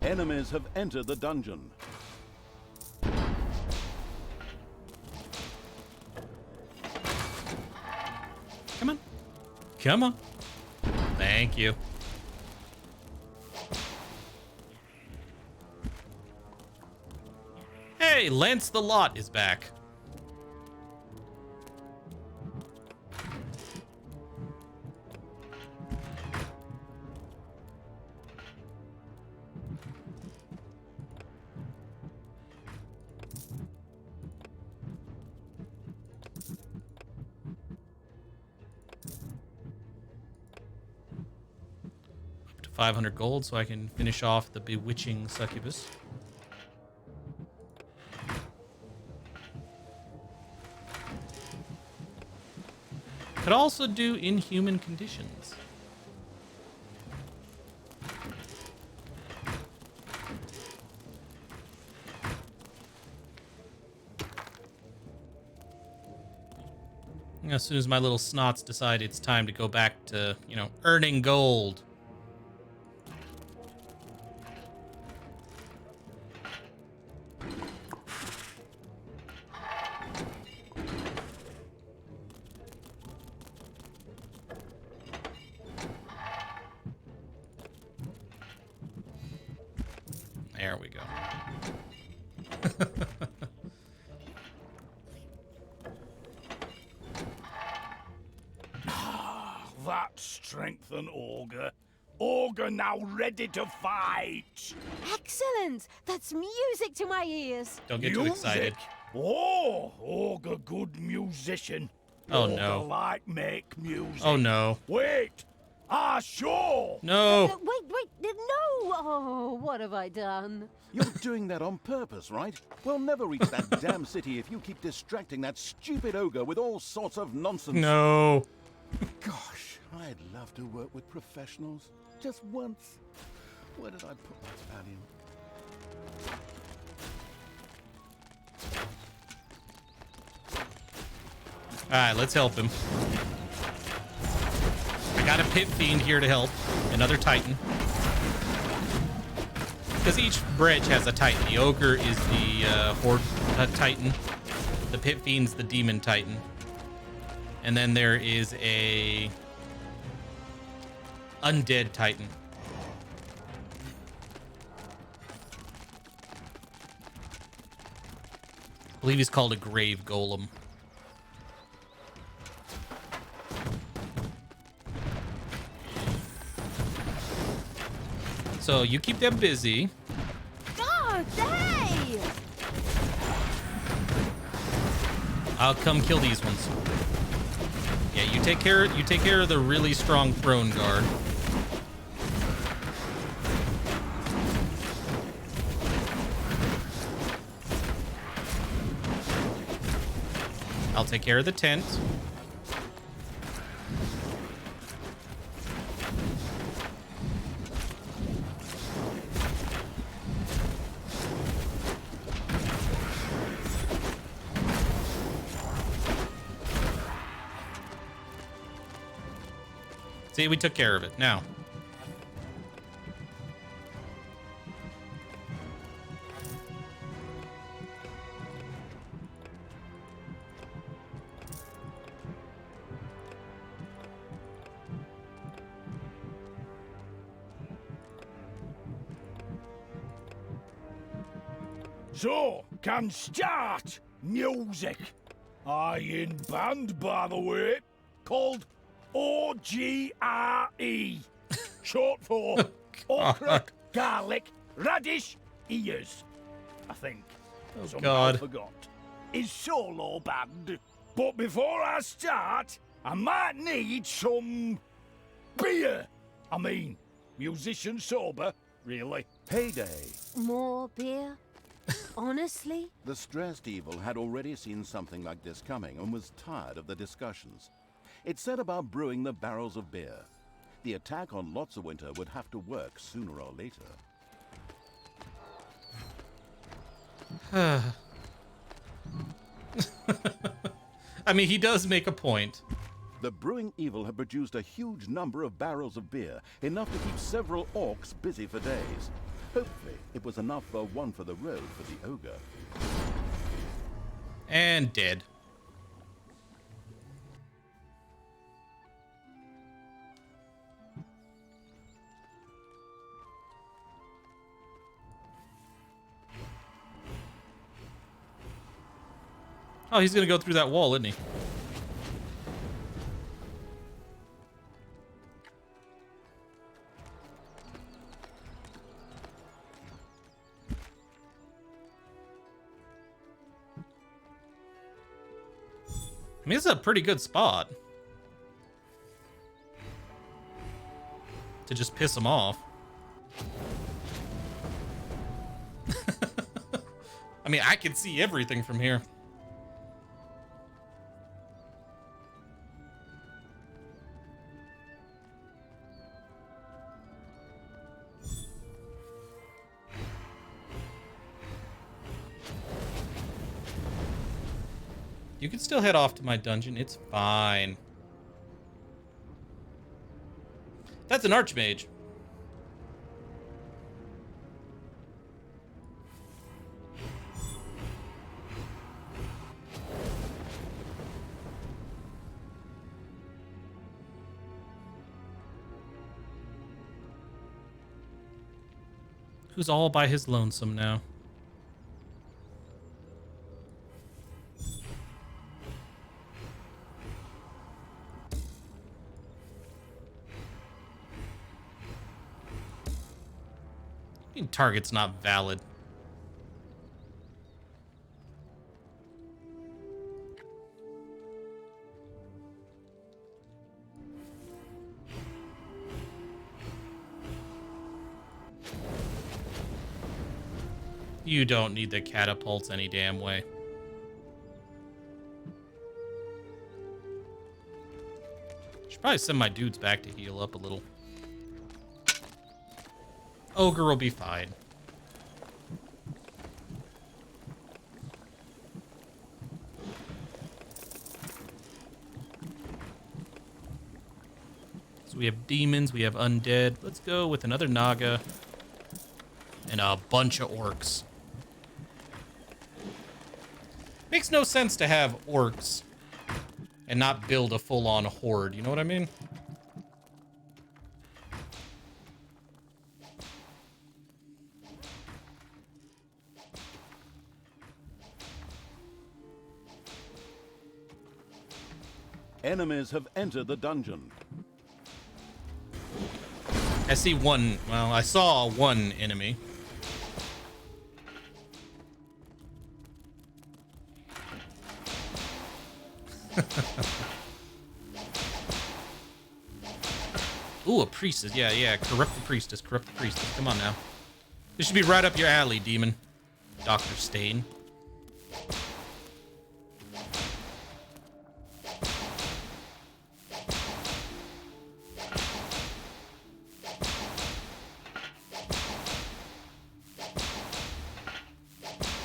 Enemies have entered the dungeon.
Come on. Come on. Thank you. Hey, Lance the Lot is back. Up to 500 gold so I can finish off the bewitching succubus. Could also do inhuman conditions. As soon as my little snots decide it's time to go back to, you know, earning gold. There we go.
That strengthened Ogre. Ogre now ready to fight.
Excellent! That's music to my ears.
Don't get too excited.
Oh, Ogre good musician.
Oh,
Ogre
no.
like make music.
Oh no.
Wait. Sure.
No.
Wait, no! Oh, what have I done?
You're doing that on purpose, right? We'll never reach that damn city if you keep distracting that stupid ogre with all sorts of nonsense.
No.
Gosh, I'd love to work with professionals. Just once. Where did I put my Valium?
Alright, let's help him. I got a pit fiend here to help. Another titan. Because each bridge has a titan. The ogre is the horde titan. The pit fiend's the demon titan. And then there is a undead titan. I believe he's called a grave golem. So you keep them busy.
God, hey!
I'll come kill these ones. Yeah, you take care of the really strong throne guard. I'll take care of the tent. See, we took care of it. Now.
So, can start music. I in band, by the way, called OGRE. Short for okra, garlic, radish, ears. I think. Somehow
God.
forgot. Is solo band. But before I start, I might need some beer. I mean, musician sober, really.
Payday.
More beer? Honestly?
The stressed evil had already seen something like this coming and was tired of the discussions. It set about brewing the barrels of beer. The attack on Lotsawinter would have to work sooner or later.
I mean, he does make a point.
The brewing evil had produced a huge number of barrels of beer, enough to keep several orcs busy for days. Hopefully, it was enough for one for the road for the ogre.
And dead. Oh, he's gonna go through that wall, isn't he? I mean, this is a pretty good spot to just piss him off. I mean, I can see everything from here. You can still head off to my dungeon. It's fine. That's an archmage. Who's all by his lonesome now. Target's not valid. You don't need the catapults any damn way. Should probably send my dudes back to heal up a little. Ogre will be fine. So we have demons, we have undead. Let's go with another Naga and a bunch of orcs. Makes no sense to have orcs and not build a full-on horde, you know what I mean?
Enemies have entered the dungeon.
I see one. Well, I saw one enemy. Ooh, a priestess. Yeah. Corrupt the priestess. Come on now. This should be right up your alley, demon. Dr. Stain.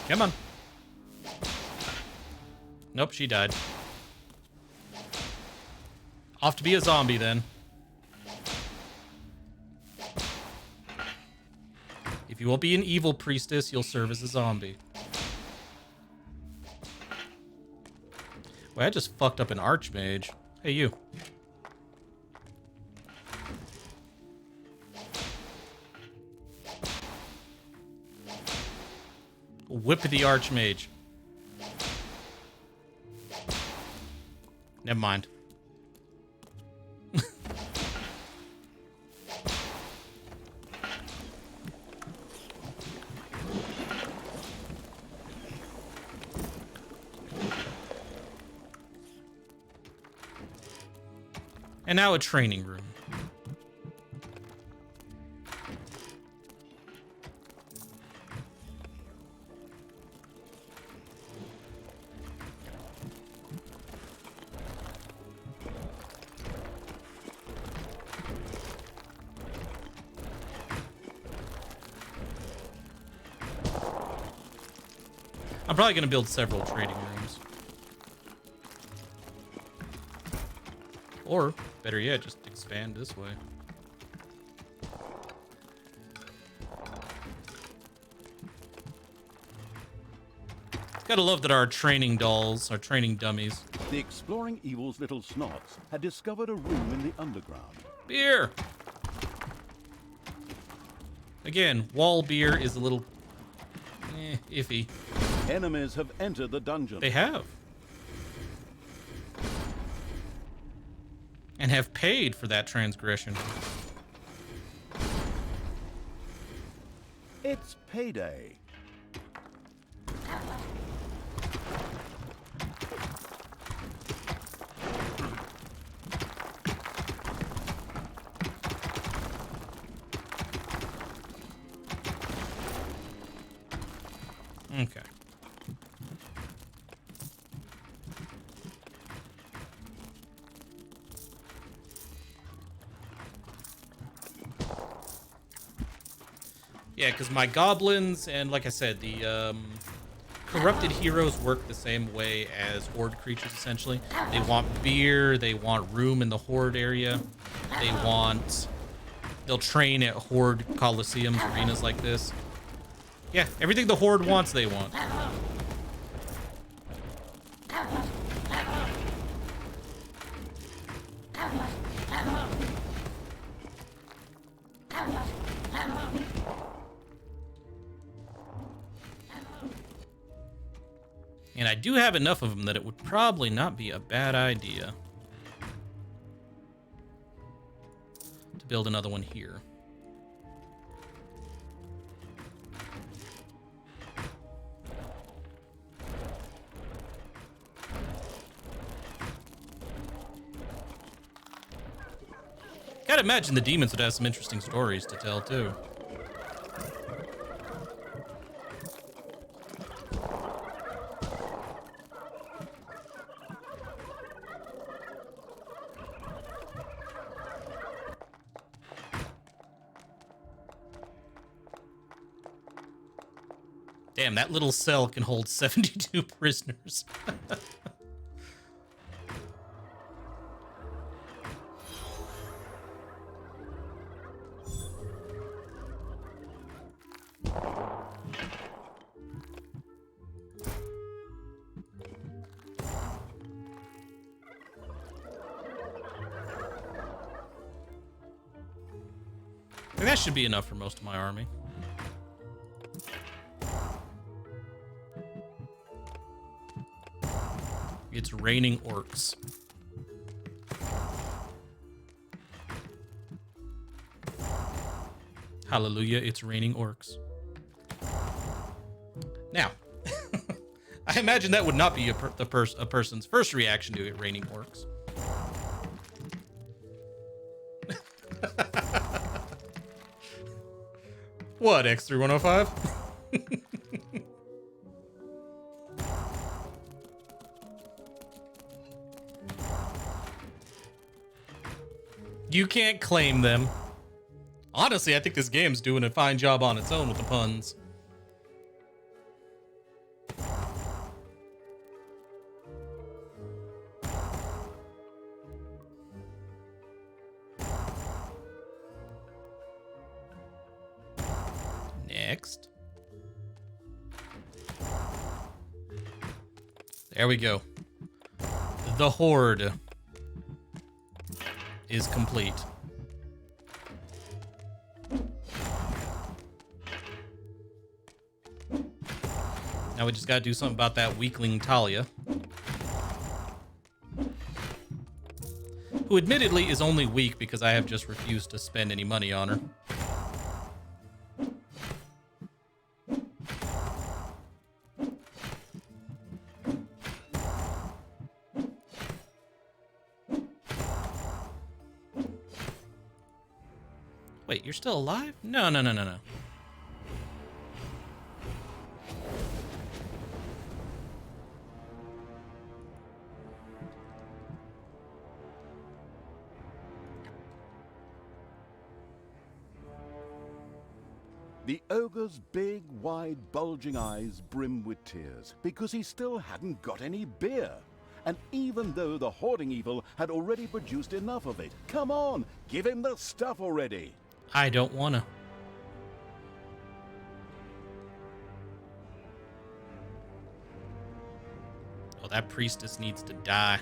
Come on. Nope, she died. Off to be a zombie then. If you won't be an evil priestess, you'll serve as a zombie. Wait, I just fucked up an archmage. Hey, you. Whip the archmage. Never mind. And now a training room. I'm probably going to build several trading rooms. Or, better yet, just expand this way. Gotta love that our training dolls, our training dummies.
The exploring evil's little snots had discovered a room in the underground.
Beer! Again, wall beer is a little iffy.
Enemies have entered the dungeon.
They have. And have paid for that transgression.
It's payday.
Okay. Yeah, because my goblins and, like I said, the corrupted heroes work the same way as horde creatures, essentially. They want beer, they want room in the horde area, they'll train at horde coliseums, arenas like this. Yeah, everything the horde wants, they want. And I do have enough of them that it would probably not be a bad idea to build another one here. Gotta imagine the demons would have some interesting stories to tell, too. Damn, that little cell can hold 72 prisoners. And that should be enough for most of my army. It's raining orcs. Hallelujah, it's raining orcs. Now, I imagine that would not be a person's first reaction to it raining orcs. What, X3105? You can't claim them. Honestly, I think this game's doing a fine job on its own with the puns. Next. There we go. The Horde is complete. Now we just gotta do something about that weakling Talia, who admittedly is only weak because I have just refused to spend any money on her. Wait, you're still alive? No.
The ogre's big, wide, bulging eyes brimmed with tears because he still hadn't got any beer. And even though the hoarding evil had already produced enough of it, come on, give him the stuff already.
I don't wanna. Oh, that priestess needs to die.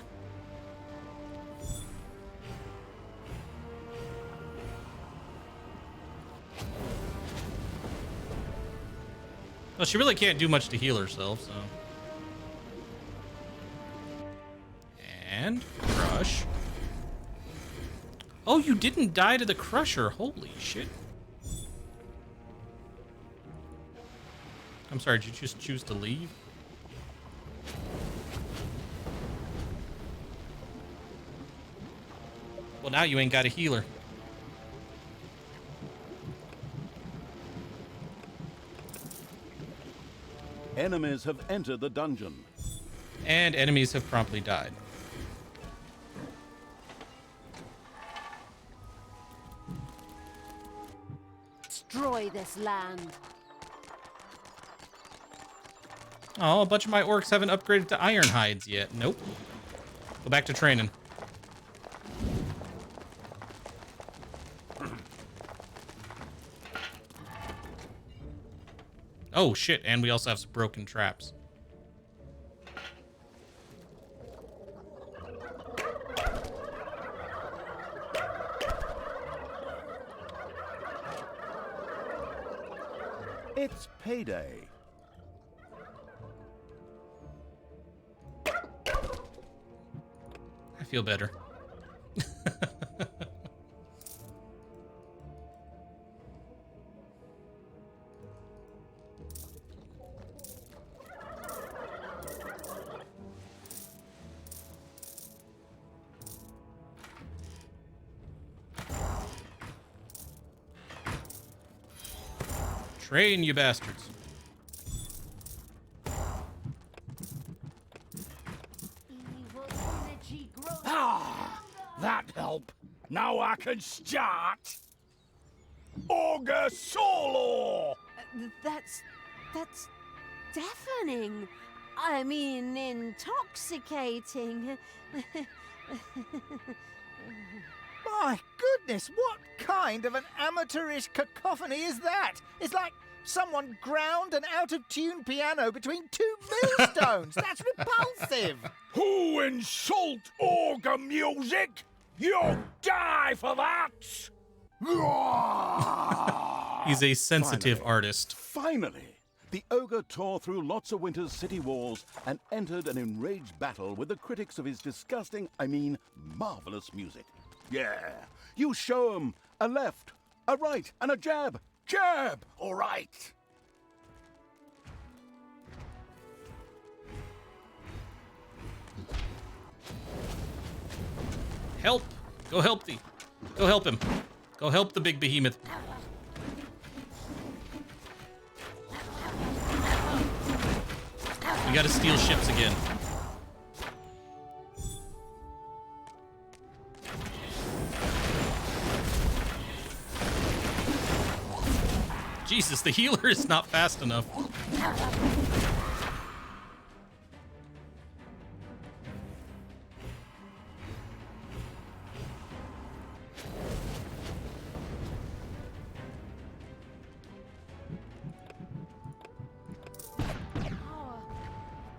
Well, she really can't do much to heal herself, so. And crush. Oh, you didn't die to the crusher. Holy shit. I'm sorry, did you just choose to leave? Well, now you ain't got a healer.
Enemies have entered the dungeon.
And enemies have promptly died.
Destroy this land.
Oh, a bunch of my orcs haven't upgraded to iron hides yet. Nope. Go back to training. Oh, shit. And we also have some broken traps.
It's payday.
I feel better. Train, you bastards.
Evil energy grows.
That help. Now I can start. Ogre solo.
That's deafening. I mean, intoxicating.
My goodness, what kind of an amateurish cacophony is that? It's like someone ground an out-of-tune piano between two millstones. That's repulsive.
Who insult ogre music? You'll die for that.
He's a sensitive
Finally.
artist.
Finally, the ogre tore through lots of Winter's city walls and entered an enraged battle with the critics of his disgusting, marvelous music. Yeah, you show 'em a left, a right, and a jab. Jab, all right.
Help! Go help thee. Go help him. Go help the big behemoth. We gotta steal ships again. Jesus, the healer is not fast enough.
Oh,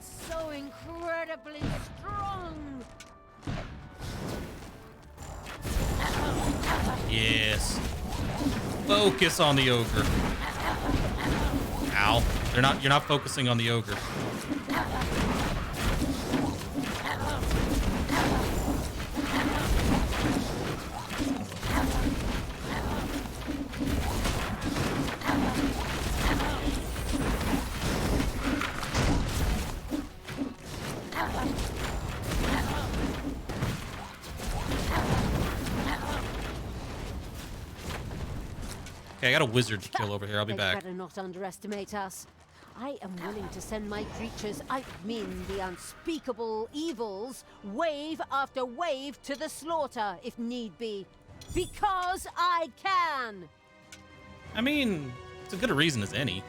so incredibly strong.
Yes. Focus on the ogre. Ow. You're not focusing on the ogre. Okay, I got a wizard to kill over here. I'll be
They'd
back.
better not underestimate us. I am willing to send my creatures, I mean the unspeakable evils, wave after wave to the slaughter, if need be. Because I can!
I mean, it's as good a reason as any.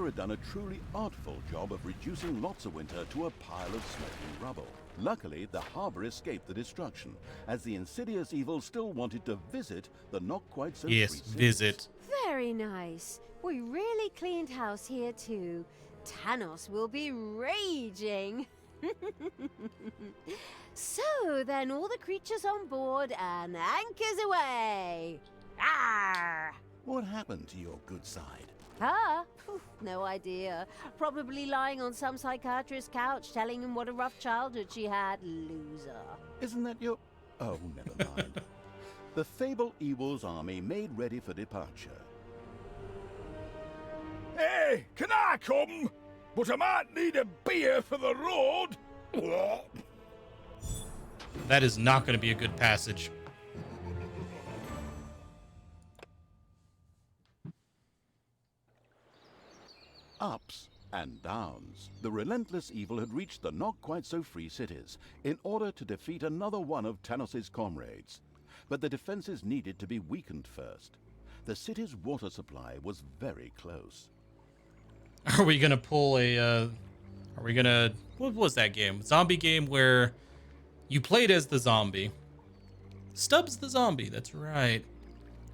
had done a truly artful job of reducing Lotsawinter to a pile of smoking rubble. Luckily, the harbor escaped the destruction, as the insidious evil still wanted to visit the not-quite-so-free
Yes,
cities.
visit.
Very nice. We really cleaned house here too. Tanos will be raging. So then all the creatures on board and anchors away. Arr!
What happened to your good side?
Huh? Phew, no idea. Probably lying on some psychiatrist's couch telling him what a rough childhood she had. Loser.
Isn't that your... Oh, never mind. The Fable Evil's army made ready for departure.
Hey, can I come? But I might need a beer for the road.
That is not going to be a good passage.
Ups and downs. The relentless evil had reached the not-quite-so-free cities in order to defeat another one of Tanos's comrades. But the defenses needed to be weakened first. The city's water supply was very close.
Are we going to pull a... Are we going to... What was that game? Zombie game where you played as the zombie. Stubbs the zombie, that's right.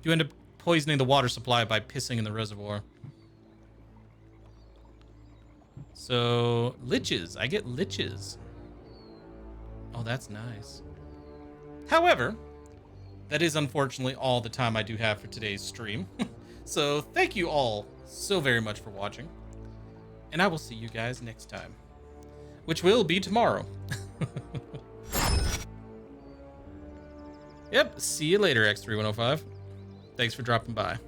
You end up poisoning the water supply by pissing in the reservoir. So, liches. I get liches. Oh, that's nice. However, that is unfortunately all the time I do have for today's stream. So, thank you all so very much for watching. And I will see you guys next time, which will be tomorrow. Yep, see you later, X3105. Thanks for dropping by.